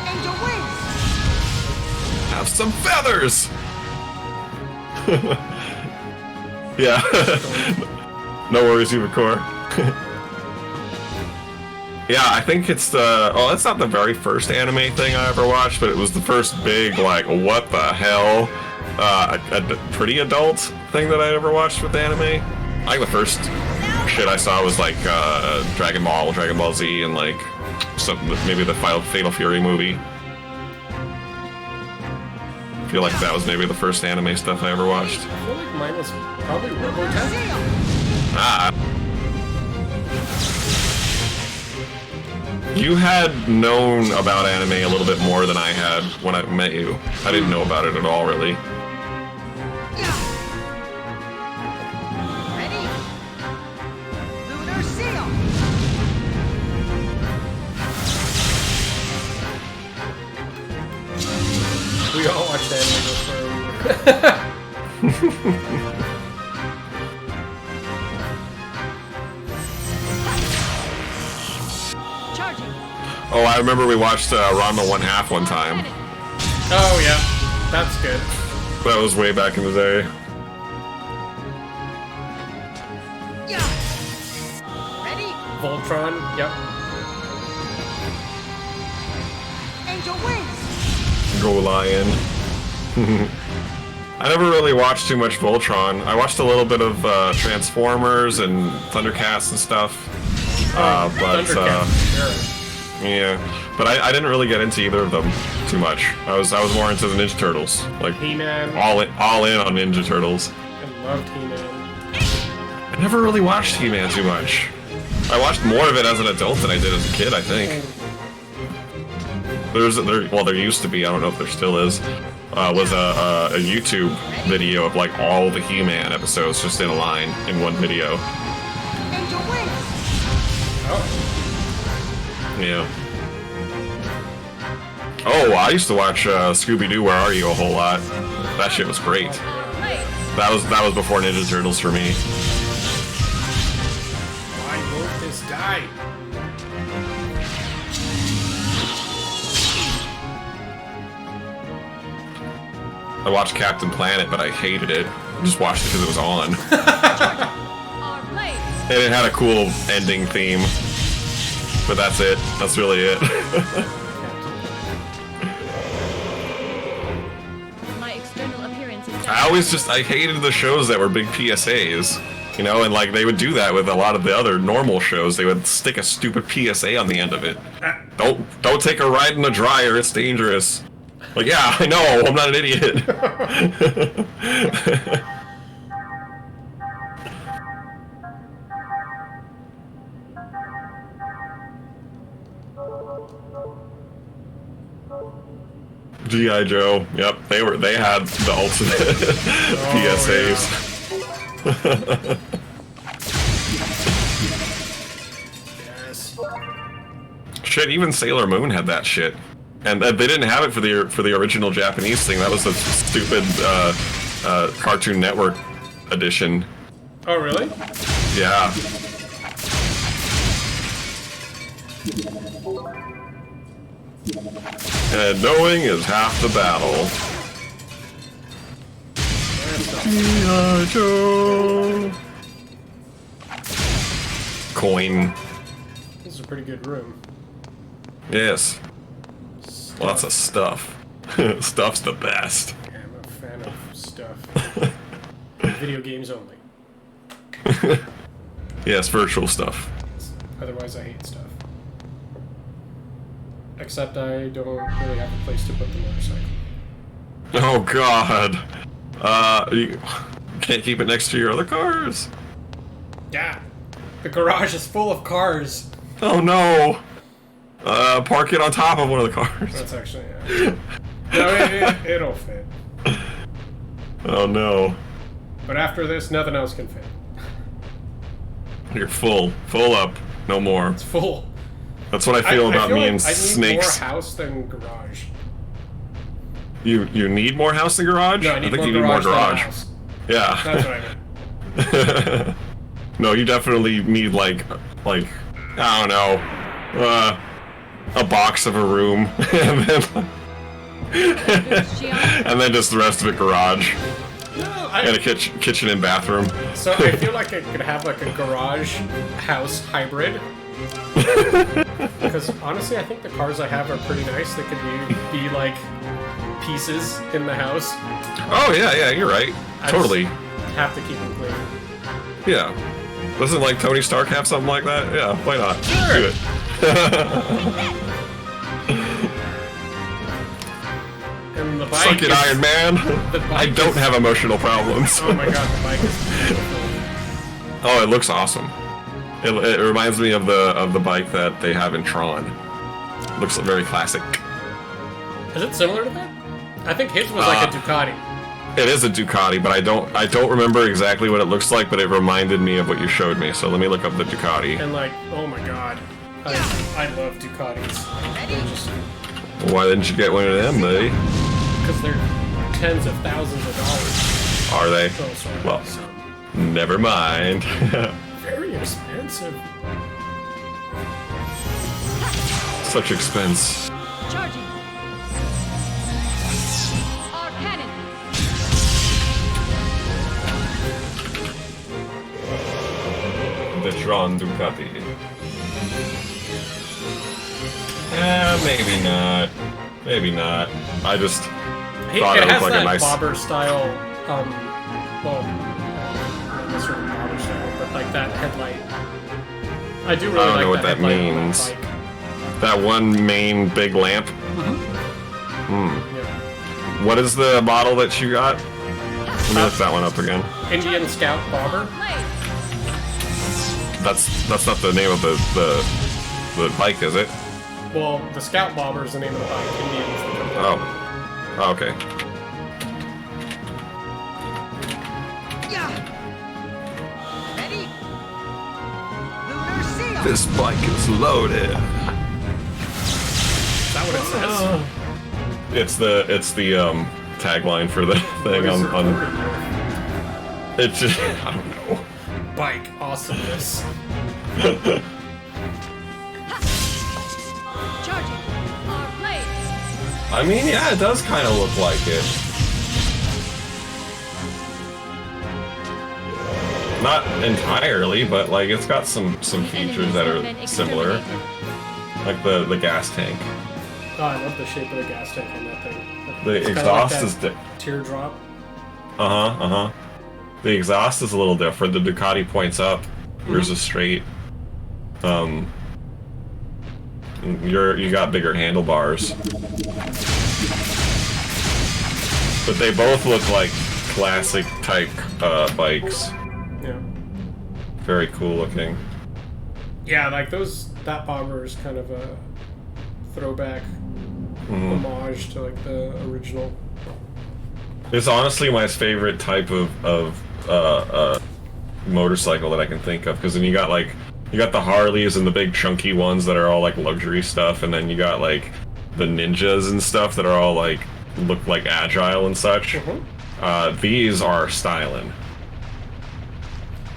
Angel wings! Have some feathers! Yeah. No worries, Ubercore. Yeah, I think it's the... Oh, it's not the very first anime thing I ever watched, but it was the first big, like, what the hell, a pretty adult thing that I ever watched with anime. I think the first shit I saw was, like, Dragon Ball Z, and, like, maybe the Fatal Fury movie. I feel like that was maybe the first anime stuff I ever watched. I feel like mine was probably Robotech. Ah. You had known about anime a little bit more than I had when I met you. I didn't know about it at all, really. Ready? Lunar seal! We all watched anime before. Charging. Oh, I remember we watched Ranma 1/2 one time. Oh yeah, that's good. That was way back in the day. Ready? Voltron, yep. Angel wings! Go Lion. I never really watched too much Voltron. I watched a little bit of Transformers and Thundercats and stuff. Yeah, but I didn't really get into either of them too much. I was more into the Ninja Turtles, like He-Man. all in on Ninja Turtles. I loved He-Man. I never really watched He-Man too much. I watched more of it as an adult than I did as a kid, I think. There used to be, I don't know if there still is, was a YouTube video of like all the He-Man episodes just in a line in one video. Angel wings! Oh. Yeah. Oh, I used to watch Scooby-Doo, Where Are You a whole lot. That shit was great. That was before Ninja Turtles for me. Why won't this die? I watched Captain Planet, but I hated it. I just watched it because it was on. And it had a cool ending theme. But that's it. That's really it. My external appearance is I hated the shows that were big PSAs. You know, and like they would do that with a lot of the other normal shows. They would stick a stupid PSA on the end of it. Don't take a ride in the dryer, it's dangerous. Like, yeah, I know, I'm not an idiot. G.I. Joe. Yep, they had the ultimate PSAs. Yes. Shit, even Sailor Moon had that shit, and they didn't have it for the original Japanese thing. That was the stupid Cartoon Network edition. Oh really? Yeah. And knowing is half the battle. G.I. Joe. Coin. This is a pretty good room. Yes. Lots of stuff. Stuff's the best. Yeah, I'm a fan of stuff. Video games only. Yes, virtual stuff. Otherwise, I hate stuff. Except I don't really have a place to put the motorcycle. Oh God. You can't keep it next to your other cars. Yeah. The garage is full of cars. Oh no. Park it on top of one of the cars. That's actually, yeah. No, it'll fit. Oh no. But after this, nothing else can fit. You're full up, no more. It's full. That's what I feel about me and I need snakes. more house than garage. You need more house than garage? No, I think you need more garage. House. Yeah. That's what I meant. No, you definitely need like I don't know, a box of a room, and then just the rest of it garage. No, and a kitchen and bathroom. So I feel like it could have like a garage house hybrid. Because honestly, I think the cars I have are pretty nice. They could be like pieces in the house. Oh yeah, you're right. Totally. Have to keep them clean. Yeah. Doesn't like Tony Stark have something like that? Yeah, why not? Sure. Do it. And the bike Suck it, Iron Man. I don't have emotional problems. Oh my god, the bike is beautiful. Oh, it looks awesome. It reminds me of the bike that they have in Tron. Looks very classic. Is it similar to that? I think his was like a Ducati. It is a Ducati, but I don't remember exactly what it looks like, but it reminded me of what you showed me. So let me look up the Ducati. And like, oh my god, I love Ducatis. Why didn't you get one of them, buddy? Because they're tens of thousands of dollars. Are they? Oh, sorry. Well, never mind. Very expensive. Such expense. Charging. Our cannon. The Tron Ducati. Maybe not. Maybe not. I just thought it looked like a nice bobber style. Well, not necessarily bobber style, but like that headlight. I do really I don't like know what that means. That one main big lamp. Yeah. What is the model that you got? Let me look that one up again. Indian Scout bobber. That's not the name of the bike, is it? Well, the Scout bobber is the name of the bike. Indian's the company. Oh, okay. Ready? Lunar seal. This bike is loaded. Is that what it says? It's the tagline for the thing on. It's just I don't know. Bike awesomeness. Charging. Our blades. I mean, yeah, it does kind of look like it. Not entirely, but like it's got some features that are similar, like the gas tank. Oh, I love the shape of the gas tank on that thing. The It's exhaust kinda is teardrop. The exhaust is a little different. The Ducati points up. Yours is straight. You got bigger handlebars. But they both look like classic type bikes. Yeah. Very cool looking. Yeah, like that bobber is kind of a throwback. homage to like the original. It's honestly my favorite type of motorcycle that I can think of, because then you got the Harleys and the big chunky ones that are all like luxury stuff, and then you got like the ninjas and stuff that are all like look like agile and such. These are styling.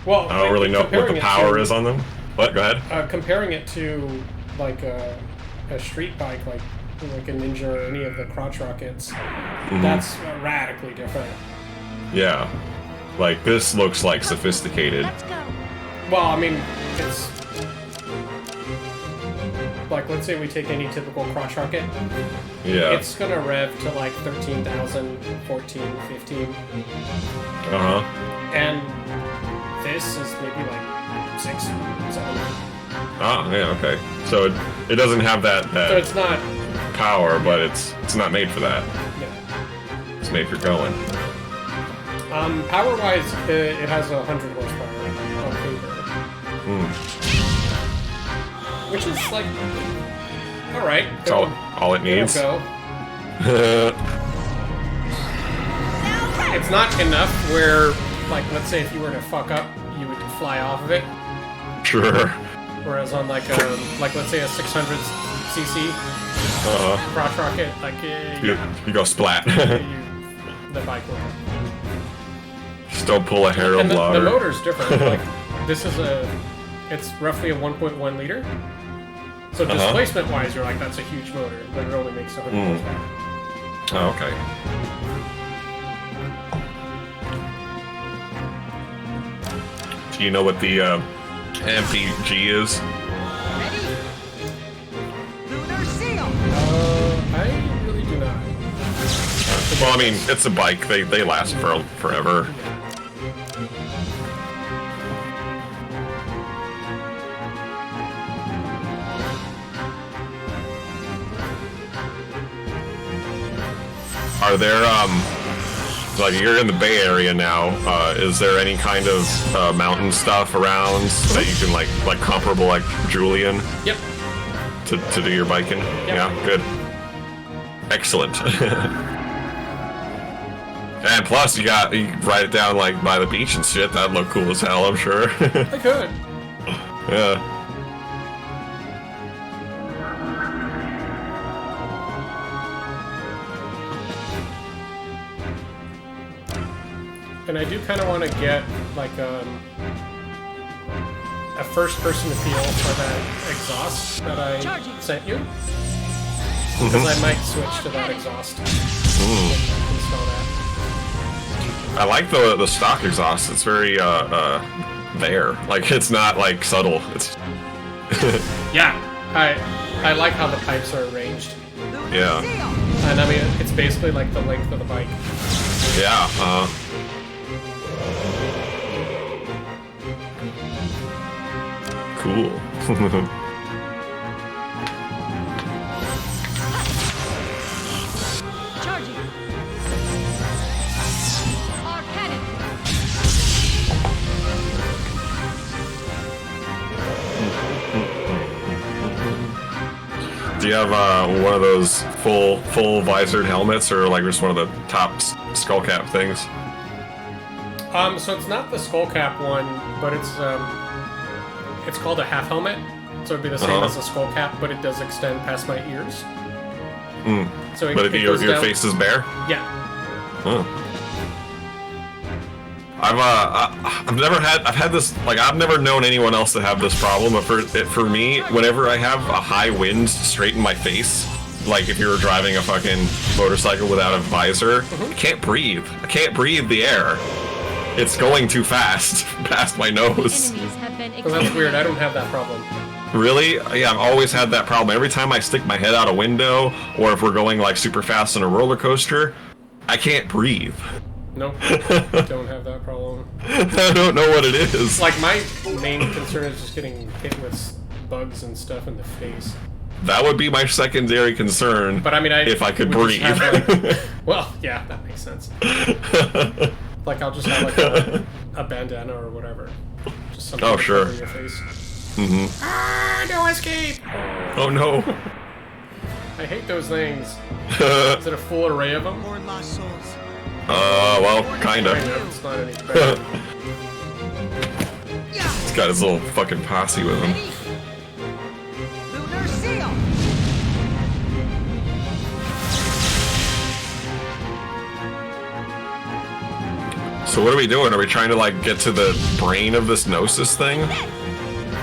Well, I don't really know what the power is on them. What? Go ahead. Comparing it to like a street bike, like a Ninja or any of the crotch rockets, that's radically different. Yeah, like this looks like sophisticated. Let's go. Well, I mean, it's like, let's say we take any typical crotch rocket. Yeah. It's gonna rev to like 13,000, 14, 15. And this is maybe like 6, 7. Ah, yeah, okay. So it doesn't have that So it's not power, but it's not made for that. Yeah. It's made for going. Power-wise, it has 100 horsepower on paper. Which is like, all right. That's all it needs. Go. It's not enough where, like, let's say if you were to fuck up, you would fly off of it. Sure. Whereas on like let's say a 600 cc crotch rocket, like you go splat. The bike will. Just don't pull a Harold And the Lauder. motor's different. Like this is it's roughly a 1.1 liter. So displacement-wise, you're like, that's a huge motor, but it only makes 100 horsepower. Oh, okay. Do you know what the MPG is? Lunar seal. I really do not. Well, I mean, it's a bike. They last forever. Are there, like, you're in the Bay Area now, is there any kind of mountain stuff around that you can, like comparable, like Julian? Yep. To do your biking? Yep. Yeah, good. Excellent. And plus, you write it down, like, by the beach and shit. That'd look cool as hell, I'm sure. I could. Yeah. And I do kind of want to get, like, a first-person feel for that exhaust that I sent you. Because I might switch to that exhaust. Install that. I like the stock exhaust. It's very, there. Like, it's not, like, subtle. It's... Yeah. I like how the pipes are arranged. Yeah. And, I mean, it's basically, like, the length of the bike. Yeah, cool. Charging. Our cannon. Do you have one of those full visored helmets, or like just one of the top skull cap things? So it's not the skull cap one, but it's called a half helmet. So it'd be the same as a skull cap, but it does extend past my ears. So it your goes down. face is bare? Yeah. Oh. I've never known anyone else to have this problem, but for me, whenever I have a high wind straight in my face, like if you were driving a fucking motorcycle without a visor, I can't breathe. I can't breathe the air. It's going too fast past my nose. Well, that's weird. I don't have that problem. Really? Yeah, I've always had that problem. Every time I stick my head out a window, or if we're going like super fast on a roller coaster, I can't breathe. Nope. Don't have that problem. I don't know what it is. Like, my main concern is just getting hit with bugs and stuff in the face. That would be my secondary concern. But I mean, if I could breathe. Well, yeah, that makes sense. Like, I'll just have like a bandana or whatever. Just something to cover your face. Mm-hmm. Ah, no escape! Oh no. I hate those things. Is it a full array of them? Or lost souls. Well, kinda. It's not any better. He's got his little fucking posse with him. Lunar seal. So what are we doing? Are we trying to like get to the brain of this Gnosis thing?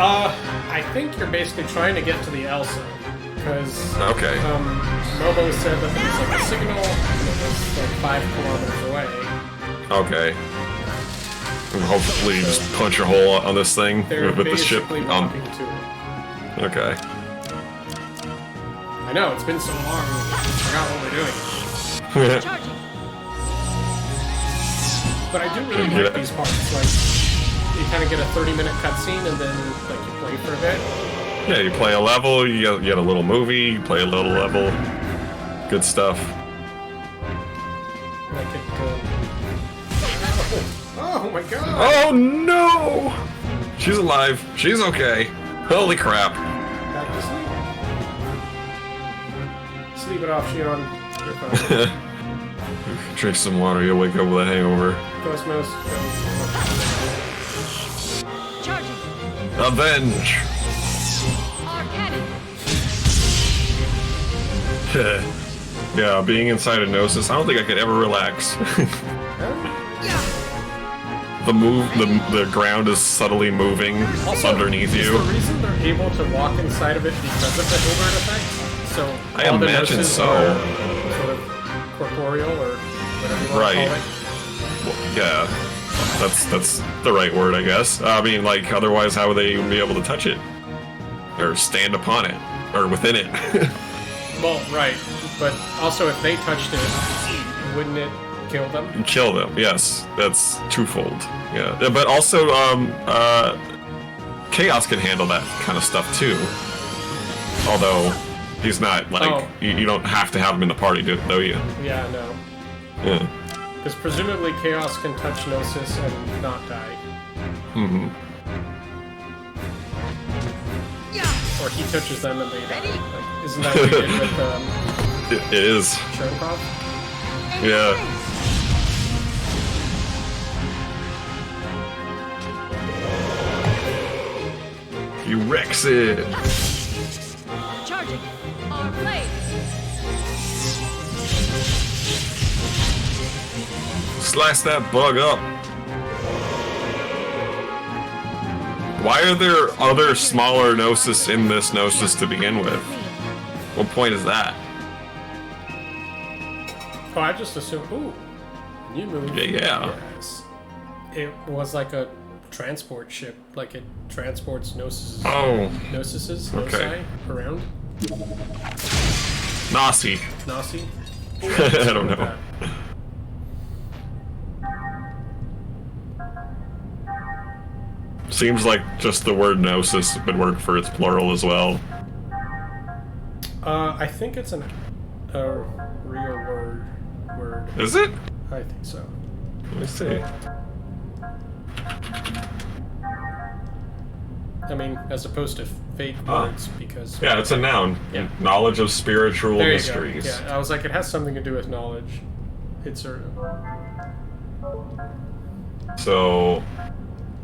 I think you're basically trying to get to the Elsa. Because Okay. Momo said that there was like a signal that was like 5 kilometers away. Okay. And hopefully you just punch a hole on this thing They're with the ship. basically walking to it. Okay. I know, it's been so long, I forgot what we're doing. But I do really like these parts. Like, you kind of get a 30-minute cutscene and then like you play for a bit. Yeah, you play a level, you get a little movie, you play a little level. Good stuff. Like it, oh my god! Oh no! She's alive. She's okay. Holy crap. Back to sleep. Sleep it off, Shion. You're fine. Drink some water, you'll wake up with a hangover. Cosmos. Avenge! Yeah, being inside a Gnosis, I don't think I could ever relax. The ground is subtly moving underneath you. Is the reason they're able to walk inside of it because of the Hilbert effect? So I all the imagine Gnosis so. are sort of corporeal or whatever you want to call it. Well, yeah, that's the right word, I guess. I mean, like, otherwise, how would they even be able to touch it or stand upon it or within it? Well, right, but also if they touched it, wouldn't it kill them? Kill them, yes. That's twofold. Yeah, but also, Chaos can handle that kind of stuff too. Although he's not like you don't have to have him in the party, though you. Yeah, no. Yeah. Because presumably Chaos can touch Gnosis and not die. Mm-hmm. Or he touches them and they die. Like, isn't that what he did with It is. Cherenkov? Yeah. He wrecks it. Charging. On blade. Slice that bug up. Why are there other smaller Gnosis in this Gnosis to begin with? What point is that? Oh, I just assumed. Ooh, new move. Yeah. Yes. It was like a transport ship. Like it transports Gnosis. Oh. Gnosises. Okay. Gnosi around. Nasi. Nasi. I don't know. Seems like just the word Gnosis would work for its plural as well. I think it's a real word. Is it? I think so. Let me see. I mean, as opposed to fake words, because... Yeah, it's a noun. Yeah. Knowledge of spiritual there you mysteries. go. Yeah, I was like, it has something to do with knowledge. It's sort of... So,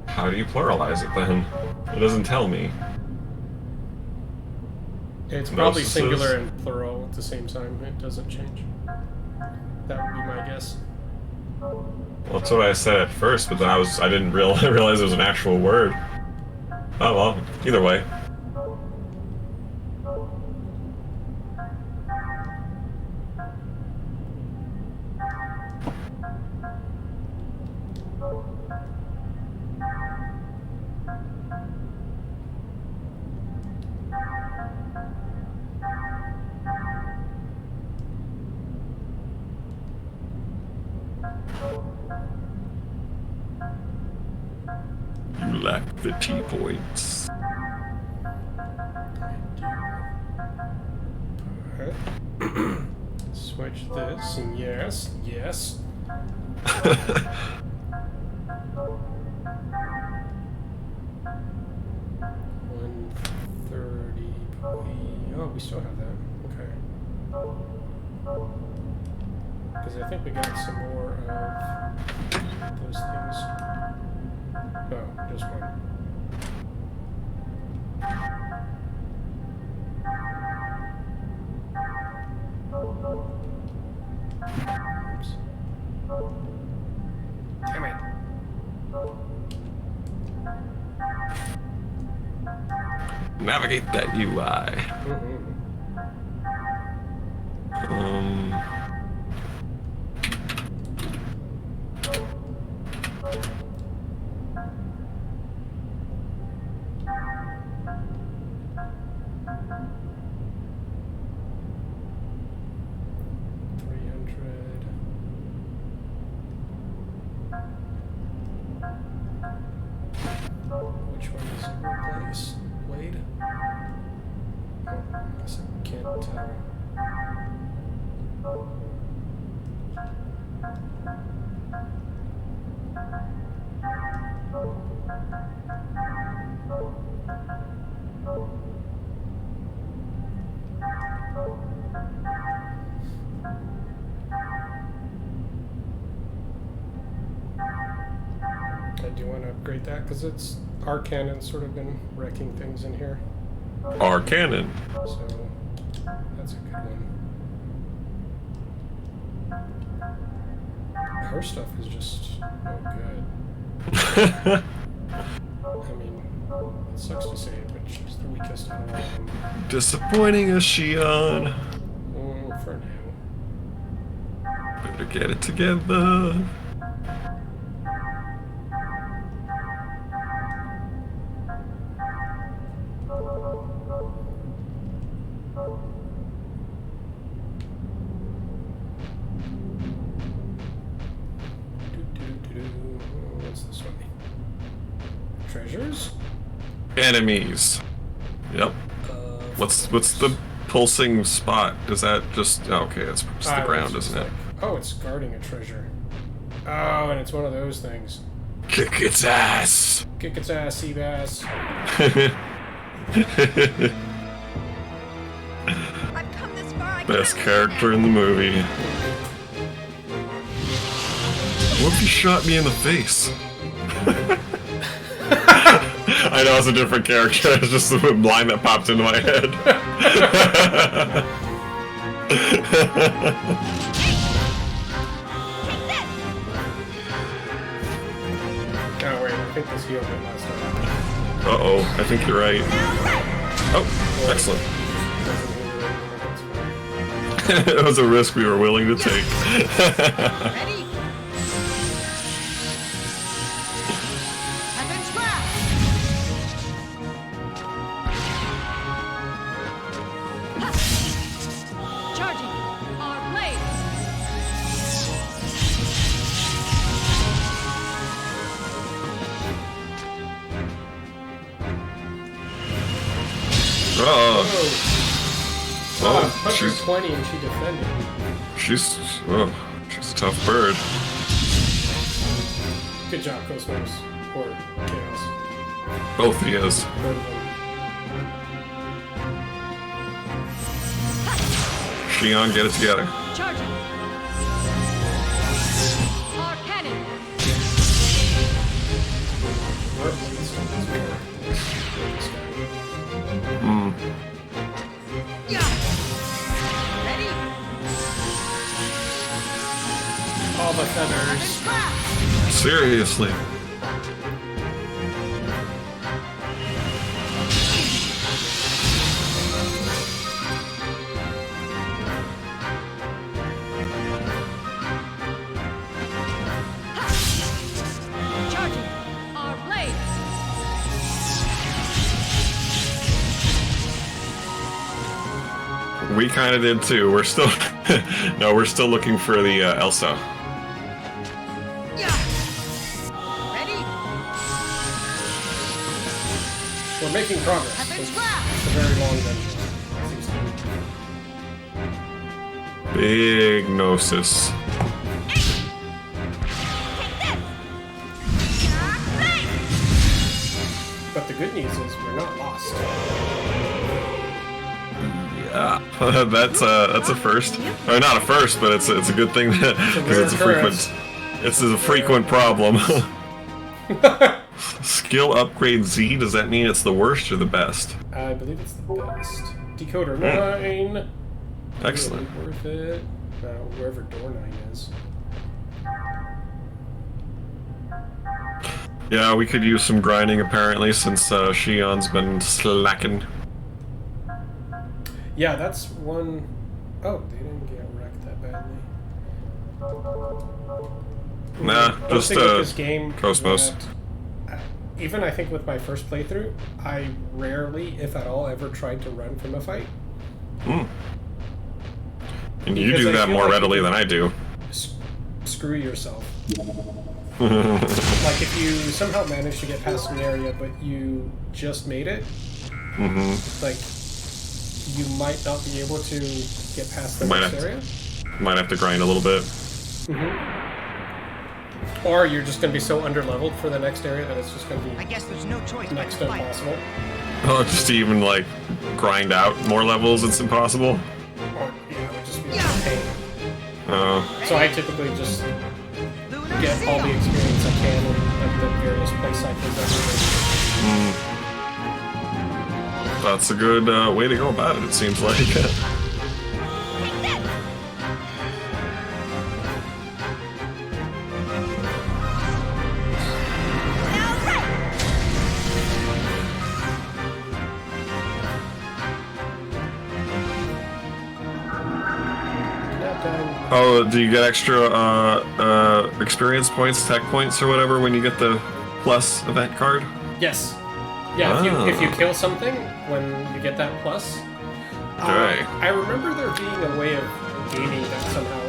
how do you pluralize it then? It doesn't tell me. It's probably Gnosises? singular and plural at the same time. It doesn't change. That would be my guess. Well, that's what I said at first, but then I didn't realize it was an actual word. Oh well, either way. You lack the T points. Switch this, and yes, yes. 130. Oh, we still have that. Okay. Because I think we got some more of those things. Oh, just one. Oops. Damn it. Navigate that UI. Which one is it replace? Blade? Oh, I guess I can't tell. I do want to upgrade that because it's our cannon's sort of been wrecking things in here. Our cannon. So that's a good one. Her stuff is just no good. I mean, it sucks to say it, but she's the weakest out of all of them. Disappointing us, Shion. For now. Better get it together. What's this one? Treasures? Enemies. Yep. What's the pulsing spot? Does that just... Oh, okay, it's just the ground, isn't it? Oh, it's guarding a treasure. Oh, and it's one of those things. Kick its ass! Kick its ass, sea bass. Best character in the movie. What if you shot me in the face? I know it's a different character, it's just the line that popped into my head. Oh wait, I think this healed it last time. Uh-oh, I think you're right. Oh, excellent. It was a risk we were willing to take. Ready? Heaven's grasp! Charging our blade! Oh, she's 20 and she defended. She's a tough bird. Good job, Cosmos. Or Chaos. Both he is. Both of them. Shion, get it together. Charging! Our cannon! Ready? All the feathers. Seriously. Charging our blade! We kind of did too. We're still... No, we're still looking for the Elsa. Ready? We're making progress. Heaven's It's grasp! a very long dungeon. Big Gnosis. But the good news is we're not lost. Yeah. That's a first. Or not a first, but it's a good thing because it's a frequent problem. Skill upgrade Z. Does that mean it's the worst or the best? I believe it's the best. Decoder 9. Excellent. Really worth it. Wherever door 9 is. Yeah, we could use some grinding apparently since Shion's been slacking. Yeah, that's one. Oh, they didn't get wrecked that badly. Nah, just this game Cosmos. Even I think with my first playthrough, I rarely, if at all, ever tried to run from a fight. And you do that more readily than I do. Screw yourself. Like if you somehow manage to get past an area, but you just made it, like you might not be able to get past the next area. Might have to grind a little bit. Or you're just going to be so underleveled for the next area that it's just going to be. I guess there's no choice next to impossible. Oh, just to even like grind out more levels, it's impossible. Or yeah, it would just be a pain. Oh. So I typically just get all the experience I can in like the various play cycles. That's a good way to go about it. It seems like. Oh, do you get extra experience points, tech points, or whatever when you get the plus event card? Yes. Yeah, if you kill something, when you get that plus. Okay. I remember there being a way of gaining that somehow.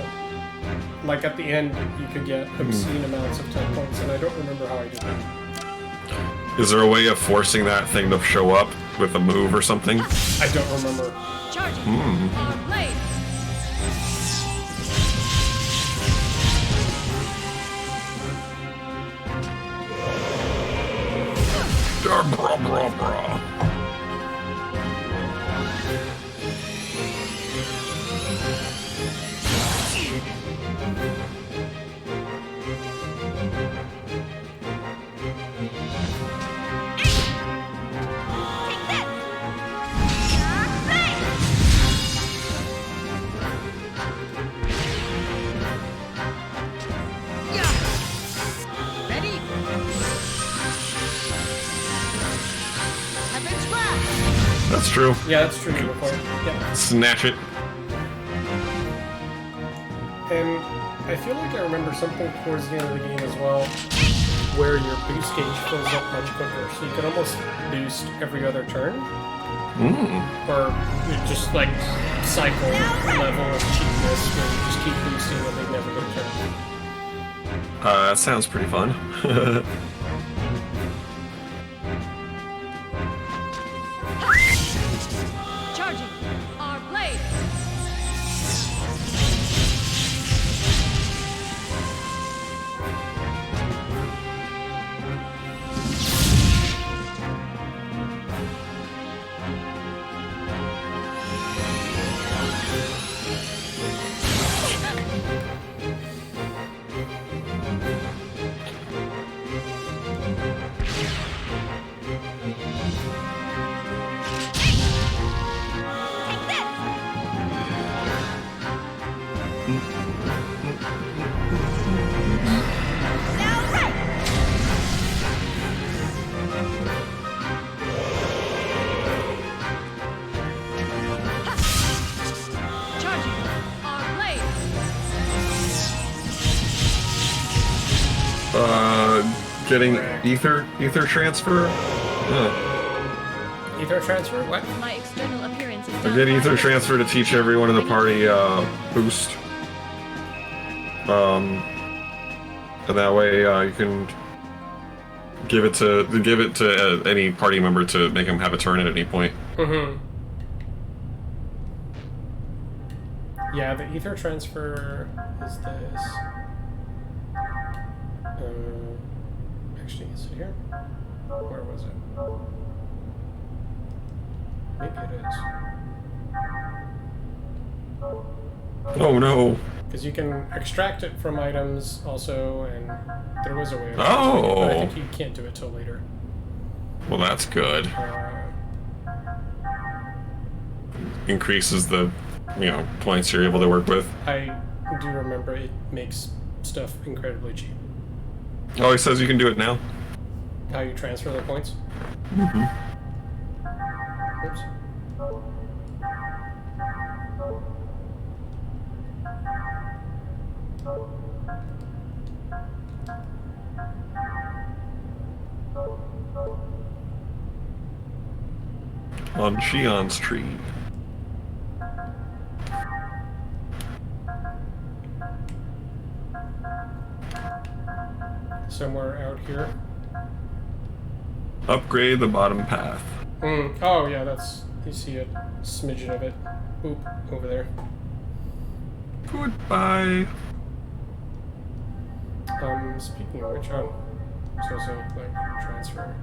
Like at the end, you could get obscene amounts of tech points, and I don't remember how I did that. Is there a way of forcing that thing to show up with a move or something? I don't remember. Charging. Blade. Bra, bra, bra. That's true. Yeah, that's true. Yeah. Snatch it. And I feel like I remember something towards the end of the game as well, where your boost gauge fills up much quicker, so you can almost boost every other turn. Or you just like cycle level of cheapness where you just keep boosting when they never get a turn. That sounds pretty fun. Charging. Our blade. Getting ether transfer? Ether transfer? What? My external appearance is I get ether transfer to teach everyone in the party boost. And that way you can give it to any party member to make them have a turn at any point. Yeah, the ether transfer is this. Actually, is it here? Where was it? Maybe it is. Oh no. Because you can extract it from items also, and there was a way of Oh. doing it, but I think you can't do it till later. Well, that's good. Increases the, points you're able to work with. I do remember it makes stuff incredibly cheap. Oh, he says you can do it now. How you transfer the points? Mm-hmm. Oops. On Shion's tree. Somewhere out here. Upgrade the bottom path. Oh yeah, you see a smidgen of it. Oop, over there. Goodbye. Speaking of which, so like transfer.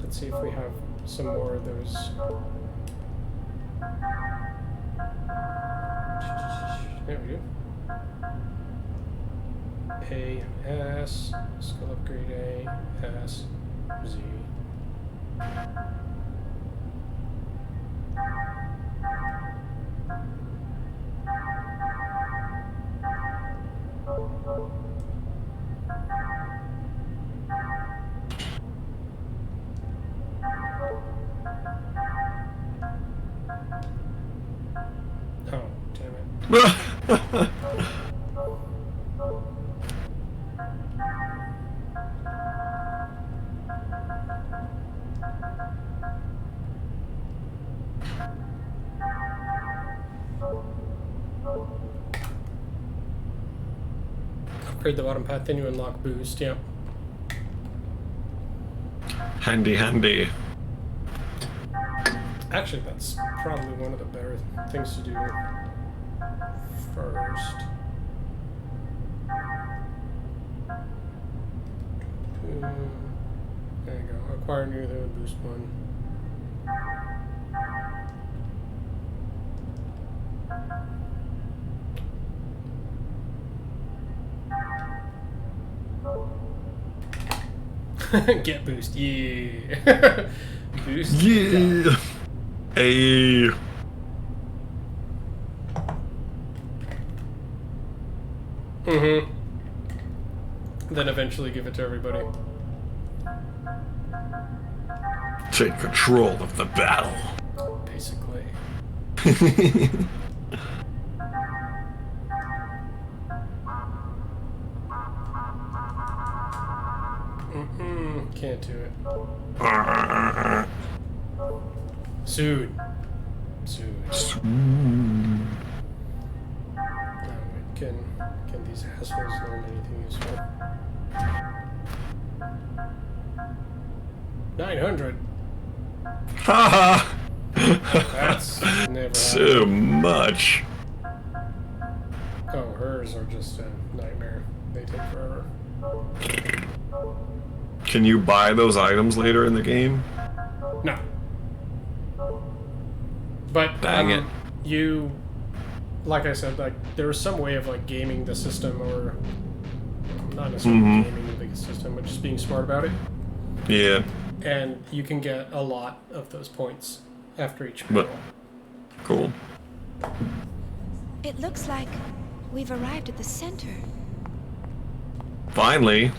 Let's see if we have some more of those. There we go. A, S, skill upgrade A, S, Z. Oh, damn it. Upgrade the bottom path, then you unlock boost, yep. Handy, handy. Actually, that's probably one of the better things to do first. There you go. Acquire new the boost one. Get boost, yeah. Boost. Yeah. Hey. Then eventually give it to everybody. Take control of the battle. Basically. Can't do it. Sued. Can these assholes learn anything useful? 900. Haha. That's never so much. Oh, hers are just a nightmare. They take forever. Can you buy those items later in the game? No. But dang it. You, like I said, like there's some way of like gaming the system, or not necessarily gaming the system, but just being smart about it. Yeah. And you can get a lot of those points after each battle. Cool. It looks like we've arrived at the center. Finally.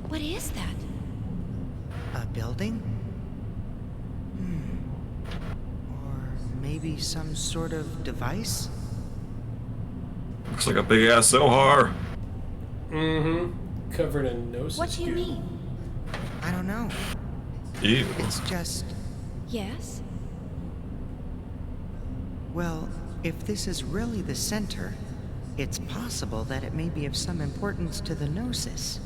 What is that? A building? Or maybe some sort of device? Looks like a big ass Zohar. Covered in gnosis. What do you mean? I don't know. Ew. It's just... Yes? Well, if this is really the center, it's possible that it may be of some importance to the Gnosis.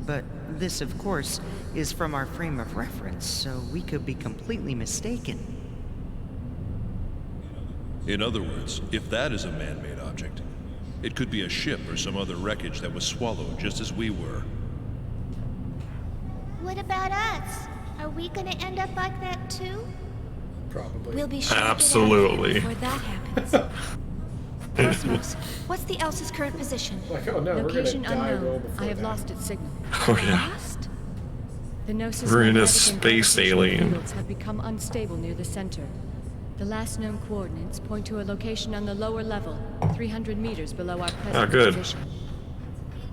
But this, of course, is from our frame of reference, so we could be completely mistaken. In other words, if that is a man-made object, it could be a ship or some other wreckage that was swallowed just as we were. What about us? Are we gonna end up like that too? Probably. We'll be sure to get out of Absolutely. here before that happens. Cosmos, what's the Elsa's current position? Like, oh no, Location we're gonna die well unknown. before I have that. lost its signal. Oh yeah. Lost? The Gnosis We're in a magnetic and space gravitational alien. fields have become unstable near the center. The last known coordinates point to a location on the lower level, 300 meters below our present good. position.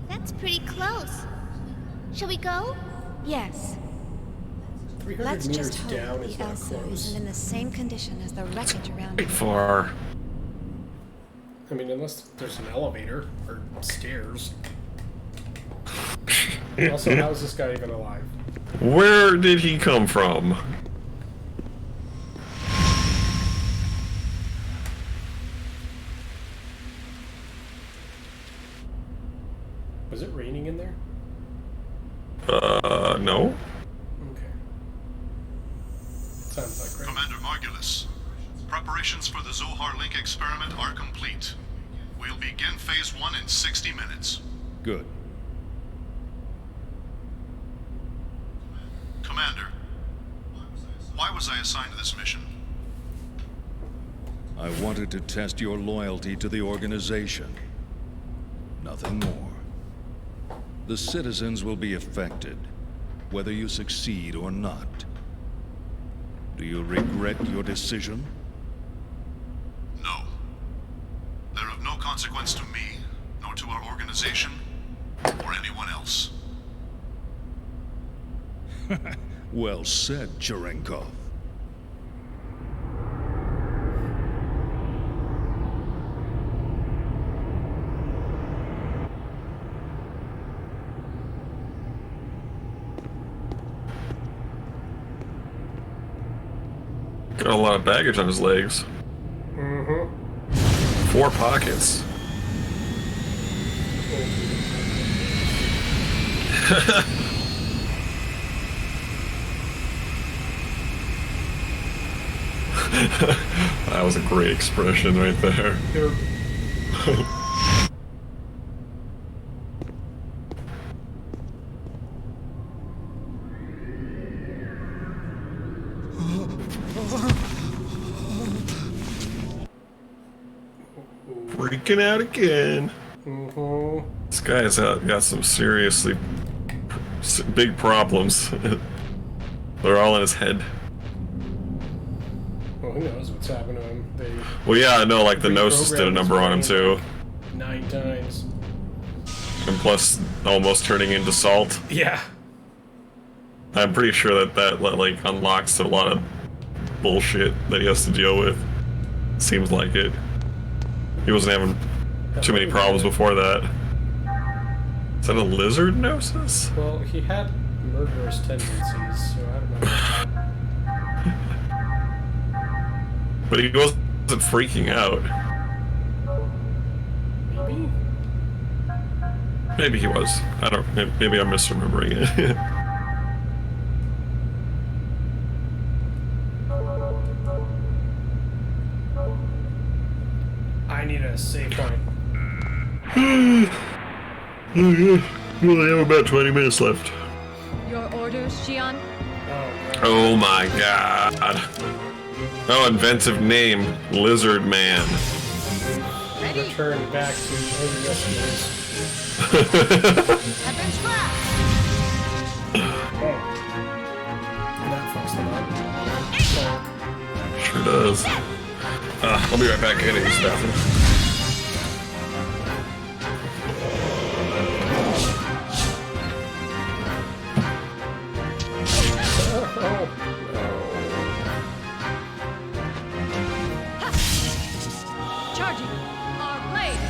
That's pretty close. Shall we go? Yes. 300 Let's meters just hope down is the not Elsa close. isn't in the same condition as the wreckage around Pretty it. far. I mean, unless there's an elevator or stairs. Also, how is this guy even alive? Where did he come from? Was it raining in there? No. Okay. Sounds like rain. Commander Margulis, preparations for the Zohar Link experiment are complete. We'll begin Phase 1 in 60 minutes. Good. Commander, why was I assigned to this mission? I wanted to test your loyalty to the organization. Nothing more. The citizens will be affected, whether you succeed or not. Do you regret your decision? No. They're of no consequence to me, nor to our organization, or anyone else. Well said, Cherenkov. Got a lot of baggage on his legs. Mm-hmm. 4 pockets. That was a great expression right there. Dude. Freaking out again. Mm-hmm. This guy's got some seriously big problems. They're all in his head. Well, who knows what's happened to him? They Well, yeah, I know, like the Gnosis did a number on him too. 9 times. And plus, almost turning into salt. Yeah. I'm pretty sure that like unlocks a lot of bullshit that he has to deal with. Seems like it. He wasn't having too many problems before that. Is that a lizard Gnosis? Well, he had murderous tendencies, so I don't know. But he wasn't freaking out. Maybe? Maybe he was. I don't. Maybe I'm misremembering it. I need a save point. We only have about 20 minutes left. Your orders, Xion? Oh my god. Oh, inventive name. Lizard Man. Return back to yesterday's. That fucks them up. Sure does. I'll be right back. I gotta use the bathroom. Charging our blades!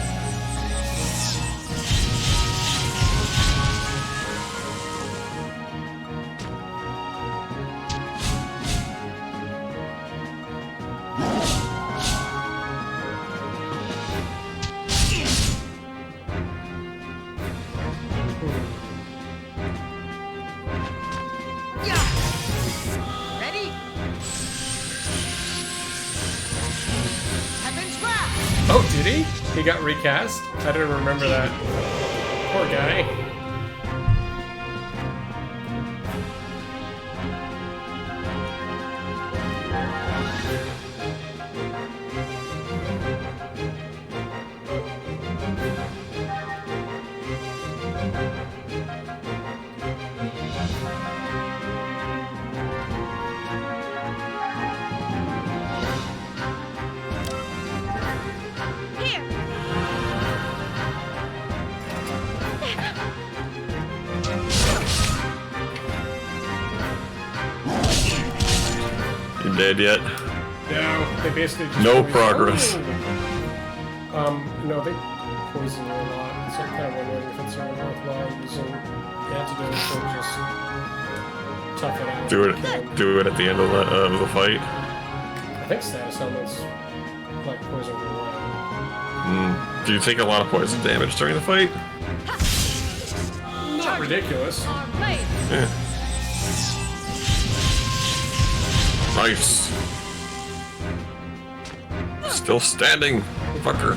Ready? Oh, did he? He got recast? I didn't remember that. Poor guy. You dead yet? No, they basically just No poison- progress. Oh. No, they poison you a lot, so I'm kind of wondering if it's worthwhile using antidotes or just tough it out. Do it at the end of the fight. I think status helmets like poison away. Do you take a lot of poison damage during the fight? Not ridiculous. Yeah. Nice. Still standing, fucker.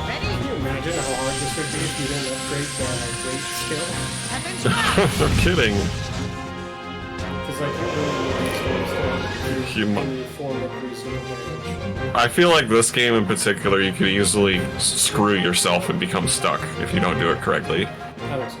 Can you imagine how hard this would be if you didn't upgrade the weight skill? No kidding. Because like it really is You any form of reasonable damage. I feel like this game in particular, you could easily screw yourself and become stuck if you don't do it correctly. I think so.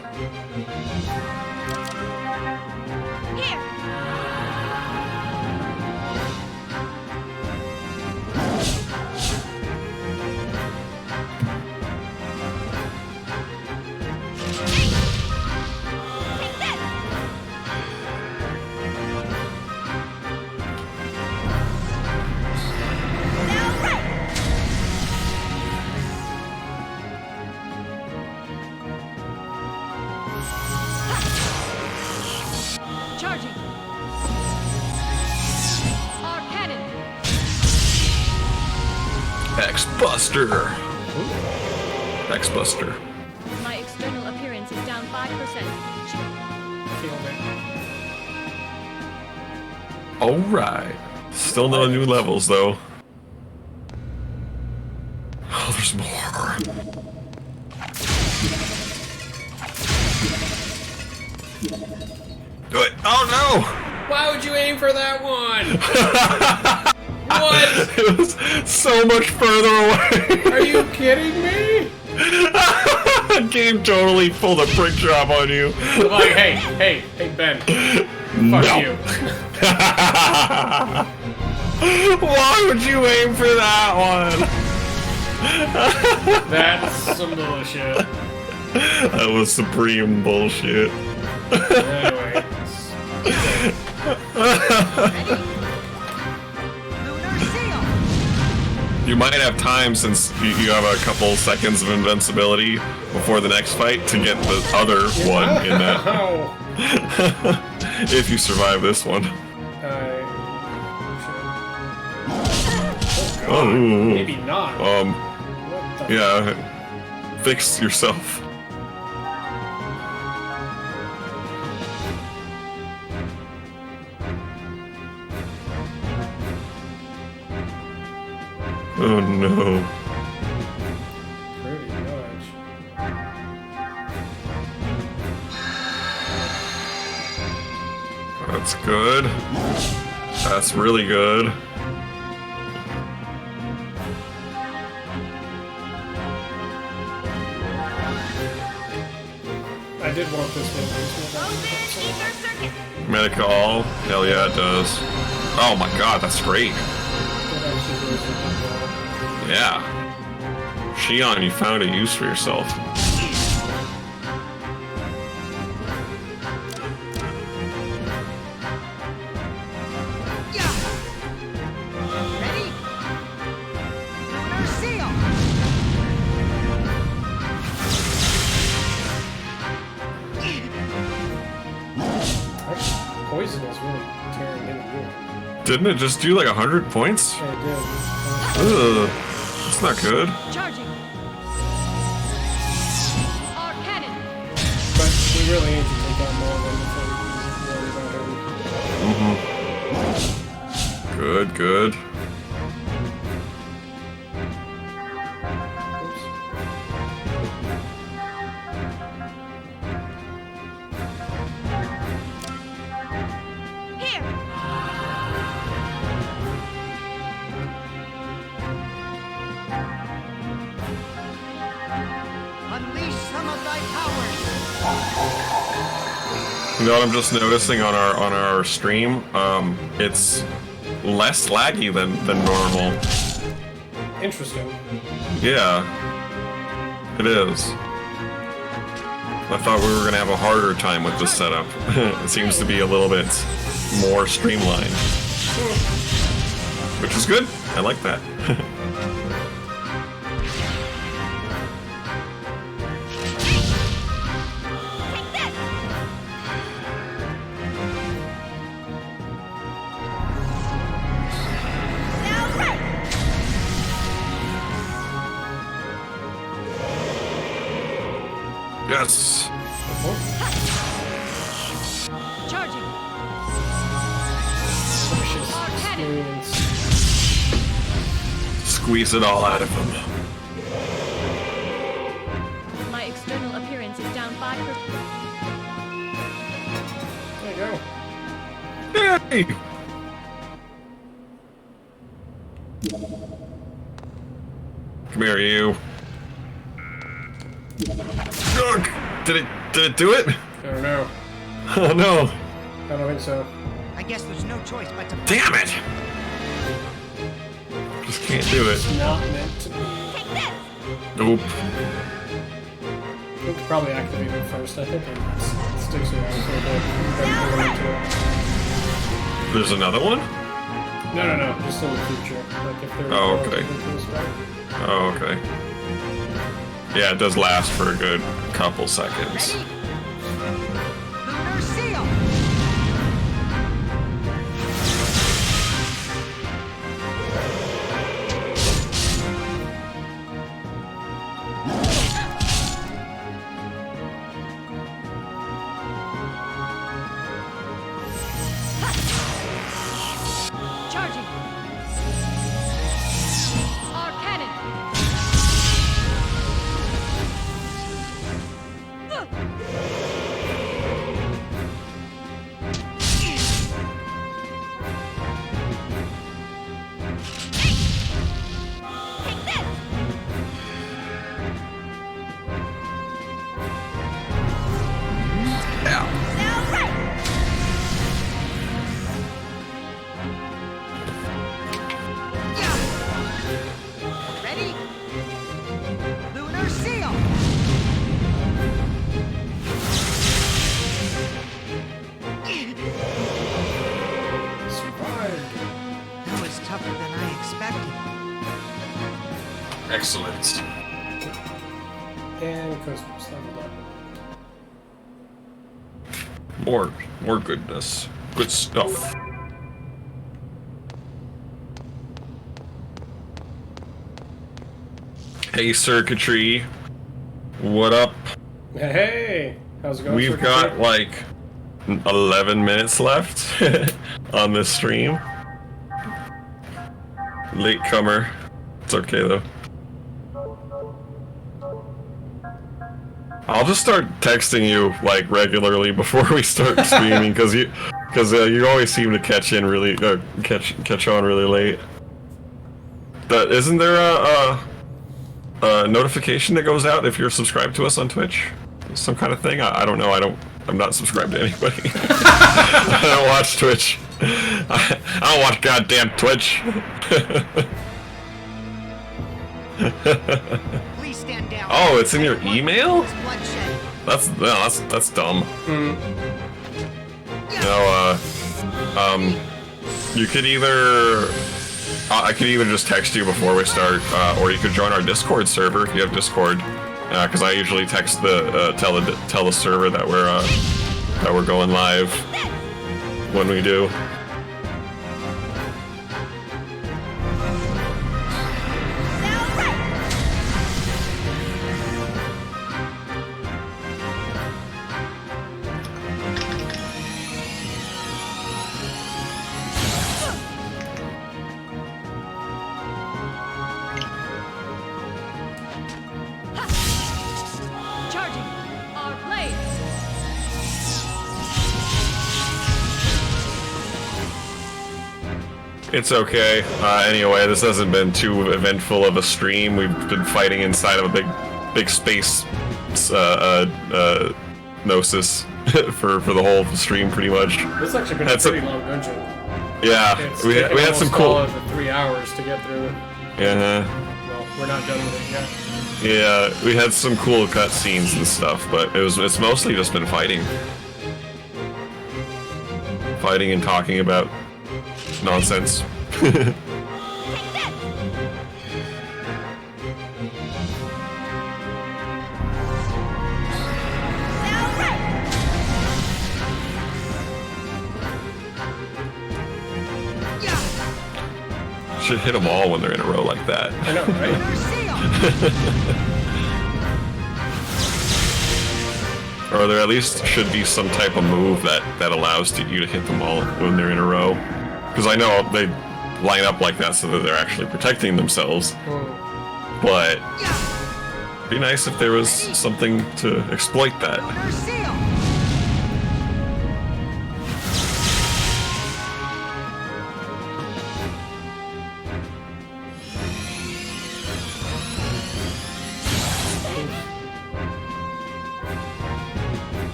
Charging. Our cannon. X-Buster. X-Buster. My external appearance is down 5%. Alright. Still no new levels, though. Oh, there's more. Do it. Oh, no! Why would you aim for that one? What? It was so much further away. Are you kidding me? The game totally pulled a brick job on you. Like, hey, Ben. Fuck you. Why would you aim for that one? That's some bullshit. That was supreme bullshit. Anyway. You might have time, since you have a couple seconds of invincibility before the next fight, to get the other one in that. If you survive this one. Oh, maybe not. Yeah. Fix yourself. Oh no. Pretty much. That's good. That's really good. I did want this one. Medical. Hell yeah, it does. Oh my god, that's great. Yeah. Shion, you found a use for yourself. Poison is really tearing into you. Didn't it just do like 100 points? Yeah, it did. Ugh. That's not good. Charging. Our cannon. But we really need to take out more than the Good, good. You know what I'm just noticing on our stream? It's less laggy than normal. Interesting. Yeah, it is. I thought we were gonna have a harder time with this setup. It seems to be a little bit more streamlined, which is good. I like that. Yes. Charging. Squeeze it all out of him. My external appearance is down 5%. There you go. Yay! Come here, you. Ugh. Did it do it? I don't know. Oh no. I don't think so. I guess there's no choice but to... Damn it! Just can't do it. It's not meant to be. Nope. We could probably activate it first. I think it sticks around for a bit. Then go into it. There's another one? No. Just in the future. Like if they're Oh, okay. Oh, okay. Yeah, it does last for a good couple seconds. Lunar seal! Charging. Our cannon. Ready? Lunar seal! Survived. That was tougher than I expected. Excellent. And Cosmos leveled up. More goodness. Good stuff. Hey, Circuitry. What up? Hey! How's it going? We've Circuitry? got like 11 minutes left on this stream. Latecomer. It's okay though. I'll just start texting you like regularly before we start streaming because you always seem to catch on really late. Isn't there a notification that goes out if you're subscribed to us on Twitch? Some kind of thing? I don't know. I'm not subscribed to anybody. I don't watch Twitch. I don't watch goddamn Twitch. Please stand down. Oh, it's in your email? Bloodshed. That's dumb. Mm. No, you could either I could either just text you before we start, or you could join our Discord server if you have Discord. Because I usually text tell the server that we're going live when we do. Charging. Our blade. It's okay. Anyway, this hasn't been too eventful of a stream. We've been fighting inside of a big space Gnosis. for the whole stream, pretty much. This has actually been a pretty long dungeon. Yeah, we had some cool. All of the 3 hours to get through. Yeah. Well, we're not done with it yet. Yeah, we had some cool cutscenes and stuff, but it's mostly just been fighting. Fighting and talking about nonsense. Should hit them all when they're in a row like that. I know, right? Or there at least should be some type of move that allows you to hit them all when they're in a row. Because I know they line up like that so that they're actually protecting themselves. But it'd be nice if there was something to exploit that.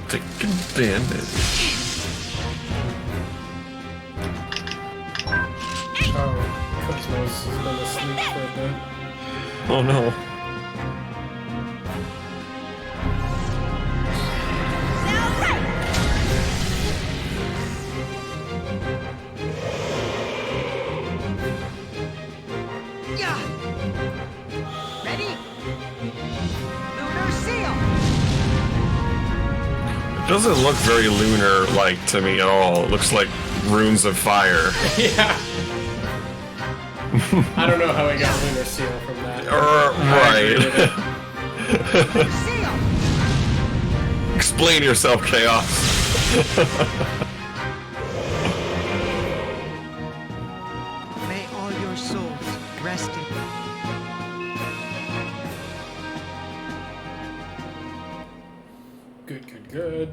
Taking damage. Oh, Cosmos has been asleep for a bit. Oh no. It doesn't look very lunar-like to me at all. It looks like runes of fire. Yeah. I don't know how I got Lunar Seal from that. Right. Explain yourself, Chaos. May all your souls rest in Good, good, good.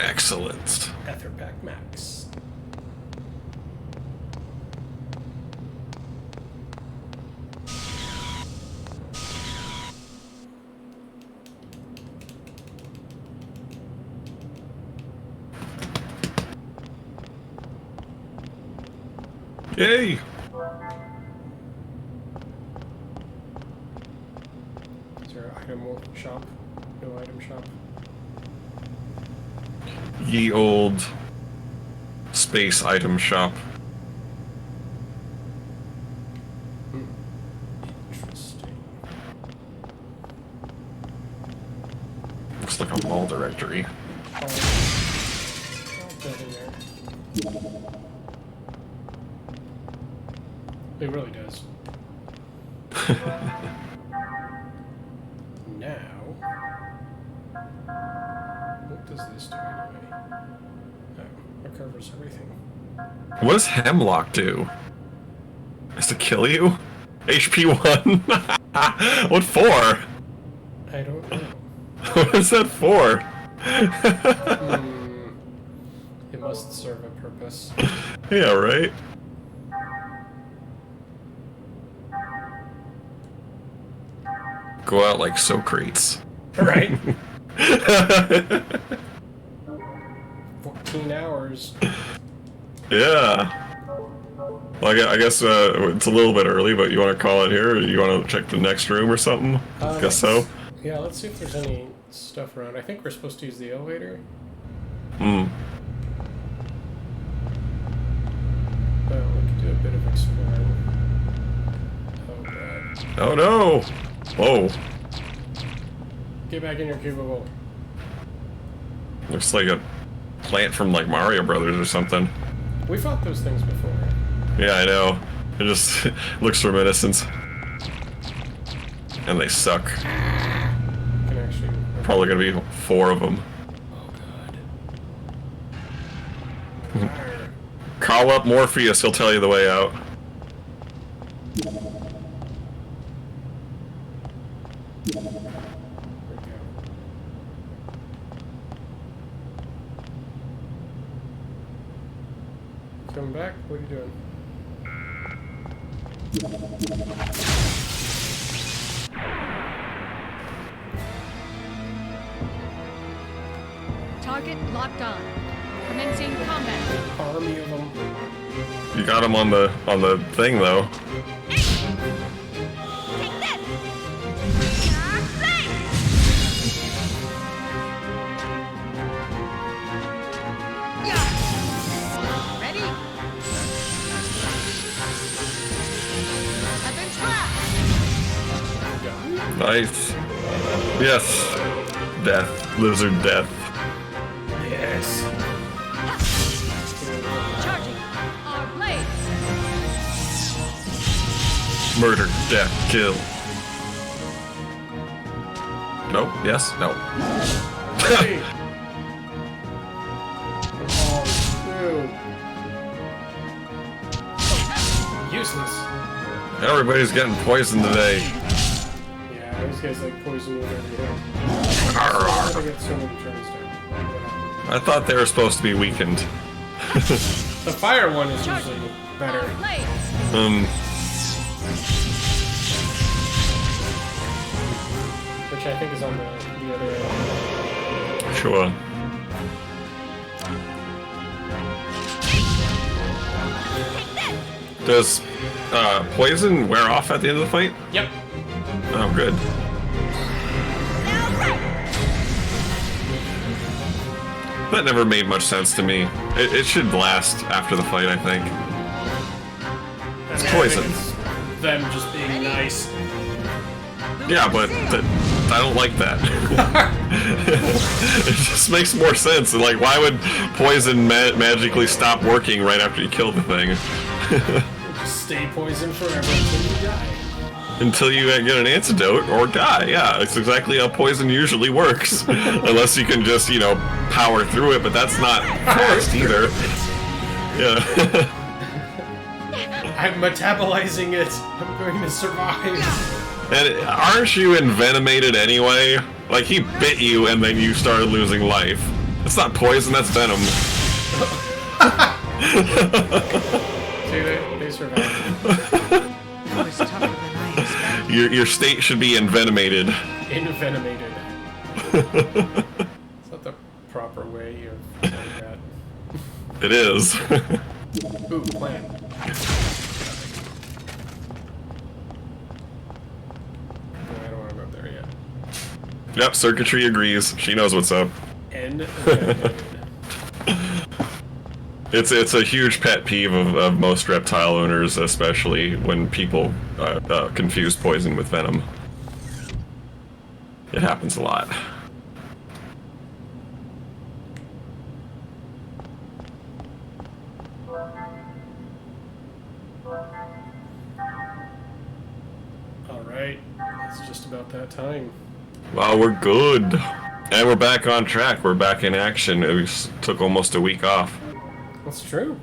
Excellent. Etherpack Max. Yay! Is there an item shop? No item shop. Ye old space item shop. Interesting. Looks like a mall directory. It really does. Now, what does this do anyway? Oh, it covers everything. What does Hemlock do? Is to kill you? HP 1? What for? I don't know. What is that for? It must serve a purpose. Yeah, right? Go out like Socrates. Right? 14 hours. Yeah. Well, I guess it's a little bit early, but you want to call it here? Or you want to check the next room or something? Guess so. Yeah, let's see if there's any stuff around. I think we're supposed to use the elevator. Hmm. Well, we could do a bit of exploring. Oh, God. Oh, no! Whoa. Get back in your cubicle. Looks like a plant from, like, Mario Brothers or something. We fought those things before. Yeah, I know. It just looks reminiscent. And they suck. Can actually... Probably gonna be 4 of them. Oh, God. Call up Morpheus, he'll tell you the way out. Come back? What are you doing? Target locked on. Commencing combat. Army of them. You got him on the thing though. Ready? I've been trapped. Nice. Yes. Death. Lizard death. Yes. Charging. Our blade. Murder. Death. Kill. No. Yes. No. Hey. Oh, useless. Everybody's getting poisoned today. Yeah, those guys like poison you every day. I get so many turns down. I thought they were supposed to be weakened. The fire one is usually better. Which I think is on the other end. Sure. Does poison wear off at the end of the fight? Yep. Oh, good. That never made much sense to me. It should last after the fight, I think. It's poison. It's them just being nice. Yeah, but I don't like that. It just makes more sense. Like, why would poison magically stop working right after you kill the thing? Just stay poisoned forever until you die. Until you get an antidote or die. Yeah, it's exactly how poison usually works. Unless you can just, power through it, but that's not fast either. Yeah. I'm metabolizing it. I'm going to survive. And aren't you envenomated anyway? Like, he bit you and then you started losing life. It's not poison, that's venom. See, they survived. Your state should be envenomated. Envenomated. It's not the proper way of doing that. It is. Ooh, plant. I don't want to go there yet. Yep, circuitry agrees. She knows what's up. Envenomated. It's a huge pet peeve of most reptile owners, especially when people confuse poison with venom. It happens a lot. Alright, it's just about that time. Well, we're good. And we're back on track. We're back in action. We took almost a week off. That's true.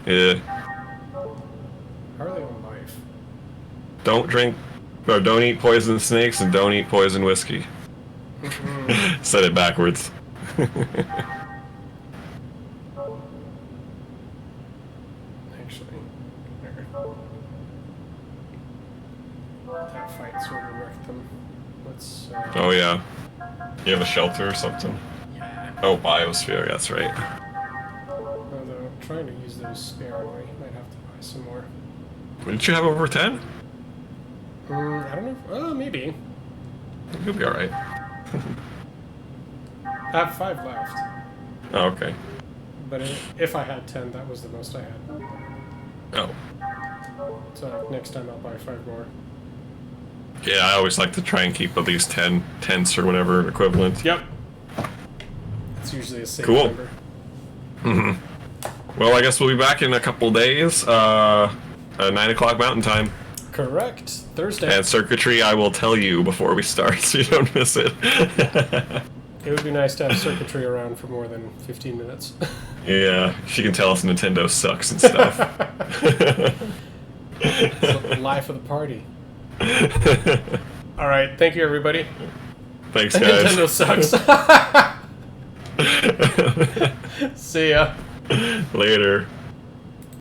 Yeah. How are they on life? Don't drink, or don't eat poison snakes, and don't eat poison whiskey. Said it backwards. Actually, that fight sort of wrecked them. Let's. Oh yeah. You have a shelter or something? Yeah. Oh, biosphere. That's right. Although trying to use those sparingly, might have to buy some more. Didn't you have over 10? I don't know. Oh, maybe. You'll be all right. I have 5 left. Oh, okay. But if I had 10, that was the most I had. Oh. So next time I'll buy 5 more. Yeah, I always like to try and keep at least 10 tenths or whatever equivalent. Yep. It's usually a safe Cool. number. Mm-hmm. Well, I guess we'll be back in a couple days. 9 o'clock Mountain Time. Correct. Thursday. And circuitry, I will tell you before we start, so you don't miss it. It would be nice to have circuitry around for more than 15 minutes. Yeah, she can tell us Nintendo sucks and stuff. It's the life of the party. Alright, thank you everybody. Thanks, guys. Nintendo sucks. See ya. Later.